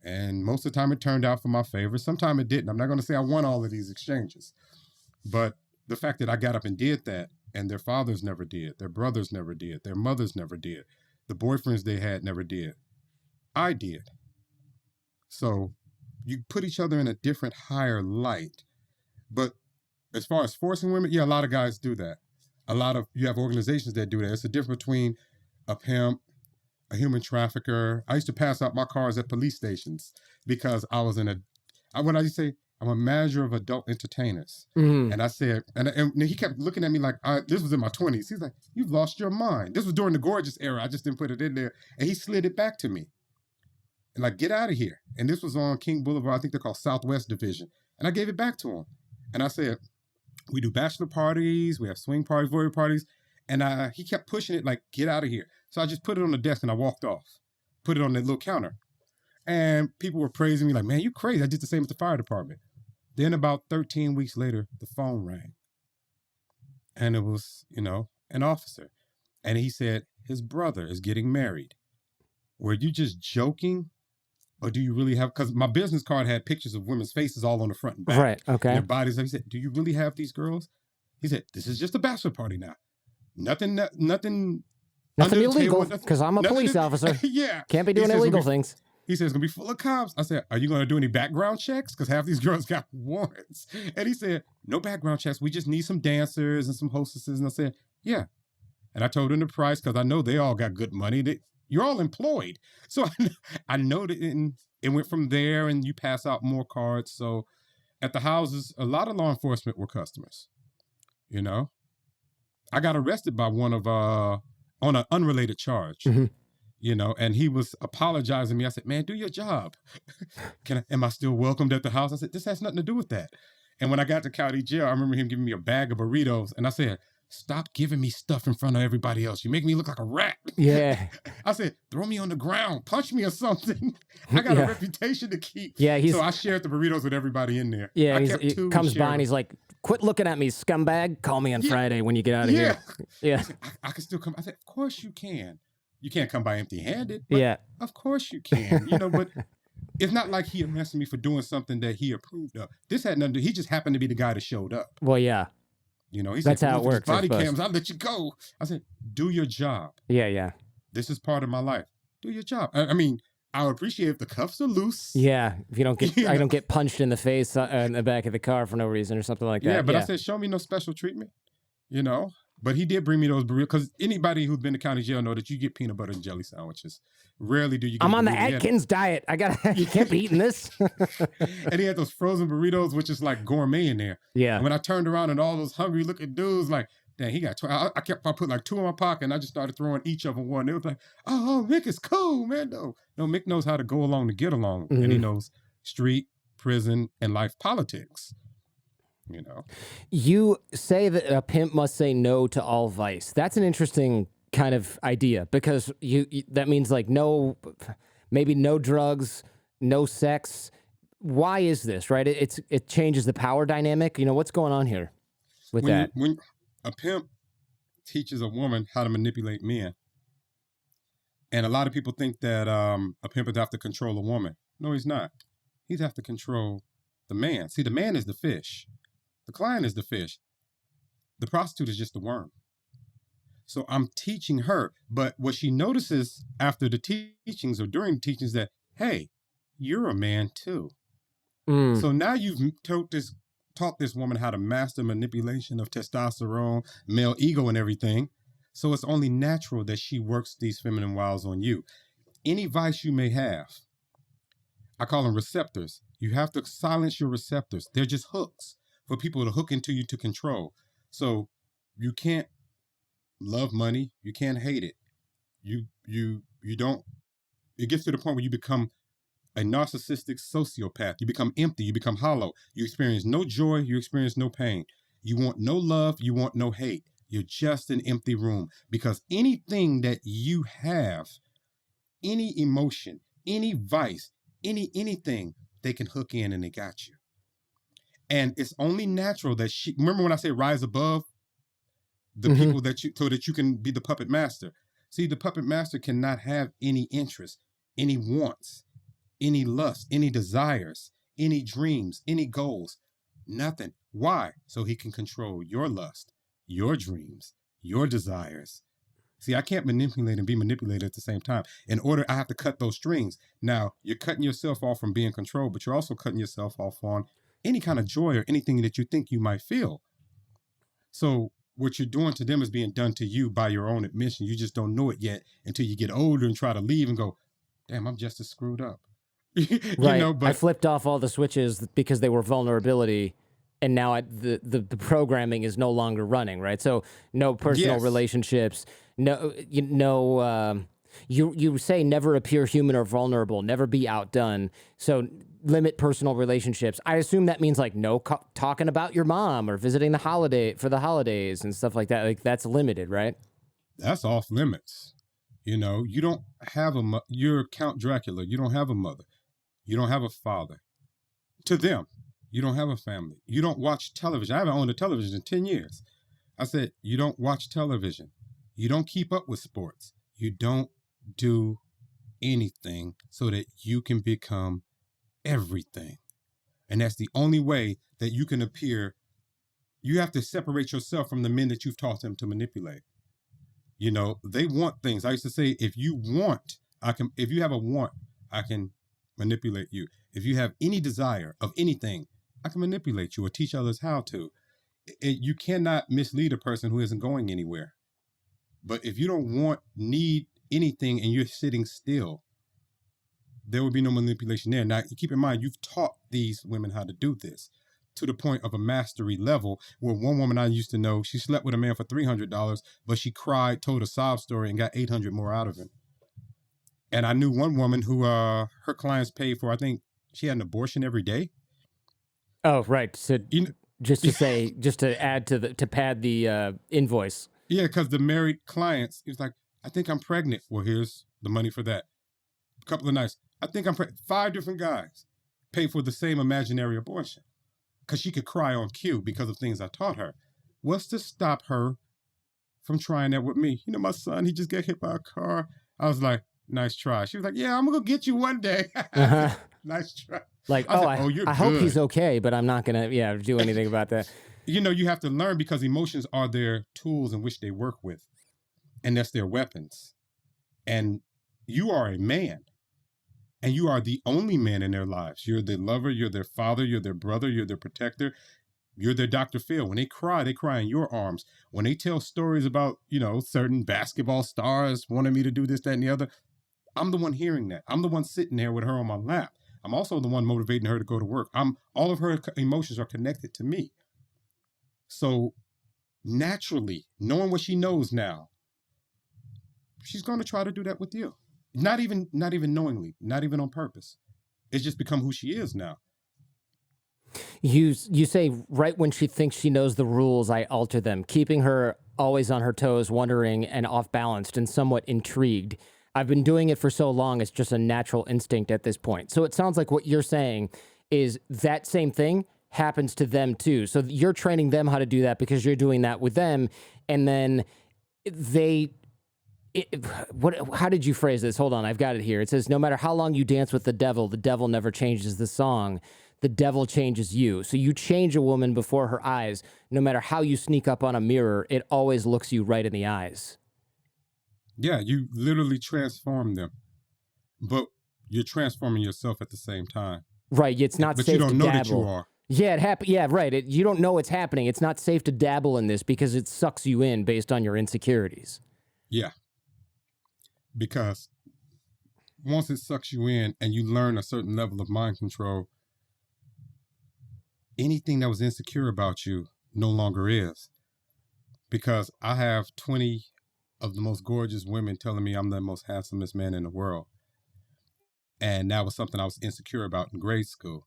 And most of the time it turned out for my favor. Sometimes it didn't. I'm not going to say I won all of these exchanges. But the fact that I got up and did that, and their fathers never did, their brothers never did, their mothers never did, the boyfriends they had never did, I did. So you put each other in a different, higher light. But as far as forcing women, yeah, a lot of guys do that. You have organizations that do that. It's the difference between a pimp, a human trafficker. I used to pass out my cars at police stations because I was what I used to say, I'm a manager of adult entertainers.
Mm.
And I said, and he kept looking at me like, this was in my 20s. He's like, you've lost your mind. This was during the Gorgeous era. I just didn't put it in there. And he slid it back to me. And like, get out of here. And this was on King Boulevard. I think they're called Southwest Division. And I gave it back to him. And I said, we do bachelor parties. We have swing parties, voyeur parties. And he kept pushing it like, get out of here. So I just put it on the desk and I walked off. Put it on the little counter. And people were praising me like, man, you crazy. I did the same with the fire department. Then about 13 weeks later, the phone rang. And it was, an officer. And he said, his brother is getting married. Were you just joking? Or do you really have, because my business card had pictures of women's faces all on the front and back.
Right, okay.
And their bodies. He said, do you really have these girls? He said, this is just a bachelor party now. Nothing
illegal, because I'm a police officer.
Yeah.
Can't be doing illegal things.
He said, it's going to be full of cops. I said, are you going to do any background checks? Because half these girls got warrants. And he said, no background checks. We just need some dancers and some hostesses. And I said, yeah. And I told him the price because I know they all got good money. You're all employed. So I know that it went from there and you pass out more cards. So at the houses, a lot of law enforcement were customers. I got arrested by one of, on an unrelated charge. Mm-hmm. And he was apologizing to me. I said, man, do your job. Am I still welcomed at the house? I said, this has nothing to do with that. And when I got to county jail, I remember him giving me a bag of burritos. And I said, stop giving me stuff in front of everybody else. You make me look like a rat.
Yeah.
I said, throw me on the ground, punch me or something. I got a reputation to keep.
Yeah,
so I shared the burritos with everybody in there.
Yeah, he comes by and he's like, quit looking at me, scumbag. Call me on Friday when you get out of here. Yeah.
I can still come. I said, of course you can. You can't come by empty-handed.
Yeah.
Of course you can. But it's not like he arrested me for doing something that he approved of. This had nothing to do. He just happened to be the guy that showed up.
Well, yeah.
He said,
that's how it works.
Body cams, I'll let you go. I said, do your job.
Yeah.
This is part of my life. Do your job. I mean, I would appreciate if the cuffs are loose.
Yeah. If you don't get, I don't get punched in the face in the back of the car for no reason or something like that.
Yeah, but I said, show me no special treatment. But he did bring me those burritos because anybody who's been to county jail know that you get peanut butter and jelly sandwiches. Rarely do you get
I'm on the Atkins diet. You can't be eating this.
And he had those frozen burritos, which is like gourmet in there.
Yeah.
And when I turned around and all those hungry looking dudes, like, dang, he got 12. I put like 2 in my pocket and I just started throwing each of them one. They was like, oh, Mick is cool, man. No, Mick knows how to go along to get along. Mm-hmm. And he knows street, prison, and life politics.
You say that a pimp must say no to all vice. That's an interesting kind of idea because that means like maybe no drugs, no sex. Why is this, right? It changes the power dynamic. What's going on here with that?
When a pimp teaches a woman how to manipulate men, and a lot of people think that a pimp would have to control a woman. No, he's not. He'd have to control the man. See, the man is the fish. The client is the fish. The prostitute is just the worm. So I'm teaching her. But what she notices after the teachings or during the teachings that, hey, you're a man too. Mm. So now you've taught this woman how to master manipulation of testosterone, male ego and everything. So it's only natural that she works these feminine wiles on you. Any vice you may have, I call them receptors. You have to silence your receptors. They're just hooks for people to hook into you to control. So you can't love money. You can't hate it. You don't, it gets to the point where you become a narcissistic sociopath. You become empty. You become hollow. You experience no joy. You experience no pain. You want no love. You want no hate. You're just an empty room because anything that you have, any emotion, any vice, anything, they can hook in and they got you. And it's only natural that remember when I say rise above the mm-hmm. people so that you can be the puppet master. See, the puppet master cannot have any interest, any wants, any lust, any desires, any dreams, any goals, nothing. Why? So he can control your lust, your dreams, your desires. See, I can't manipulate and be manipulated at the same time. I have to cut those strings. Now, you're cutting yourself off from being controlled, but you're also cutting yourself off on any kind of joy or anything that you think you might feel. So what you're doing to them is being done to you by your own admission. You just don't know it yet until you get older and try to leave and go, damn, I'm just as screwed up.
Right. I
But
flipped off all the switches because they were vulnerability, and now the programming is no longer running, right? So no personal
yes,
relationships, you say never appear human or vulnerable, never be outdone. So limit personal relationships. I assume that means like no talking about your mom or visiting the holidays and stuff like that. Like that's limited, right?
that's off limits. You don't have you're Count Dracula. You don't have a mother. You don't have a father. To them, you don't have a family. You don't watch television. I haven't owned a television in 10 years. I said, you don't watch television. You don't keep up with sports. You don't do anything so that you can become everything. And that's the only way that you can appear. You have to separate yourself from the men that you've taught them to manipulate. They want things. I used to say, if you have a want, I can manipulate you. If you have any desire of anything, I can manipulate you or teach others how to. You cannot mislead a person who isn't going anywhere. But if you don't need anything and you're sitting still, there will be no manipulation there. Now, keep in mind, you've taught these women how to do this to the point of a mastery level where one woman I used to know, she slept with a man for $300, but she cried, told a sob story, and got $800 more out of him. And I knew one woman who her clients paid for, I think she had an abortion every day.
Oh, right. So just to add to pad the invoice.
Yeah, because the married clients, he was like, I think I'm pregnant. Well, here's the money for that. A couple of nights, I think I'm pregnant. 5 different guys pay for the same imaginary abortion because she could cry on cue because of things I taught her. What's to stop her from trying that with me? My son, he just got hit by a car. I was like, nice try. She was like, yeah, I'm going to get you one day.
Uh-huh.
Nice try.
Like,
you're
I hope he's okay, but I'm not going to do anything about that.
You have to learn because emotions are their tools in which they work with. And that's their weapons. And you are a man. And you are the only man in their lives. You're their lover, you're their father, you're their brother, you're their protector. You're their Dr. Phil. When they cry in your arms. When they tell stories about, certain basketball stars wanting me to do this, that, and the other, I'm the one hearing that. I'm the one sitting there with her on my lap. I'm also the one motivating her to go to work. All of her emotions are connected to me. So naturally, knowing what she knows now, she's going to try to do that with you. Not even knowingly, not even on purpose. It's just become who she is now.
You say right when she thinks she knows the rules, I alter them, keeping her always on her toes, wondering and off balanced and somewhat intrigued. I've been doing it for so long, it's just a natural instinct at this point. So it sounds like what you're saying is that same thing happens to them too. So you're training them how to do that because you're doing that with them, and then how did you phrase this? Hold on, I've got it here. It says, no matter how long you dance with the devil never changes the song. The devil changes you. So you change a woman before her eyes. No matter how you sneak up on a mirror, it always looks you right in the eyes.
Yeah, you literally transform them. But you're transforming yourself at the same time.
Right, it's not
but
safe to dabble.
But you don't know that you are.
Yeah, it happens. Yeah, right. You don't know what's happening. It's not safe to dabble in this because it sucks you in based on your insecurities.
Yeah. Because once it sucks you in and you learn a certain level of mind control, anything that was insecure about you no longer is. Because I have 20 of the most gorgeous women telling me I'm the most handsomest man in the world. And that was something I was insecure about in grade school.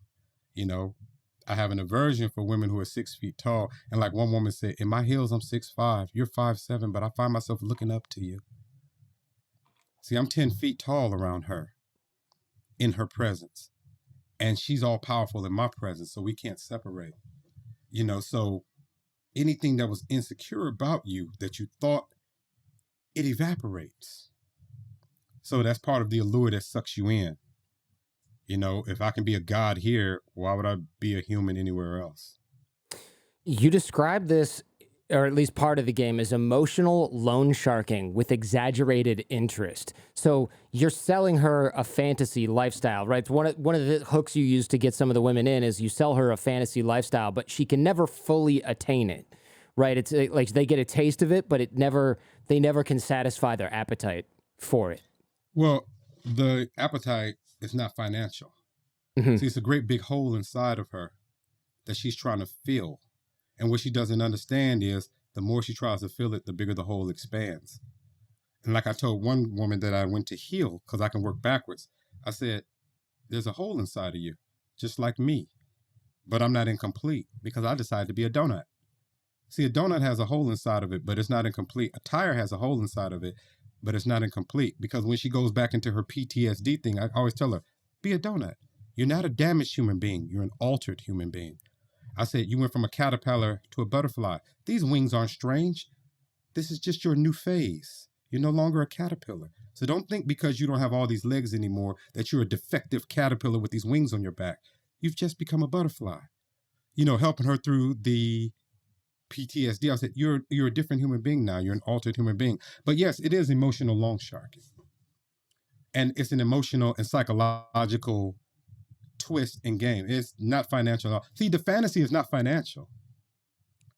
I have an aversion for women who are 6 feet tall. And like one woman said, in my heels, I'm 6'5", you're 5'7", but I find myself looking up to you. See, I'm 10 feet tall around her in her presence. And she's all powerful in my presence, so we can't separate. So anything that was insecure about you that you thought, it evaporates. So that's part of the allure that sucks you in. If I can be a god here, why would I be a human anywhere else?
You describe this or at least part of the game, is emotional loan sharking with exaggerated interest. So you're selling her a fantasy lifestyle, right? It's one of the hooks you use to get some of the women in is you sell her a fantasy lifestyle, but she can never fully attain it, right? It's like they get a taste of it, but they never can satisfy their appetite for it.
Well, the appetite is not financial.
Mm-hmm.
See, it's a great big hole inside of her that she's trying to fill. And what she doesn't understand is the more she tries to fill it, the bigger the hole expands. And like I told one woman that I went to heal, because I can work backwards, I said, there's a hole inside of you, just like me. But I'm not incomplete because I decided to be a donut. See, a donut has a hole inside of it, but it's not incomplete. A tire has a hole inside of it, but it's not incomplete. Because when she goes back into her PTSD thing, I always tell her, be a donut. You're not a damaged human being. You're an altered human being. I said, you went from a caterpillar to a butterfly. These wings aren't strange. This is just your new phase. You're no longer a caterpillar. So don't think because you don't have all these legs anymore that you're a defective caterpillar with these wings on your back. You've just become a butterfly. You know, helping her through the PTSD. I said, you're a different human being now. You're an altered human being. But yes, it is emotional loan sharking. And it's an emotional and psychological twist and game. It's not financial at all. See, the fantasy is not financial.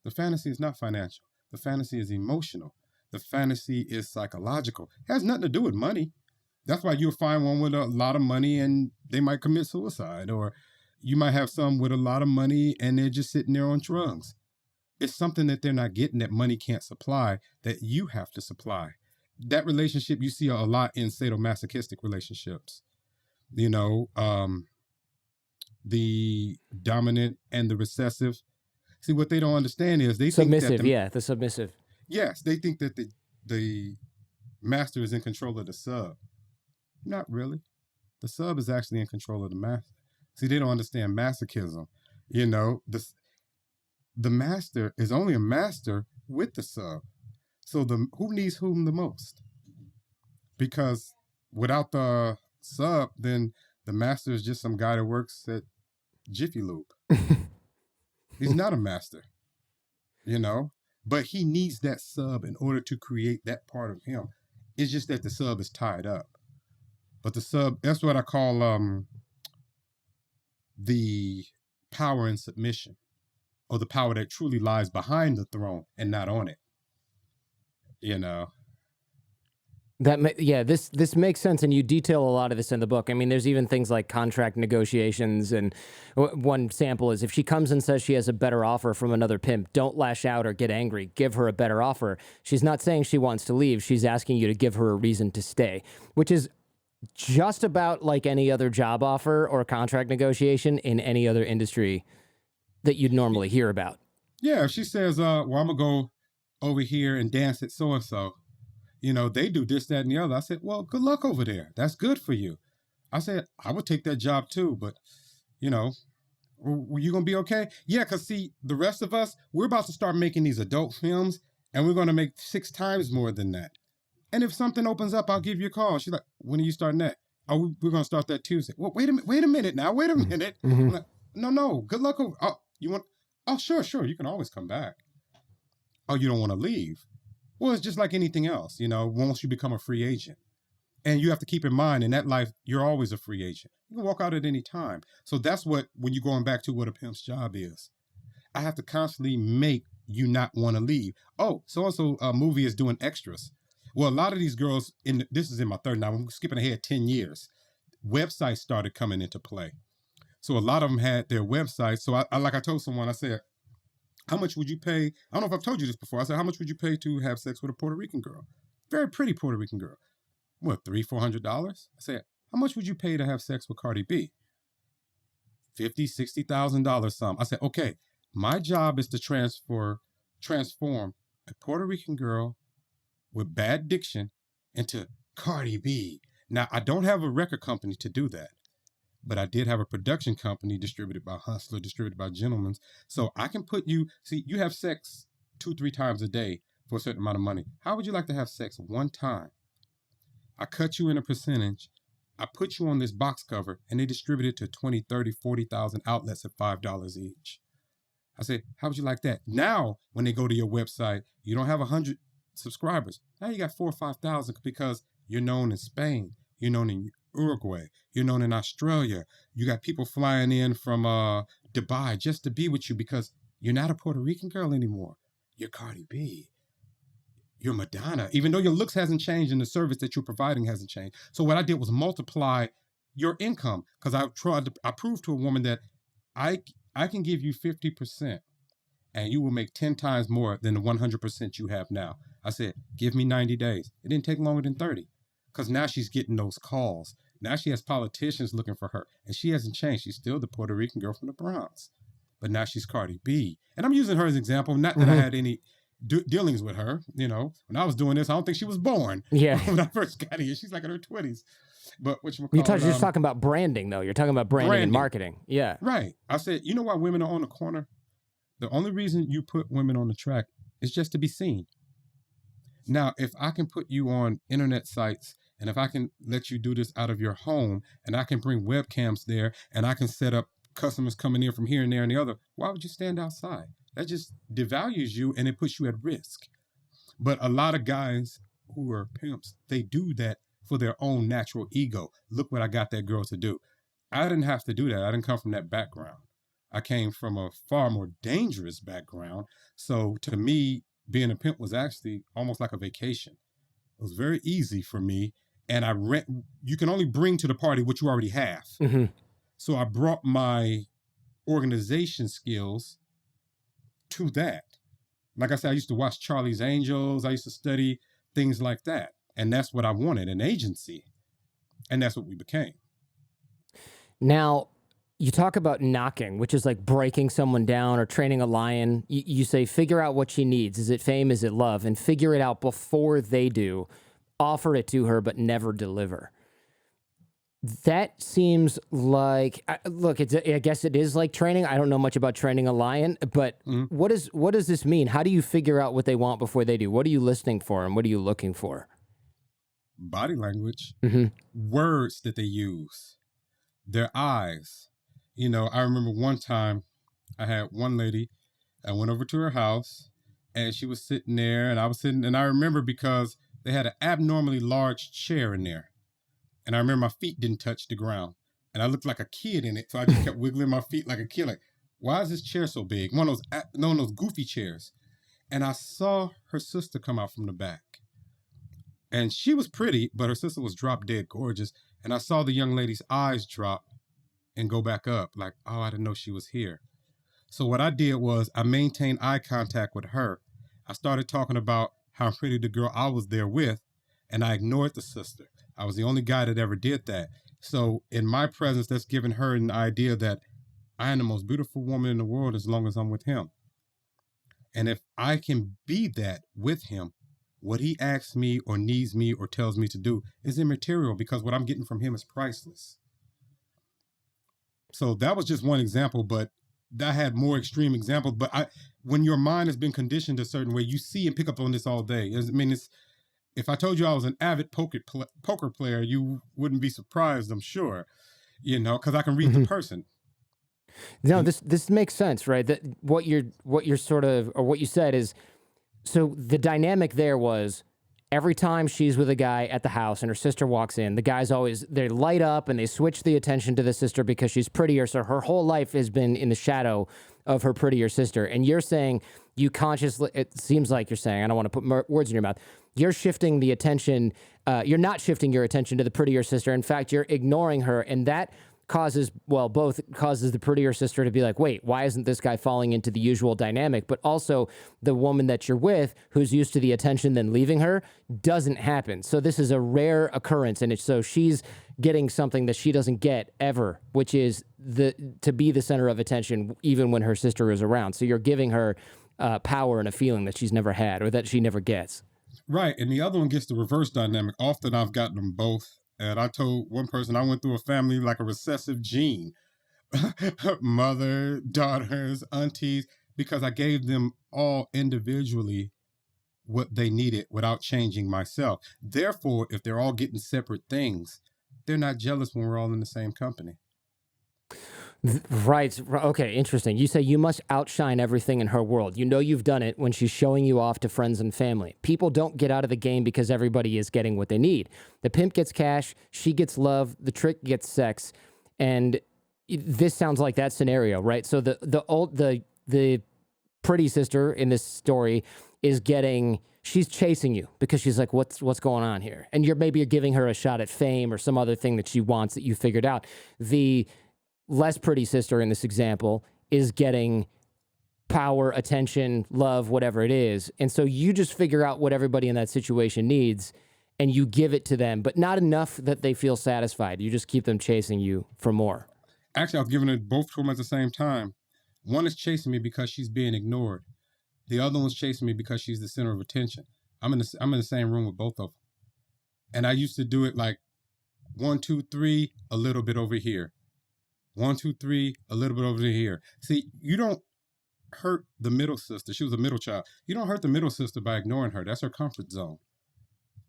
The fantasy is not financial. The fantasy is emotional. The fantasy is psychological. It has nothing to do with money. That's why you'll find one with a lot of money and they might commit suicide. Or you might have some with a lot of money and they're just sitting there on drugs. It's something that they're not getting that money can't supply that you have to supply. That relationship you see a lot in sadomasochistic relationships. You know, the dominant and the recessive. See, what they don't understand is they
submissive,
think that
the submissive.
Yes, they think that the master is in control of the sub. Not really. The sub is actually in control of the master. See, they don't understand masochism. You know, the master is only a master with the sub. So who needs whom the most? Because without the sub, then the master is just some guy that works at Jiffy Lube. He's not a master, you know, but he needs that sub in order to create that part of him. It's just that the sub is tied up. But the sub, that's what I call the power and submission, or the power that truly lies behind the throne and not on it. You know.
This makes sense, and you detail a lot of this in the book. I mean, there's even things like contract negotiations, and one sample is if she comes and says she has a better offer from another pimp, don't lash out or get angry. Give her a better offer. She's not saying she wants to leave. She's asking you to give her a reason to stay, which is just about like any other job offer or contract negotiation in any other industry that you'd normally hear about.
Yeah, if she says, well, I'm going to go over here and dance at so-and-so. You know, they do this, that, and the other. I said, well, good luck over there. That's good for you. I said, I would take that job too, but, you know, were you going to be okay? Yeah, because see, the rest of us, we're about to start making these adult films, and we're going to make 6 times more than that. And if something opens up, I'll give you a call. She's like, when are you starting that? Oh, we're going to start that Tuesday. Well, wait a minute now. Wait a minute.
Mm-hmm.
I'm like, no, good luck. Oh, you want? Oh, sure. You can always come back. Oh, you don't want to leave? Well, it's just like anything else, you know, once you become a free agent. And you have to keep in mind, in that life, you're always a free agent. You can walk out at any time. So that's what, when you're going back to what a pimp's job is, I have to constantly make you not want to leave. Oh, so-and-so movie is doing extras. Well, a lot of these girls, this is in my third, now I'm skipping ahead 10 years, websites started coming into play. So a lot of them had their websites. So I like I told someone, I said, how much would you pay? I don't know if I've told you this before. I said, how much would you pay to have sex with a Puerto Rican girl? Very pretty Puerto Rican girl. What, $300-$400? I said, how much would you pay to have sex with Cardi B? $50,000-$60,000 some. I said, okay, my job is to transform a Puerto Rican girl with bad diction into Cardi B. Now, I don't have a record company to do that, but I did have a production company distributed by Hustler, distributed by Gentleman's. So I can put you, see, you have sex 2-3 times a day for a certain amount of money. How would you like to have sex one time? I cut you in a percentage. I put you on this box cover and they distribute it to 20, 30, 40,000 outlets at $5 each. I said, how would you like that? Now, when they go to your website, you don't have 100 subscribers. Now you got 4,000 or 5,000 because you're known in Spain. You're known in Uruguay. You're known in Australia. You got people flying in from Dubai just to be with you because you're not a Puerto Rican girl anymore. You're Cardi B. You're Madonna. Even though your looks hasn't changed and the service that you're providing hasn't changed. So what I did was multiply your income because I proved to a woman that I can give you 50% and you will make 10 times more than the 100% you have now. I said, give me 90 days. It didn't take longer than 30 because now she's getting those calls. Now she has politicians looking for her and she hasn't changed. She's still the Puerto Rican girl from the Bronx, but now she's Cardi B. And I'm using her as an example, not that I had any dealings with her. You know, when I was doing this, I don't think she was born.
Yeah.
When I first got here, she's like in her 20s. But you're
just talking about branding, though. You're talking about branding and marketing. Yeah.
Right. I said, you know why women are on the corner? The only reason you put women on the track is just to be seen. Now, if I can put you on internet sites and if I can let you do this out of your home and I can bring webcams there and I can set up customers coming in from here and there and the other, why would you stand outside? That just devalues you and it puts you at risk. But a lot of guys who are pimps, they do that for their own natural ego. Look what I got that girl to do. I didn't have to do that. I didn't come from that background. I came from a far more dangerous background. So to me, being a pimp was actually almost like a vacation. It was very easy for me. And you can only bring to the party what you already have. Mm-hmm. So I brought my organization skills to that. Like I said, I used to watch Charlie's Angels. I used to study things like that. And that's what I wanted, an agency. And that's what we became.
Now, you talk about knocking, which is like breaking someone down or training a lion. You say, figure out what she needs. Is it fame? Is it love? And figure it out before they do. Offer it to her, but never deliver. That seems like, look, I guess it is like training. I don't know much about training a lion, but what does this mean? How do you figure out what they want before they do? What are you listening for and what are you looking for?
Body language, words that they use, their eyes. You know, I remember one time I had one lady, I went over to her house and she was sitting there and I was sitting, and I remember because they had an abnormally large chair in there. And I remember my feet didn't touch the ground and I looked like a kid in it. So I just kept wiggling my feet like a kid. Like, why is this chair so big? One of those goofy chairs. And I saw her sister come out from the back. And she was pretty, but her sister was drop dead gorgeous. And I saw the young lady's eyes drop and go back up like, oh, I didn't know she was here. So what I did was I maintained eye contact with her. I started talking about how pretty the girl I was there with, and I ignored the sister. I was the only guy that ever did that. So in my presence, that's given her an idea that I am the most beautiful woman in the world as long as I'm with him. And if I can be that with him, what he asks me or needs me or tells me to do is immaterial because what I'm getting from him is priceless. So that was just one example, but I had more extreme examples. But when your mind has been conditioned a certain way, you see and pick up on this all day. I mean, if I told you I was an avid poker player, you wouldn't be surprised, I'm sure, you know, because I can read the person.
No, this makes sense, right? That what you're sort of, or what you said is, so the dynamic there was every time she's with a guy at the house and her sister walks in, the guys they light up and they switch the attention to the sister because she's prettier. So her whole life has been in the shadow of her prettier sister. And you're saying you consciously, it seems like you're saying, I don't want to put more words in your mouth. You're shifting the attention. You're not shifting your attention to the prettier sister. In fact, you're ignoring her. And that both causes the prettier sister to be like, wait, why isn't this guy falling into the usual dynamic? But also the woman that you're with, who's used to the attention then leaving her, doesn't happen. So this is a rare occurrence. And so she's getting something that she doesn't get ever, which is to be the center of attention, even when her sister is around. So you're giving her power and a feeling that she's never had or that she never gets.
Right. And the other one gets the reverse dynamic. Often I've gotten them both. And I told one person I went through a family like a recessive gene. Mother, daughters, aunties, because I gave them all individually what they needed without changing myself. Therefore, if they're all getting separate things, they're not jealous when we're all in the same company.
Right. Okay. Interesting. You say you must outshine everything in her world. You know you've done it when she's showing you off to friends and family. People don't get out of the game because everybody is getting what they need. The pimp gets cash, she gets love, the trick gets sex, and this sounds like that scenario, right? So the pretty sister in this story is she's chasing you because she's like, what's going on here? And you're giving her a shot at fame or some other thing that she wants that you figured out. The less pretty sister in this example is getting power, attention, love, whatever it is. And so you just figure out what everybody in that situation needs and you give it to them, but not enough that they feel satisfied. You just keep them chasing you for more.
Actually, I was giving it both to them at the same time. One is chasing me because she's being ignored. The other one's chasing me because she's the center of attention. I'm in the same room with both of them. And I used to do it like 1, 2, 3, a little bit over here. 1, 2, 3, a little bit over here. See, you don't hurt the middle sister. She was a middle child. You don't hurt the middle sister by ignoring her. That's her comfort zone.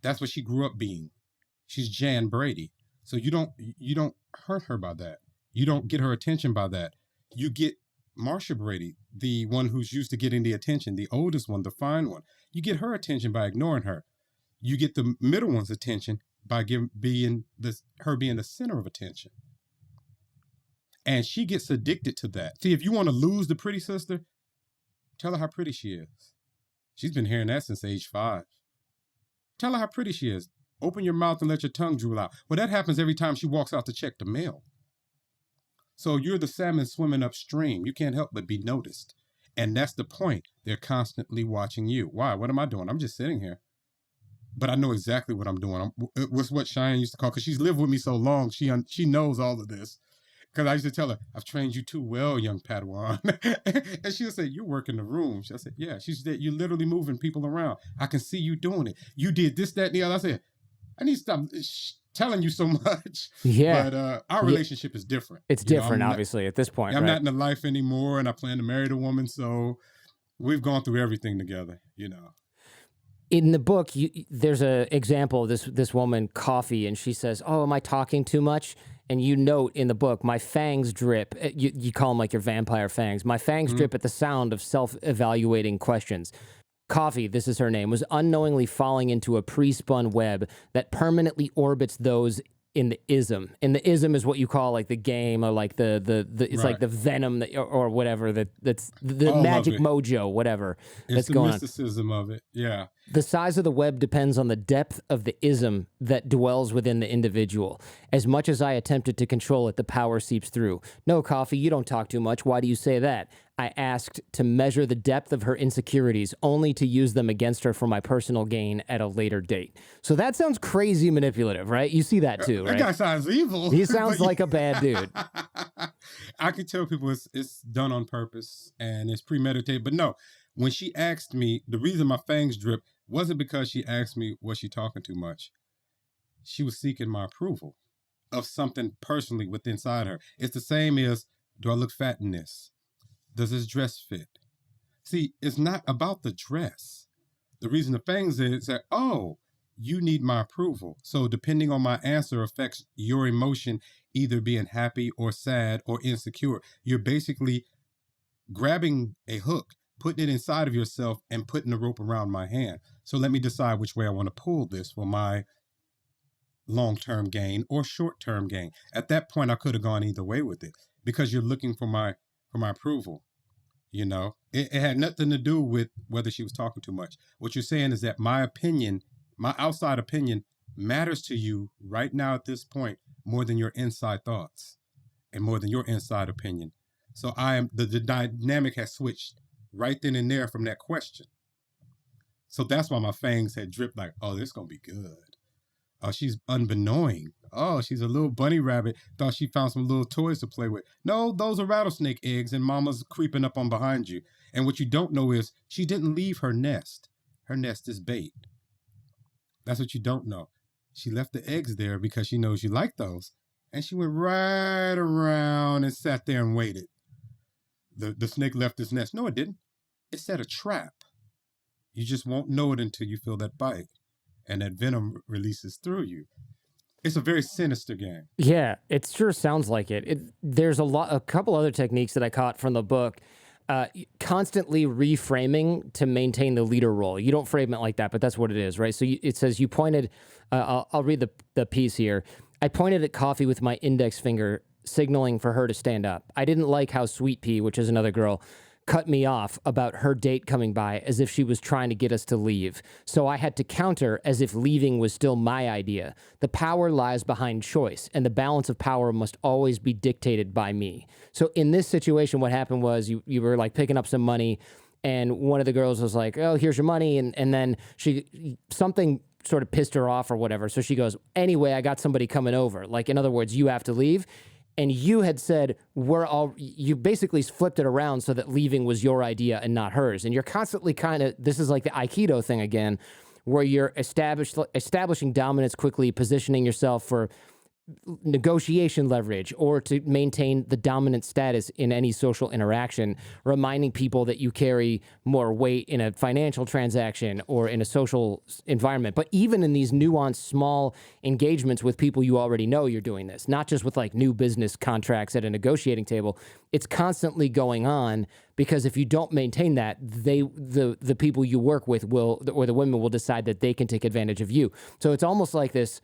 That's what she grew up being. She's Jan Brady. So you don't hurt her by that. You don't get her attention by that. You get Marsha Brady, the one who's used to getting the attention, the oldest one, the fine one. You get her attention by ignoring her. You get the middle one's attention by being the center of attention. And she gets addicted to that. See, if you want to lose the pretty sister, tell her how pretty she is. She's been hearing that since age 5. Tell her how pretty she is. Open your mouth and let your tongue drool out. Well, that happens every time she walks out to check the mail. So you're the salmon swimming upstream. You can't help but be noticed. And that's the point. They're constantly watching you. Why? What am I doing? I'm just sitting here. But I know exactly what I'm doing. It was what Cheyenne used to call, because she's lived with me so long, she knows all of this. Because I used to tell her, I've trained you too well, young Padawan. And she'll say, you're working the room. I said, yeah. She said, you're literally moving people around. I can see you doing it. You did this, that, and the other. I said, I need to stop telling you so much.
Yeah.
But our relationship is different.
It's different, obviously, at this point.
I'm
right?
not in the life anymore, and I plan to marry the woman. So we've gone through everything together,
In the book, there's an example of this woman, Coffee, and she says, oh, am I talking too much? And you note in the book, my fangs drip. You call them like your vampire fangs. My fangs drip at the sound of self-evaluating questions. Coffee, this is her name, was unknowingly falling into a pre-spun web that permanently orbits those in the ism. And the ism is what you call like the game, or like the it's like the venom that, or whatever that's the
All
magic mojo, whatever that's going on.
It's the mysticism of it, yeah.
The size of the web depends on the depth of the ism that dwells within the individual. As much as I attempted to control it, the power seeps through. No, Coffee, you don't talk too much. Why do you say that? I asked to measure the depth of her insecurities, only to use them against her for my personal gain at a later date. So that sounds crazy manipulative, right? You see that too, right?
That guy sounds evil.
He sounds like a bad dude.
I can tell people it's done on purpose and it's premeditated. But no, when she asked me, the reason my fangs drip wasn't because she asked me, was she talking too much? She was seeking my approval of something personally within inside her. It's the same as, do I look fat in this? Does this dress fit? See, it's not about the dress. The reason the fangs is that, oh, you need my approval. So depending on my answer affects your emotion, either being happy or sad or insecure. You're basically grabbing a hook, putting it inside of yourself and putting the rope around my hand. So let me decide which way I want to pull this for my long-term gain or short-term gain. At that point, I could have gone either way with it, because you're looking for my approval. It had nothing to do with whether she was talking too much. What you're saying is that my opinion, my outside opinion, matters to you right now at this point more than your inside thoughts and more than your inside opinion. So the dynamic has switched right then and there from that question. So that's why my fangs had dripped like, oh, this is going to be good. Oh, she's unbeknowing. Oh, she's a little bunny rabbit. Thought she found some little toys to play with. No, those are rattlesnake eggs, and mama's creeping up on behind you. And what you don't know is she didn't leave her nest. Her nest is bait. That's what you don't know. She left the eggs there because she knows you like those. And she went right around and sat there and waited. The snake left its nest. No, it didn't. It set a trap. You just won't know it until you feel that bite. And that venom releases through you. It's a very sinister game.
Yeah, it sure sounds like it. There's a couple other techniques that I caught from the book. Constantly reframing to maintain the leader role. You don't frame it like that, but that's what it is, right? So it says you pointed. I'll read the piece here. I pointed at Coffee with my index finger, signaling for her to stand up. I didn't like how Sweet Pea, which is another girl, cut me off about her date coming by as if she was trying to get us to leave. So I had to counter as if leaving was still my idea. The power lies behind choice, and the balance of power must always be dictated by me. So in this situation, what happened was you were like picking up some money, and one of the girls was like, oh, here's your money. And then something sort of pissed her off or whatever. So she goes, anyway, I got somebody coming over. Like, in other words, you have to leave. And you had said, you basically flipped it around so that leaving was your idea and not hers. And you're constantly this is like the Aikido thing again, where you're establishing dominance quickly, positioning yourself for negotiation leverage or to maintain the dominant status in any social interaction, reminding people that you carry more weight in a financial transaction or in a social environment. But even in these nuanced, small engagements with people you already know, you're doing this, not just with like new business contracts at a negotiating table. It's constantly going on, because if you don't maintain that, the people you work with or the women will decide that they can take advantage of you. So it's almost like this.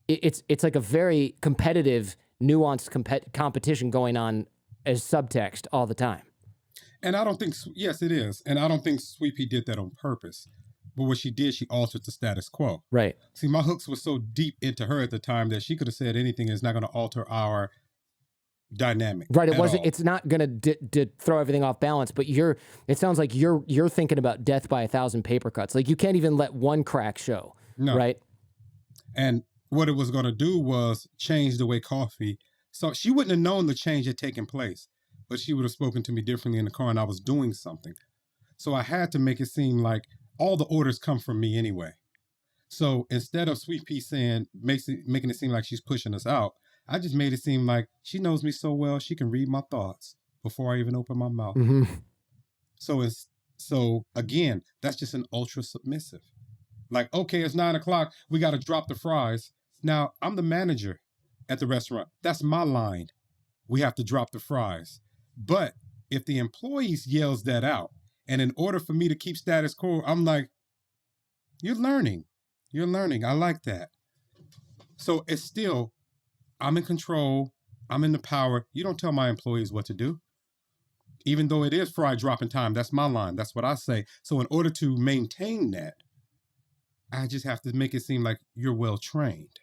It's like a very competitive, nuanced competition going on as subtext all the time.
And I don't think, yes, it is. And I don't think Sweet Pea did that on purpose. But what she did, she altered the status quo.
Right.
See, my hooks were so deep into her at the time that she could have said anything. It's not going to alter our dynamic.
Right. It's not going to throw everything off balance, but it sounds like you're thinking about death by 1,000 paper cuts. Like, you can't even let one crack show. No. Right.
And what it was going to do was change the way Coffee. So she wouldn't have known the change had taken place, but she would have spoken to me differently in the car, and I was doing something. So I had to make it seem like all the orders come from me anyway. So instead of Sweet Pea making it seem like she's pushing us out, I just made it seem like she knows me so well, she can read my thoughts before I even open my mouth.
Mm-hmm.
So again, that's just an ultra submissive. Like, okay, it's 9 o'clock. We got to drop the fries. Now, I'm the manager at the restaurant. That's my line. We have to drop the fries. But if the employees yells that out, and in order for me to keep status quo, I'm like, you're learning. You're learning. I like that. So it's still, I'm in control. I'm in the power. You don't tell my employees what to do. Even though it is fry dropping time, that's my line. That's what I say. So in order to maintain that, I just have to make it seem like you're well trained.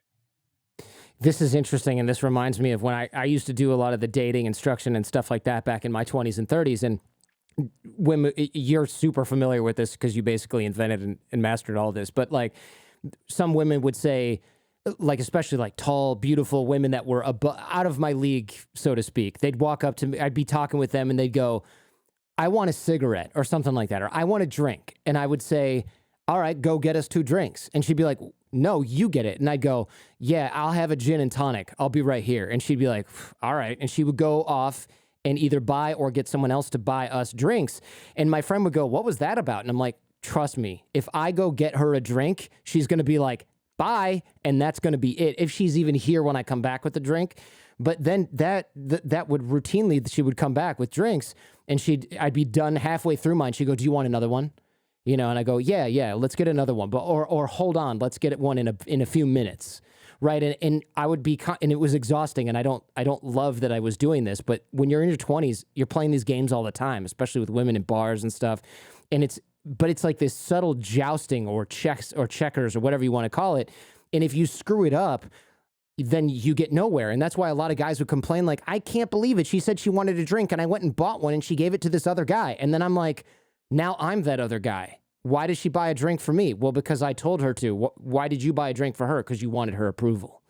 This is interesting, and this reminds me of when I used to do a lot of the dating instruction and stuff like that back in my 20s and 30s, and women, you're super familiar with this because you basically invented and mastered all this, but like some women would say, like especially like tall, beautiful women that were out of my league, so to speak, they'd walk up to me, I'd be talking with them, and they'd go, I want a cigarette or something like that, or I want a drink, and I would say, all right, go get us 2 drinks. And she'd be like, no, you get it. And I'd go, yeah, I'll have a gin and tonic. I'll be right here. And she'd be like, all right. And she would go off and either buy or get someone else to buy us drinks. And my friend would go, what was that about? And I'm like, trust me, if I go get her a drink, she's going to be like, bye. And that's going to be it. If she's even here when I come back with the drink. But then that would routinely, she would come back with drinks, and I'd be done halfway through mine. She'd go, do you want another one? You know, and I go, yeah, let's get another one, but or hold on, let's get one in a few minutes, right? And I would be, and it was exhausting, and I don't love that I was doing this, but when you're in your 20s, you're playing these games all the time, especially with women in bars and stuff, and it's like this subtle jousting or checkers or whatever you want to call it, and if you screw it up, then you get nowhere. And that's why a lot of guys would complain, like, I can't believe it. She said she wanted a drink, and I went and bought one, and she gave it to this other guy, and then I'm like, now I'm that other guy. Why did she buy a drink for me? Well, because I told her to. Why did you buy a drink for her? Because you wanted her approval.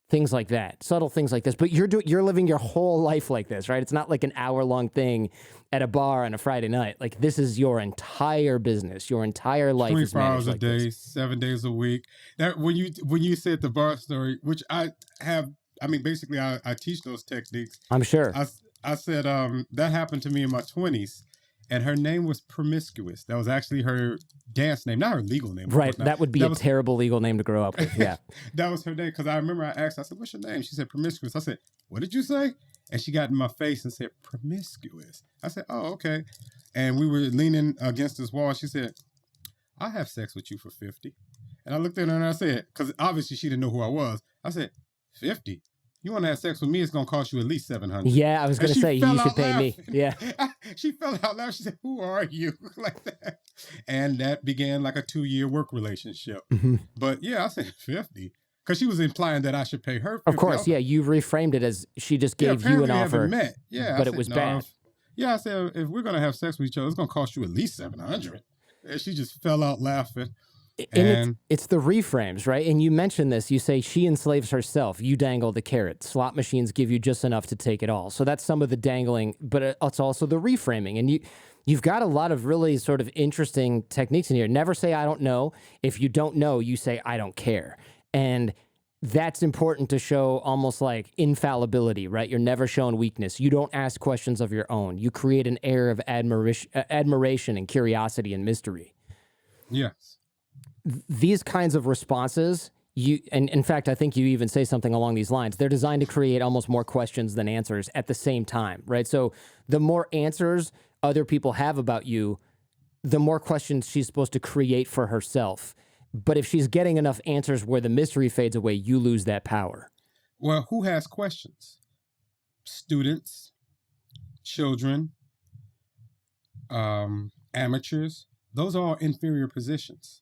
Things like that. Subtle things like this. But you're living your whole life like this, right? It's not like an hour-long thing at a bar on a Friday night. Like, this is your entire business. Your entire life is
24 hours a
like
day,
this.
7 days a week. That when you said the bar story, which I have, I mean, basically I teach those techniques.
I'm sure.
I said that happened to me in my 20s. and her name was Promiscuous. That was actually her dance name, not her legal name.
Right. That would be a terrible legal name to grow up with. Yeah.
That was her name. Because I remember I asked, I said, what's your name? She said, Promiscuous. I said, what did you say? And she got in my face and said, Promiscuous. I said, oh, okay. And we were leaning against this wall. She said, I'll have sex with you for 50. And I looked at her and I said, because obviously she didn't know who I was. I said, 50? You want to have sex with me, it's going to cost you at least 700.
Yeah, I was going to say, you should pay me. Yeah.
She fell out loud. She said, who are you? Like that. And that began like a 2-year work relationship.
Mm-hmm.
But yeah, I said 50. Because she was implying that I should pay her 50.
Of course, yeah. You reframed it as she just gave you an offer.
Met. Yeah,
but it was bad.
Yeah, I said, if we're going to have sex with each other, it's going to cost you at least 700. And she just fell out laughing.
And it's the reframes, right? And you mentioned this. You say she enslaves herself. You dangle the carrot. Slot machines give you just enough to take it all. So that's some of the dangling, but it's also the reframing. And you've got a lot of really sort of interesting techniques in here. Never say, I don't know. If you don't know, you say, I don't care. And that's important to show almost like infallibility, right? You're never showing weakness. You don't ask questions of your own. You create an air of admiration and curiosity and mystery.
Yes.
These kinds of responses, and in fact, I think you even say something along these lines, they're designed to create almost more questions than answers at the same time, right? So the more answers other people have about you, the more questions she's supposed to create for herself. But if she's getting enough answers where the mystery fades away, you lose that power.
Well, who has questions? Students, children, amateurs. Those are all inferior positions.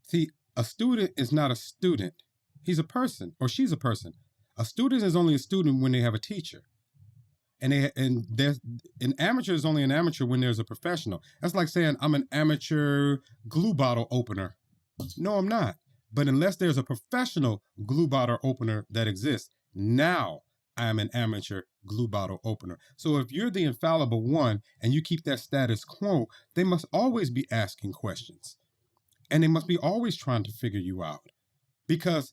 See, a student is not a student. He's a person, or she's a person. A student is only a student when they have a teacher. And an amateur is only an amateur when there's a professional. That's like saying I'm an amateur glue bottle opener. No, I'm not. But unless there's a professional glue bottle opener that exists, now I'm an amateur glue bottle opener. So if you're the infallible one and you keep that status quo, they must always be asking questions. And they must be always trying to figure you out. Because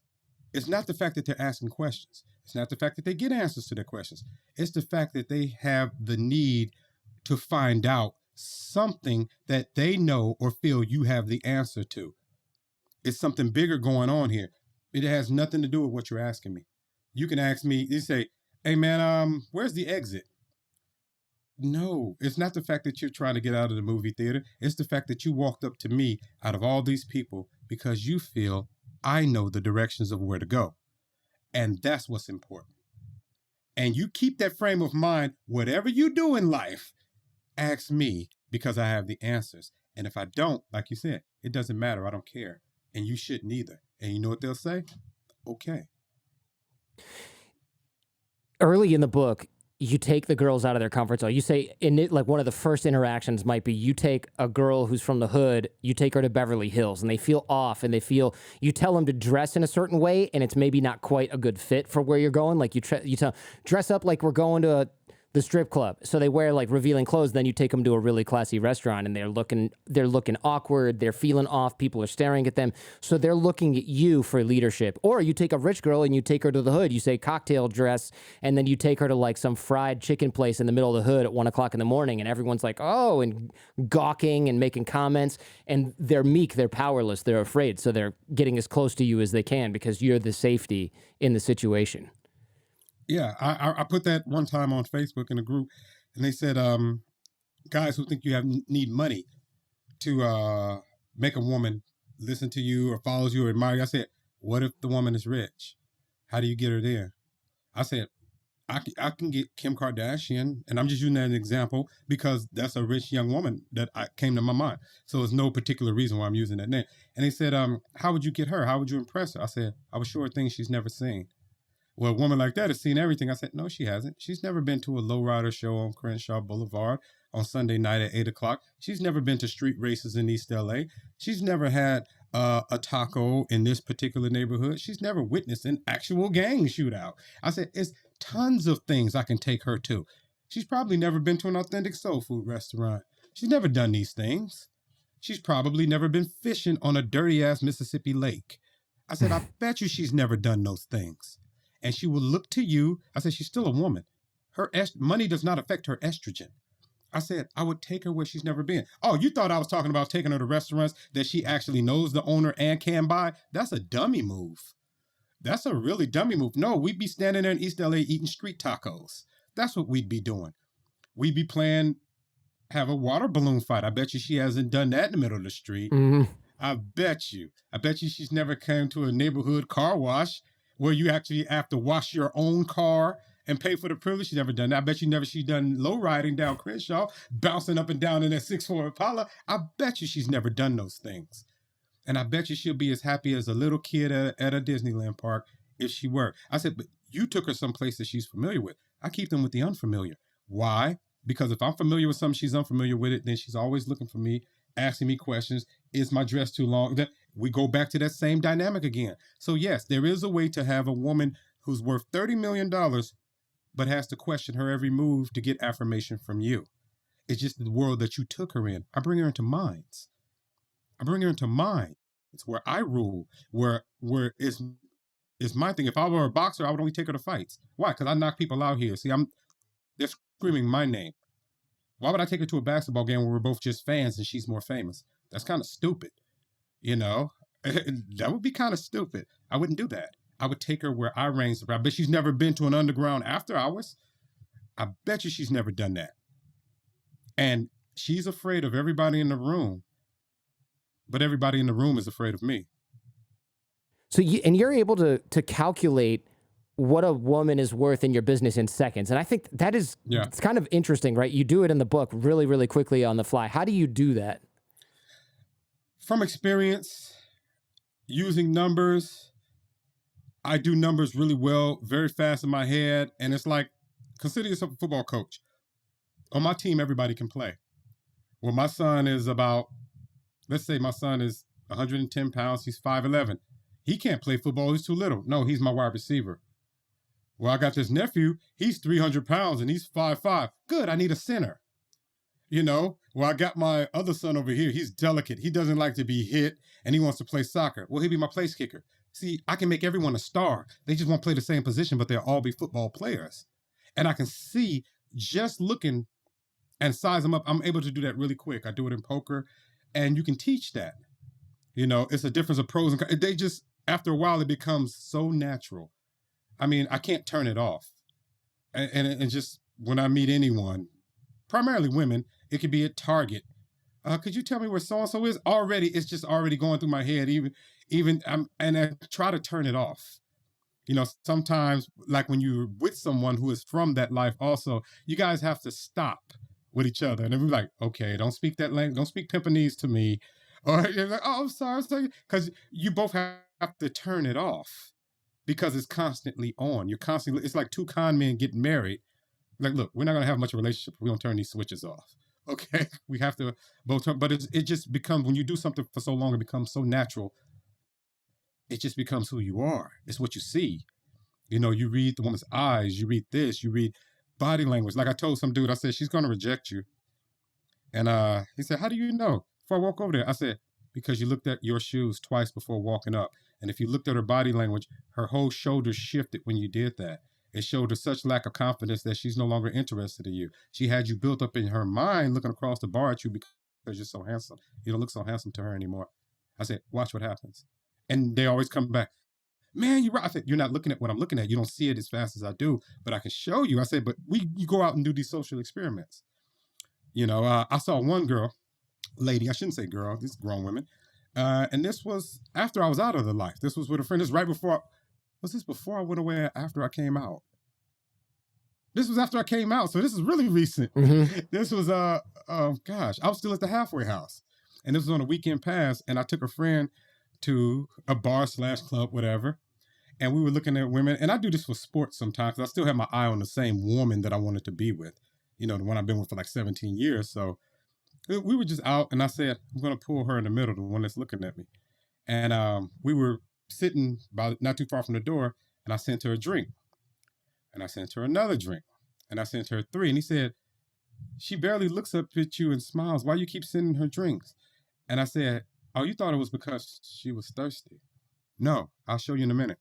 it's not the fact that they're asking questions. It's not the fact that they get answers to their questions. It's the fact that they have the need to find out something that they know or feel you have the answer to. It's something bigger going on here. It has nothing to do with what you're asking me. You can ask me, you say, hey man, where's the exit? No, it's not the fact that you're trying to get out of the movie theater. It's the fact that you walked up to me out of all these people because you feel I know the directions of where to go. And that's what's important. And you keep that frame of mind, whatever you do in life, ask me because I have the answers. And if I don't, like you said, it doesn't matter. I don't care. And you shouldn't either. And you know what they'll say? Okay.
Early in the book, you take the girls out of their comfort zone. You say, like one of the first interactions might be you take a girl who's from the hood, you take her to Beverly Hills, and they feel off, and you tell them to dress in a certain way, and it's maybe not quite a good fit for where you're going. Like you tell, dress up like we're going to the strip club. So they wear like revealing clothes. Then you take them to a really classy restaurant and they're looking awkward. They're feeling off. People are staring at them. So they're looking at you for leadership. Or you take a rich girl and you take her to the hood. You say cocktail dress, and then you take her to like some fried chicken place in the middle of the hood at 1 o'clock in the morning. And everyone's like, oh, and gawking and making comments. And they're meek. They're powerless. They're afraid. So they're getting as close to you as they can because you're the safety in the situation.
Yeah, I put that one time on Facebook in a group, and they said, guys who think you need money to make a woman listen to you or follows you or admire you. I said, what if the woman is rich? How do you get her there? I said, I can get Kim Kardashian, and I'm just using that as an example because that's a rich young woman that came to my mind. So there's no particular reason why I'm using that name. And they said, how would you get her? How would you impress her? I said, I would show her things she's never seen. Well, a woman like that has seen everything. I said, no, she hasn't. She's never been to a lowrider show on Crenshaw Boulevard on Sunday night at 8 o'clock. She's never been to street races in East LA. She's never had a taco in this particular neighborhood. She's never witnessed an actual gang shootout. I said, it's tons of things I can take her to. She's probably never been to an authentic soul food restaurant. She's never done these things. She's probably never been fishing on a dirty-ass Mississippi lake. I said, I bet you she's never done those things. And she will look to you. I said, she's still a woman. Her money does not affect her estrogen. I said, I would take her where she's never been. Oh, you thought I was talking about taking her to restaurants that she actually knows the owner and can buy? That's a dummy move. That's a really dummy move. No, we'd be standing there in East LA eating street tacos. That's what we'd be doing. We'd be playing, have a water balloon fight. I bet you she hasn't done that in the middle of the street.
Mm-hmm.
I bet you she's never came to a neighborhood car wash where you actually have to wash your own car and pay for the privilege. She's never done that. I bet you she's done low riding down Crenshaw, bouncing up and down in that 6'4" Impala. I bet you she's never done those things. And I bet you she'll be as happy as a little kid at a Disneyland park if she were. I said, but you took her someplace that she's familiar with. I keep them with the unfamiliar. Why? Because if I'm familiar with something, she's unfamiliar with it, then she's always looking for me, asking me questions. Is my dress too long? We go back to that same dynamic again. So yes, there is a way to have a woman who's worth $30 million, but has to question her every move to get affirmation from you. It's just the world that you took her in. I bring her into minds. It's where I rule, where it's my thing. If I were a boxer, I would only take her to fights. Why? Because I knock people out here. See, they're screaming my name. Why would I take her to a basketball game where we're both just fans and she's more famous? That's kind of stupid. You know, that would be kind of stupid. I wouldn't do that. I would take her where I reign supreme. I bet she's never been to an underground after hours. I bet you she's never done that. And she's afraid of everybody in the room, but everybody in the room is afraid of me.
So you're able to calculate what a woman is worth in your business in seconds. And I think that is, it's kind of interesting, right? You do it in the book really, really quickly on the fly. How do you do that?
From experience, using numbers. I do numbers really well, very fast in my head. And it's like, consider yourself a football coach. On my team, everybody can play. Well, my son is about, let's say my son is 110 pounds. He's 5'11". He can't play football. He's too little. No, he's my wide receiver. Well, I got this nephew. He's 300 pounds and he's 5'5". Good, I need a center. You know, well, I got my other son over here. He's delicate. He doesn't like to be hit and he wants to play soccer. Well, he'll be my place kicker. See, I can make everyone a star. They just won't play the same position, but they'll all be football players. And I can see just looking and size them up. I'm able to do that really quick. I do it in poker and you can teach that. You know, it's a difference of pros and cons. They just, after a while, it becomes so natural. I mean, I can't turn it off. And just when I meet anyone, primarily women, it could be at Target. Could you tell me where so-and-so is? Already, it's just already going through my head. And I try to turn it off. You know, sometimes, like when you're with someone who is from that life also, you guys have to stop with each other. And then we're like, okay, don't speak that language. Don't speak Pimpanese to me. Or you're like, oh, I'm sorry. Because you both have to turn it off because it's constantly on. It's like two con men getting married. Like, look, we're not going to have much of a relationship if we don't turn these switches off. Okay? We have to both turn. But it just becomes, when you do something for so long, it becomes so natural. It just becomes who you are. It's what you see. You know, you read the woman's eyes. You read this. You read body language. Like I told some dude, I said, she's going to reject you. And he said, how do you know? Before I walk over there, I said, because you looked at your shoes twice before walking up. And if you looked at her body language, her whole shoulders shifted when you did that. It showed her such lack of confidence that she's no longer interested in you. She had you built up in her mind looking across the bar at you because you're so handsome. You don't look so handsome to her anymore. I said, watch what happens. And they always come back, man, you're right. I said, you're not looking at what I'm looking at. You don't see it as fast as I do, but I can show you. I said, but you go out and do these social experiments. You know, I saw one lady, I shouldn't say girl, these grown women. And this was after I was out of the life. This was with a friend. This was right before, was this before I went away after I came out? This was after I came out. So this is really recent. Mm-hmm. This was, I was still at the halfway house. And this was on a weekend pass. And I took a friend to a bar / club, whatever. And we were looking at women. And I do this for sports sometimes. I still have my eye on the same woman that I wanted to be with. You know, the one I've been with for like 17 years. So we were just out and I said, I'm going to pull her in the middle, the one that's looking at me. And we were sitting not too far from the door and I sent her a drink. And I sent her another drink. And I sent her 3. And he said, she barely looks up at you and smiles. Why you keep sending her drinks? And I said, oh, you thought it was because she was thirsty. No, I'll show you in a minute.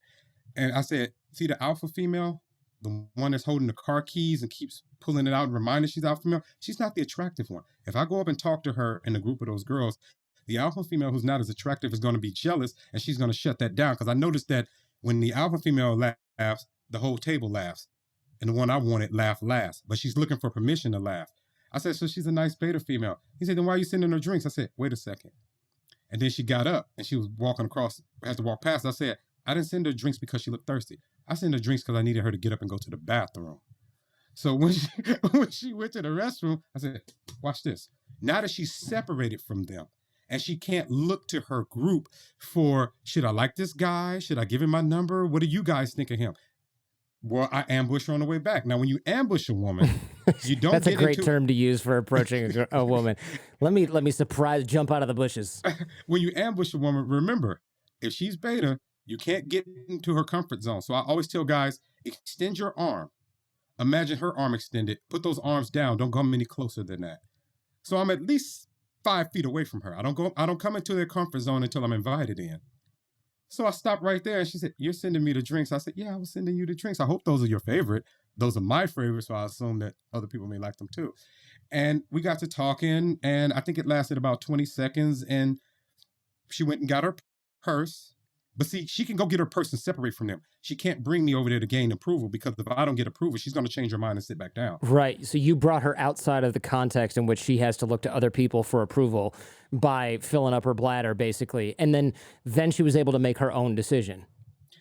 And I said, see the alpha female? the one that's holding the car keys and keeps pulling it out and reminding she's alpha female, she's not the attractive one. If I go up and talk to her in a group of those girls, the alpha female who's not as attractive is going to be jealous, and she's going to shut that down. Because I noticed that when the alpha female laughs, the whole table laughs. And the one I wanted laughed last. But she's looking for permission to laugh. I said, so she's a nice beta female. He said, then why are you sending her drinks? I said, wait a second. And then she got up and she was walking across, had to walk past. I said, I didn't send her drinks because she looked thirsty. I sent her drinks because I needed her to get up and go to the bathroom. So when she went to the restroom, I said, watch this. Now that she's separated from them and she can't look to her group for, should I like this guy? Should I give him my number? What do you guys think of him? Well, I ambush her on the way back. Now, when you ambush a woman, you don't
That's
get
a great
into...
term to use for approaching a woman. Let me jump out of the bushes.
When you ambush a woman, remember, if she's beta, you can't get into her comfort zone. So I always tell guys, extend your arm. Imagine her arm extended. Put those arms down. Don't come any closer than that. So I'm at least 5 feet away from her. I don't come into their comfort zone until I'm invited in. So I stopped right there and she said, you're sending me the drinks. I said, yeah, I was sending you the drinks. I hope those are your favorite. Those are my favorites, so I assume that other people may like them too. And we got to talking, and I think it lasted about 20 seconds, and she went and got her purse. But see, she can go get her purse and separate from them. She can't bring me over there to gain approval, because if I don't get approval, she's going to change her mind and sit back down.
Right. So you brought her outside of the context in which she has to look to other people for approval by filling up her bladder, basically. And then she was able to make her own decision.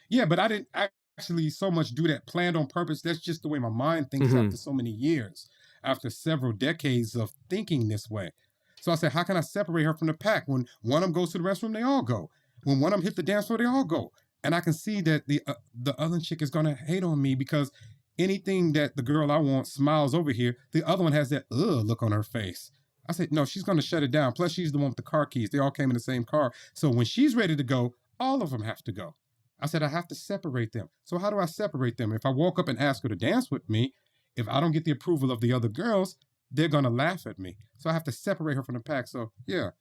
Yeah, but I didn't actually so much do that planned on purpose. That's just the way my mind thinks after so many years, after several decades of thinking this way. So I said, how can I separate her from the pack? When one of them goes to the restroom, they all go. When one of them hit the dance floor, they all go. And I can see that the other chick is going to hate on me, because anything that the girl I want smiles over here, the other one has that look on her face. I said, no, she's going to shut it down. Plus, she's the one with the car keys. They all came in the same car. So when she's ready to go, all of them have to go. I said, I have to separate them. So how do I separate them? If I walk up and ask her to dance with me, if I don't get the approval of the other girls, they're going to laugh at me. So I have to separate her from the pack. So yeah,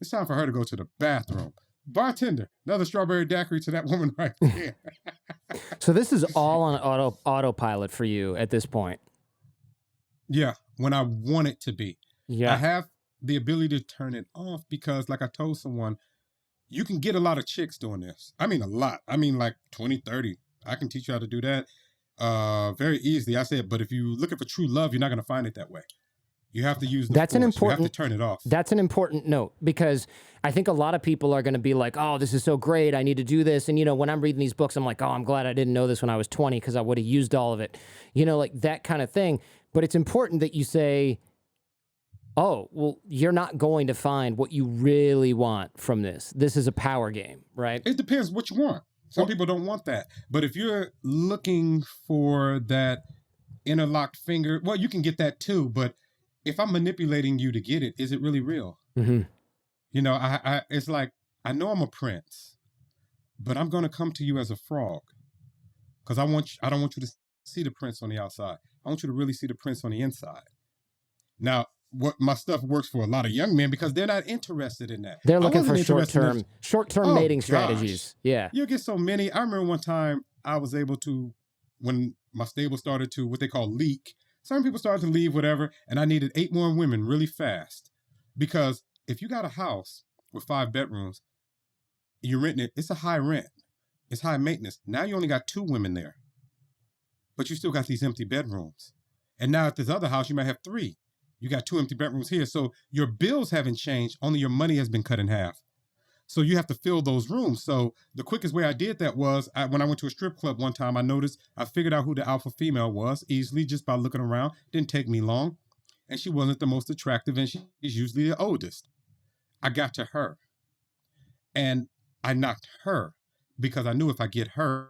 it's time for her to go to the bathroom. Bartender, another strawberry daiquiri to that woman right there.
So this is all on autopilot for you at this point.
Yeah, when I want it to be.
Yeah.
I have the ability to turn it off, because like I told someone, you can get a lot of chicks doing this. I mean, a lot. I mean, like 20, 30. I can teach you how to do that very easily. I said, but if you're looking for true love, you're not going to find it that way. You have to use the force. You have to turn it off.
That's an important note, because I think a lot of people are going to be like, oh, this is so great, I need to do this. And, you know, when I'm reading these books, I'm like, oh, I'm glad I didn't know this when I was 20, because I would have used all of it. You know, like that kind of thing. But it's important that you say, oh, well, you're not going to find what you really want from this. This is a power game, right?
It depends what you want. Some people don't want that. But if you're looking for that interlocked finger, well, you can get that too. But if I'm manipulating you to get it, is it really real?
Mm-hmm.
You know, it's like, I know I'm a prince, but I'm going to come to you as a frog, because I don't want you to see the prince on the outside. I want you to really see the prince on the inside. Now, what my stuff works for a lot of young men, because they're not interested in that.
They're looking for short-term mating strategies. Yeah.
You get so many. I remember one time I was able to, when my stable started to what they call leak, some people started to leave, whatever, and I needed 8 more women really fast. Because if you got a house with 5 bedrooms, you're renting it, it's a high rent. It's high maintenance. Now you only got 2 women there, but you still got these empty bedrooms. And now at this other house, you might have 3. You got 2 empty bedrooms here. So your bills haven't changed, only your money has been cut in half. So you have to fill those rooms. So the quickest way I did that was when I went to a strip club one time, I figured out who the alpha female was easily just by looking around. Didn't take me long. And she wasn't the most attractive, and she's usually the oldest. I got to her and I knocked her, because I knew if I get her,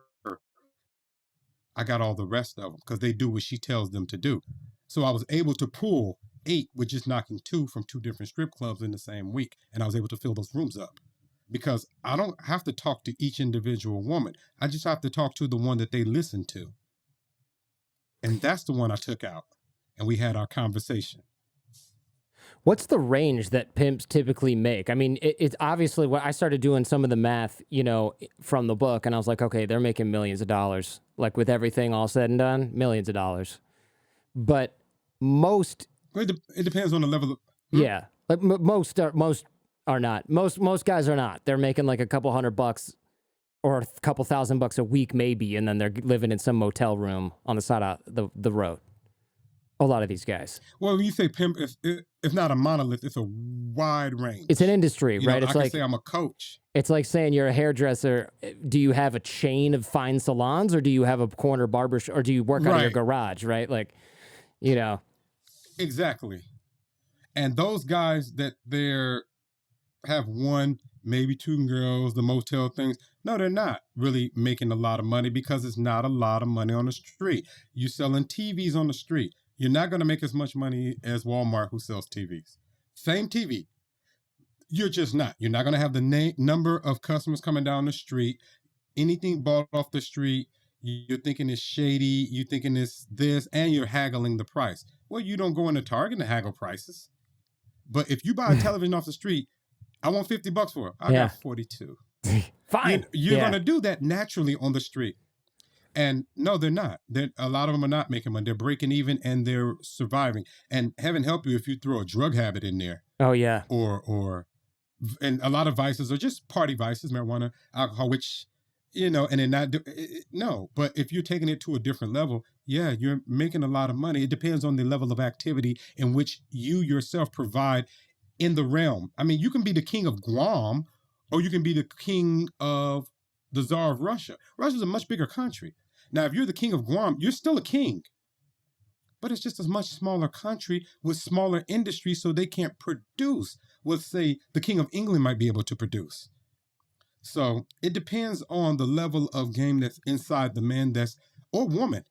I got all the rest of them, because they do what she tells them to do. So I was able to pull 8 with just knocking 2 from 2 different strip clubs in the same week. And I was able to fill those rooms up, because I don't have to talk to each individual woman. I just have to talk to the one that they listen to. And that's the one I took out, and we had our conversation.
What's the range that pimps typically make? I mean, it's obviously what I started doing some of the math, from the book, and I was like, okay, they're making millions of dollars. Like with everything all said and done, millions of dollars. But most,
It depends on the level of.
yeah, like most are not. Most guys are not. They're making like a couple $100 or a couple $1,000 a week maybe, and then they're living in some motel room on the side of the road. A lot of these guys.
Well, when you say pimp, it's not a monolith. It's a wide range.
It's an industry, right? It's
I can say I'm a coach.
It's like saying you're a hairdresser. Do you have a chain of fine salons, or do you have a corner barber or do you work out of your garage, right? Like,
Exactly. And those guys that have one, maybe two girls, the motel things. No, they're not really making a lot of money because it's not a lot of money on the street. You're selling TVs on the street. You're not going to make as much money as Walmart, who sells TVs. Same TV. You're just not. You're not going to have the number of customers coming down the street. Anything bought off the street, you're thinking it's shady. You're thinking it's this, and you're haggling the price. Well, you don't go into Target to haggle prices. But if you buy a television off the street, I want $50 for it. I got 42.
Fine.
You're going to do that naturally on the street. And no, they're not. A lot of them are not making money. They're breaking even and they're surviving. And heaven help you if you throw a drug habit in there.
Oh, yeah.
And a lot of vices are just party vices, marijuana, alcohol, which, and they're not, no. But if you're taking it to a different level, yeah, you're making a lot of money. It depends on the level of activity in which you yourself provide in the realm. I mean, you can be the king of Guam or you can be the king of the Tsar of Russia. Russia's a much bigger country. Now, if you're the king of Guam, you're still a king. But it's just a much smaller country with smaller industries, so they can't produce what, say, the king of England might be able to produce. So it depends on the level of game that's inside the man or woman.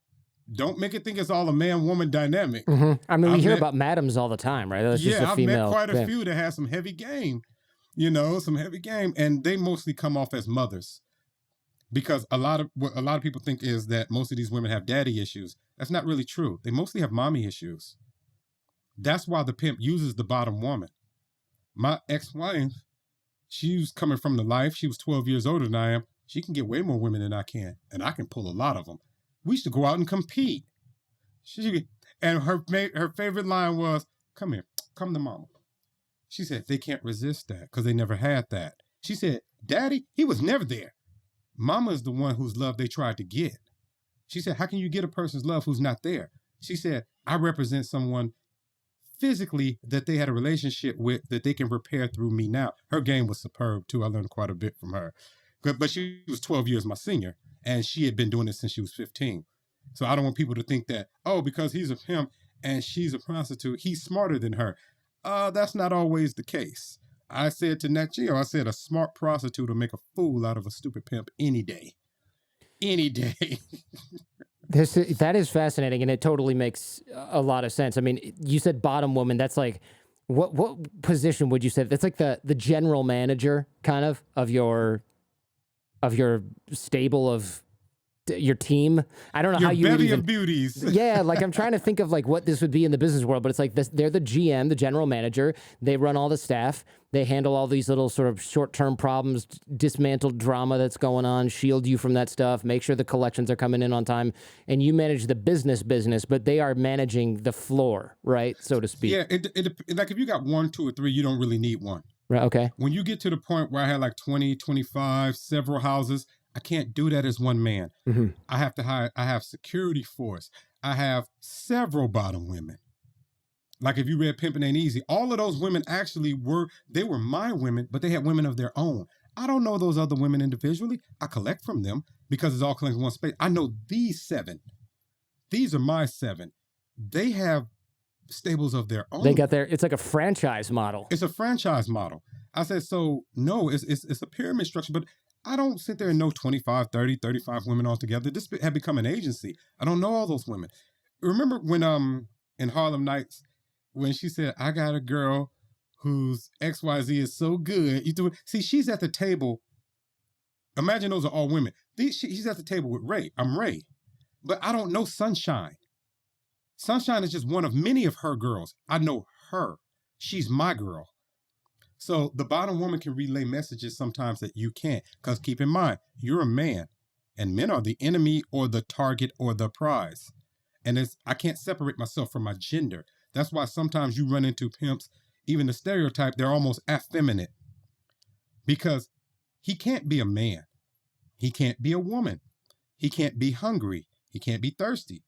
Don't make it think it's all a man-woman dynamic.
Mm-hmm. I mean, we hear about madams all the time, right? That's just a female.
I've met quite a few that have some heavy game, and they mostly come off as mothers. Because what a lot of people think is that most of these women have daddy issues. That's not really true. They mostly have mommy issues. That's why the pimp uses the bottom woman. My ex-wife, she was coming from the life. She was 12 years older than I am. She can get way more women than I can. And I can pull a lot of them. We used to go out and compete. And her favorite line was, come here, come to mama. She said, they can't resist that because they never had that. She said, Daddy, he was never there. Mama is the one whose love they tried to get. She said, how can you get a person's love who's not there? She said, I represent someone physically that they had a relationship with that they can repair through me now. Her game was superb, too. I learned quite a bit from her. But she was 12 years my senior, and she had been doing this since she was 15. So I don't want people to think that, because he's a pimp and she's a prostitute, he's smarter than her. That's not always the case. I said to Nat Geo, a smart prostitute will make a fool out of a stupid pimp any day. Any day.
That is fascinating, and it totally makes a lot of sense. I mean, you said bottom woman. That's like, what position would you say? That's like the general manager kind of your stable of your team. I don't know how you would even,
of beauties.
Yeah, like I'm trying to think of like what this would be in the business world, but it's like this, they're the GM, the general manager. They run all the staff. They handle all these little sort of short-term problems, dismantle drama that's going on, shield you from that stuff, make sure the collections are coming in on time, and you manage the business, but they are managing the floor, right, so to speak.
Yeah, like if you got 1, 2, or 3, you don't really need one.
Right, okay.
When you get to the point where I had like 20, 25, several houses, I can't do that as one man.
Mm-hmm.
I have security force. I have several bottom women. Like if you read Pimpin' Ain't Easy, all of those women actually were my women, but they had women of their own. I don't know those other women individually. I collect from them because it's all collected in one space. I know these 7. These are my 7. They have stables of their own.
It's like a franchise model.
It's a franchise model. I said, so no, it's a pyramid structure, but I don't sit there and know 25, 30, 35 women altogether. This had become an agency. I don't know all those women. Remember when in Harlem Nights, when she said, I got a girl whose XYZ is so good. See, she's at the table. Imagine those are all women. She's at the table with Ray. I'm Ray. But I don't know Sunshine. Sunshine is just one of many of her girls. I know her. She's my girl. So the bottom woman can relay messages sometimes that you can't. Because keep in mind, you're a man, and men are the enemy or the target or the prize. And I can't separate myself from my gender. That's why sometimes you run into pimps, even the stereotype, they're almost effeminate. Because he can't be a man. He can't be a woman. He can't be hungry. He can't be thirsty.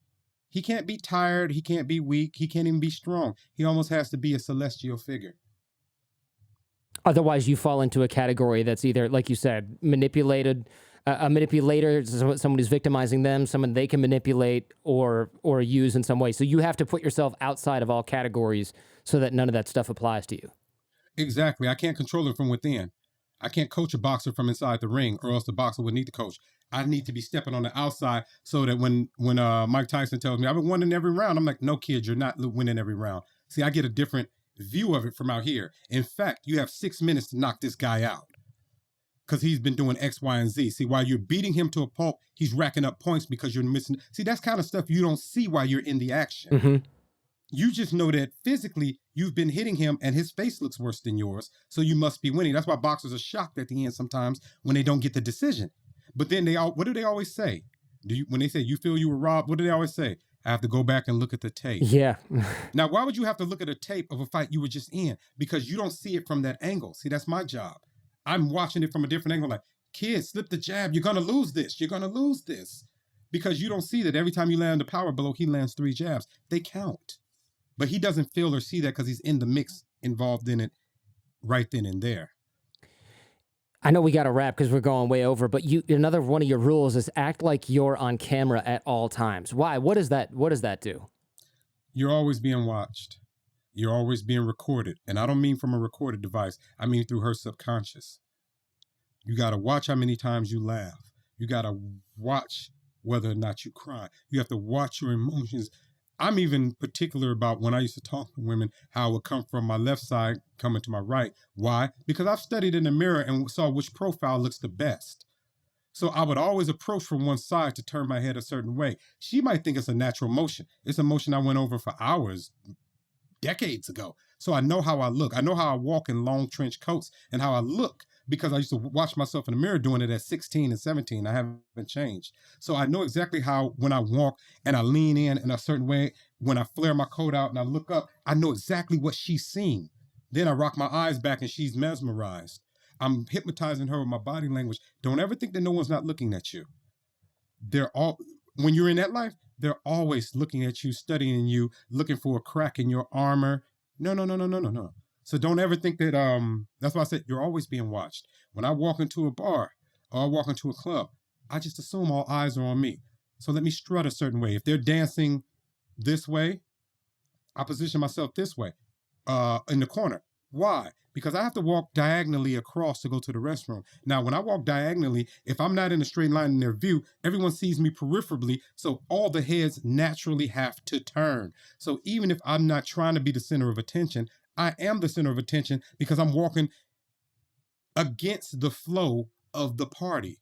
He can't be tired. He can't be weak. He can't even be strong. He almost has to be a celestial figure.
Otherwise, you fall into a category that's either, like you said, manipulated, a manipulator, someone who's victimizing them, someone they can manipulate or use in some way. So you have to put yourself outside of all categories so that none of that stuff applies to you.
Exactly. I can't control it from within. I can't coach a boxer from inside the ring, or else the boxer would need to coach. I need to be stepping on the outside so that when Mike Tyson tells me I've been winning every round, I'm like, no, kid, you're not winning every round. See, I get a different view of it from out here. In fact, you have 6 minutes to knock this guy out because he's been doing X, Y, and Z. See, while you're beating him to a pulp, he's racking up points because you're missing. See, that's kind of stuff you don't see while you're in the action.
Mm-hmm.
You just know that physically you've been hitting him and his face looks worse than yours. So you must be winning. That's why boxers are shocked at the end sometimes when they don't get the decision. But then what do they always say? When they say you feel you were robbed, what do they always say? I have to go back and look at the tape.
Yeah.
Now, why would you have to look at a tape of a fight you were just in? Because you don't see it from that angle. See, that's my job. I'm watching it from a different angle. Like, kid, slip the jab. You're going to lose this. You're going to lose this. Because you don't see that every time you land a power blow, he lands 3 jabs. They count. But he doesn't feel or see that because he's in the mix, involved in it right then and there.
I know we got to wrap because we're going way over, but another one of your rules is act like you're on camera at all times. Why? What does that do?
You're always being watched. You're always being recorded. And I don't mean from a recorded device. I mean through her subconscious. You got to watch how many times you laugh. You got to watch whether or not you cry. You have to watch your emotions. I'm even particular about when I used to talk to women, how it would come from my left side, coming to my right. Why? Because I've studied in the mirror and saw which profile looks the best. So I would always approach from one side to turn my head a certain way. She might think it's a natural motion. It's a motion I went over for hours, decades ago. So I know how I look. I know how I walk in long trench coats and how I look because I used to watch myself in the mirror doing it at 16 and 17. I haven't changed. So I know exactly how when I walk and I lean in a certain way, when I flare my coat out and I look up, I know exactly what she's seeing. Then I rock my eyes back and she's mesmerized. I'm hypnotizing her with my body language. Don't ever think that no one's not looking at you. When you're in that life, they're always looking at you, studying you, looking for a crack in your armor. No. So don't ever think that, that's why I said you're always being watched. When I walk into a bar or I walk into a club, I just assume all eyes are on me. So let me strut a certain way. If they're dancing this way, I position myself this way, in the corner. Why? Because I have to walk diagonally across to go to the restroom. Now, when I walk diagonally, if I'm not in a straight line in their view, everyone sees me peripherally, so all the heads naturally have to turn. So even if I'm not trying to be the center of attention, I am the center of attention because I'm walking against the flow of the party.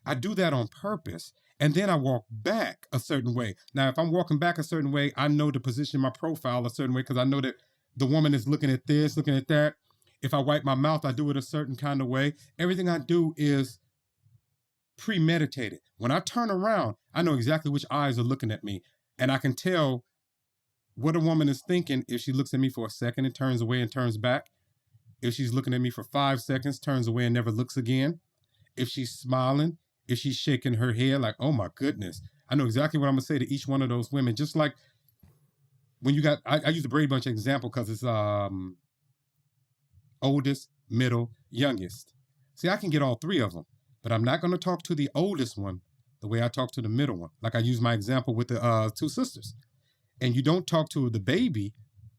I do that on purpose. And then I walk back a certain way. Now, if I'm walking back a certain way, I know to position my profile a certain way because I know that the woman is looking at this, looking at that. If I wipe my mouth, I do it a certain kind of way. Everything I do is premeditated. When I turn around, I know exactly which eyes are looking at me. And I can tell what a woman is thinking if she looks at me for a second and turns away and turns back. If she's looking at me for 5 seconds, turns away and never looks again. If she's smiling, if she's shaking her head like, oh my goodness. I know exactly what I'm going to say to each one of those women. Just like when you got, I use the Brady Bunch example because it's oldest, middle, youngest. See, I can get all 3 of them, but I'm not going to talk to the oldest one the way I talk to the middle one. Like I use my example with the 2 sisters. And you don't talk to the baby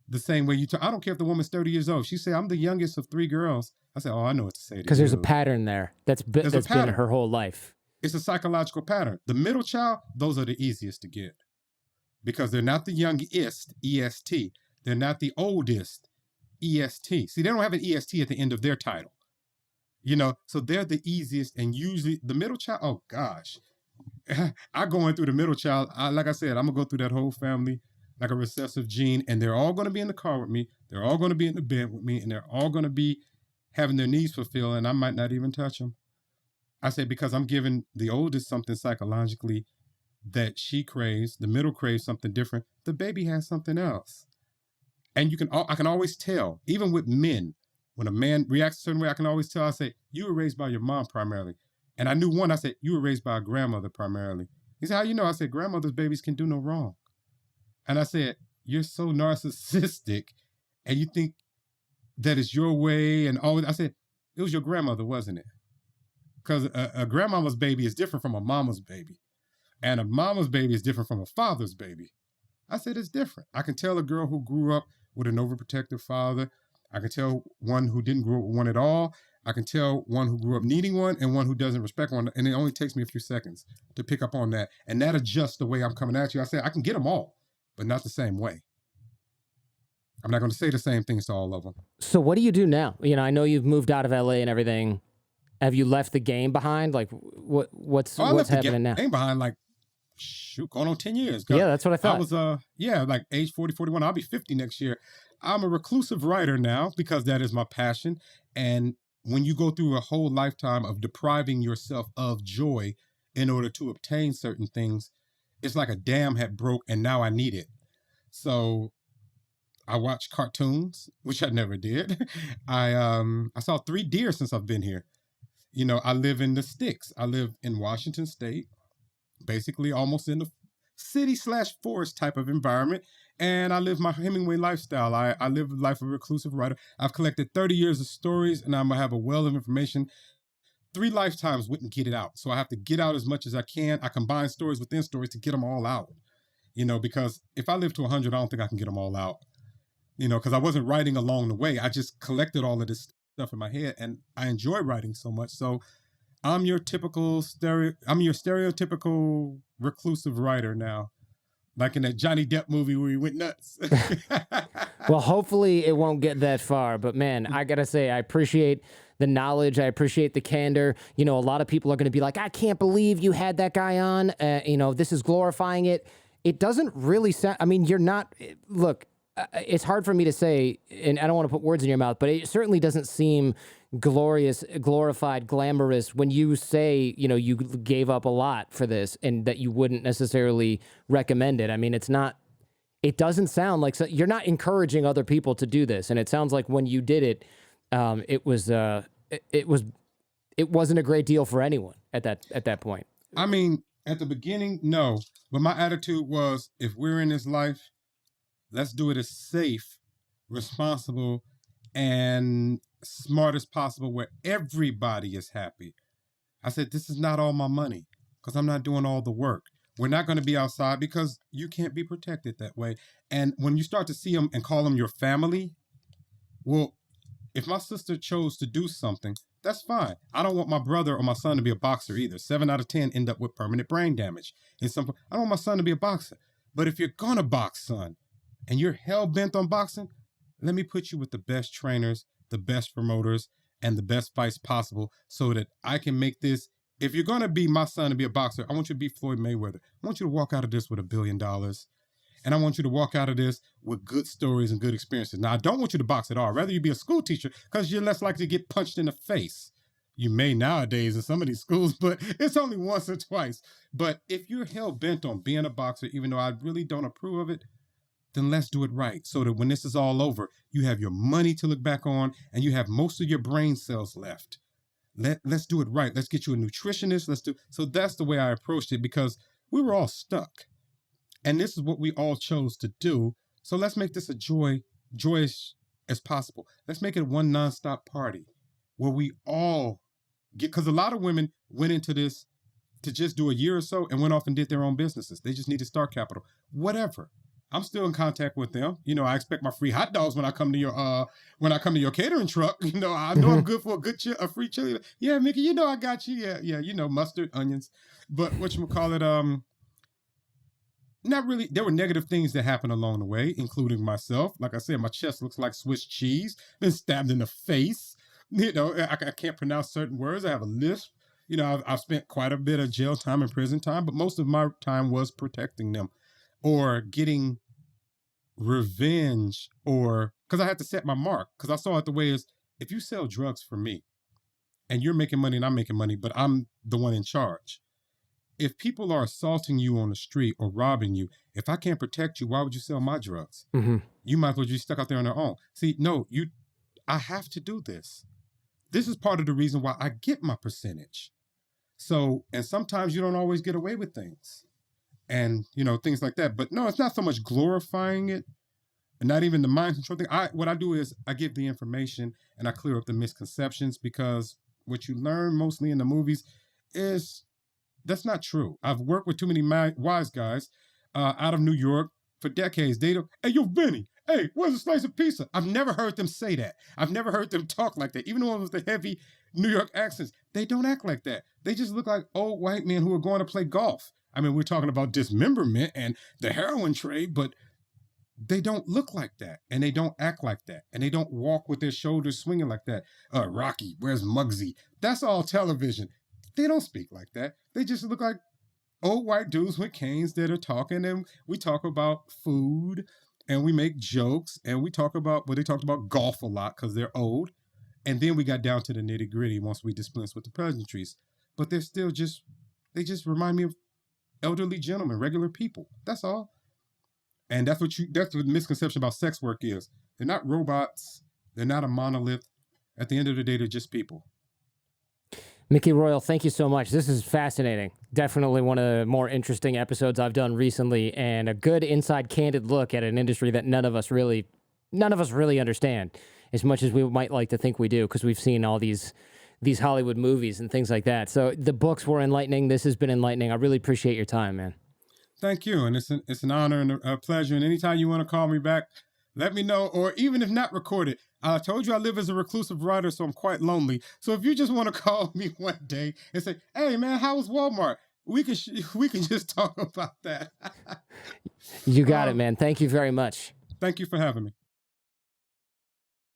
the same way you talk. I don't care if the woman's 30 years old. She say, I'm the youngest of 3 girls. I say, oh, I know what to say to you.
Because there's a pattern there that's been her whole life.
It's a psychological pattern. The middle child, those are the easiest to get because they're not the youngest, EST. They're not the oldest, EST. See, they don't have an EST at the end of their title. You know, so they're the easiest, and usually the middle child, oh gosh. I going through the middle child, like I said, I'm going to go through that whole family like a recessive gene, and they're all going to be in the car with me. They're all going to be in the bed with me, and they're all going to be having their needs fulfilled, and I might not even touch them. I say because I'm giving the oldest something psychologically that she craves, the middle craves something different, the baby has something else. And I can always tell, even with men, when a man reacts a certain way, I can always tell. I say, you were raised by your mom primarily. And I knew one, I said, you were raised by a grandmother primarily. He said, how you know? I said, grandmother's babies can do no wrong. And I said, you're so narcissistic and you think that it's your way and all. I said, it was your grandmother, wasn't it? Because a grandmama's baby is different from a mama's baby. And a mama's baby is different from a father's baby. I said, it's different. I can tell a girl who grew up with an overprotective father. I can tell one who didn't grow up with one at all. I can tell one who grew up needing one and one who doesn't respect one. And it only takes me a few seconds to pick up on that. And that adjusts the way I'm coming at you. I said, I can get them all, but not the same way. I'm not going to say the same things to all of them.
So what do you do now? You know, I know you've moved out of LA and everything. Have you left the game behind? Like what's happening now?
Game behind, like, shoot, going on 10 years.
Yeah, that's what I thought.
I was, like age 40, 41. I'll be 50 next year. I'm a reclusive writer now because that is my passion. And when you go through a whole lifetime of depriving yourself of joy in order to obtain certain things, it's like a dam had broke and now I need it. So I watch cartoons, which I never did. I saw 3 deer since I've been here. You know, I live in the sticks. I live in Washington State, basically almost in the city/forest type of environment. And I live my Hemingway lifestyle. I live the life of a reclusive writer. I've collected 30 years of stories and I'm going to have a well of information. 3 lifetimes wouldn't get it out. So I have to get out as much as I can. I combine stories within stories to get them all out. You know, because if I live to 100, I don't think I can get them all out. You know, because I wasn't writing along the way. I just collected all of this stuff in my head and I enjoy writing so much. So I'm your stereotypical reclusive writer now. Like in that Johnny Depp movie where he went nuts.
Well, hopefully it won't get that far. But man, I got to say, I appreciate the knowledge. I appreciate the candor. You know, a lot of people are going to be like, I can't believe you had that guy on. You know, this is glorifying it. It doesn't really sound, I mean, you're not, look, it's hard for me to say, and I don't want to put words in your mouth, but it certainly doesn't seem glorious, glorified, glamorous when you say, you know, you gave up a lot for this and that you wouldn't necessarily recommend it. I mean, it doesn't sound like, you're not encouraging other people to do this. And it sounds like when you did it, it wasn't a great deal for anyone at that point.
I mean, at the beginning, no, but my attitude was, if we're in this life, let's do it as safe, responsible, and smart as possible where everybody is happy. I said, this is not all my money because I'm not doing all the work. We're not going to be outside because you can't be protected that way. And when you start to see them and call them your family, well, if my sister chose to do something, that's fine. I don't want my brother or my son to be a boxer either. 7 out of 10 end up with permanent brain damage. I don't want my son to be a boxer. But if you're going to box, son, and you're hell-bent on boxing, let me put you with the best trainers, the best promoters, and the best fights possible so that I can make this. If you're going to be my son and be a boxer, I want you to be Floyd Mayweather. I want you to walk out of this with $1 billion. And I want you to walk out of this with good stories and good experiences. Now, I don't want you to box at all. I'd rather you be a school teacher because you're less likely to get punched in the face. You may nowadays in some of these schools, but it's only once or twice. But if you're hell-bent on being a boxer, even though I really don't approve of it, then let's do it right so that when this is all over, you have your money to look back on and you have most of your brain cells left. Let's do it right. Let's get you a nutritionist. So that's the way I approached it because we were all stuck. And this is what we all chose to do. So let's make this joyous as possible. Let's make it one nonstop party where we all get, because a lot of women went into this to just do a year or so and went off and did their own businesses. They just needed start capital, whatever. I'm still in contact with them. You know, I expect my free hot dogs when I come to your catering truck. You know, I know I'm good for a free chili. Yeah, Mickey, you know I got you. Yeah, you know, mustard, onions. But whatchamacallit, not really. There were negative things that happened along the way, including myself. Like I said, my chest looks like Swiss cheese. Been stabbed in the face. You know, I can't pronounce certain words. I have a lisp. You know, I've spent quite a bit of jail time and prison time, but most of my time was protecting them or getting revenge, or because I had to set my mark, because I saw it the way is, if you sell drugs for me and you're making money and I'm making money, but I'm the one in charge. If people are assaulting you on the street or robbing you, if I can't protect you, why would you sell my drugs?
Mm-hmm.
You might as well be stuck out there on their own. See, no, I have to do this. This is part of the reason why I get my percentage. So, and sometimes you don't always get away with things and, things like that. But no, it's not so much glorifying it, and not even the mind control thing. What I do is I give the information and I clear up the misconceptions, because what you learn mostly in the movies is that's not true. I've worked with too many wise guys out of New York for decades. They don't, hey, yo, Benny, hey, where's a slice of pizza? I've never heard them say that. I've never heard them talk like that. Even the ones with the heavy New York accents, they don't act like that. They just look like old white men who are going to play golf. I mean, we're talking about dismemberment and the heroin trade, but they don't look like that, and they don't act like that, and they don't walk with their shoulders swinging like that. Rocky, where's Muggsy? That's all television. They don't speak like that. They just look like old white dudes with canes that are talking, and we talk about food, and we make jokes, and we talk about, they talked about golf a lot because they're old, and then we got down to the nitty gritty once we dispensed with the pleasantries. But they're still they just remind me of elderly gentlemen, regular people. That's all. And that's what the misconception about sex work is. They're not robots. They're not a monolith. At the end of the day, they're just people.
Mickey Royal, thank you so much. This is fascinating. Definitely one of the more interesting episodes I've done recently, and a good inside candid look at an industry that none of us really understand as much as we might like to think we do, because we've seen all these Hollywood movies and things like that. So the books were enlightening. This has been enlightening. I really appreciate your time, man.
Thank you. And it's an honor and a pleasure. And anytime you want to call me back, let me know. Or even if not recorded, I told you I live as a reclusive writer, so I'm quite lonely. So if you just want to call me one day and say, hey, man, how was Walmart? We can just talk about that.
You got it, man. Thank you very much.
Thank you for having me.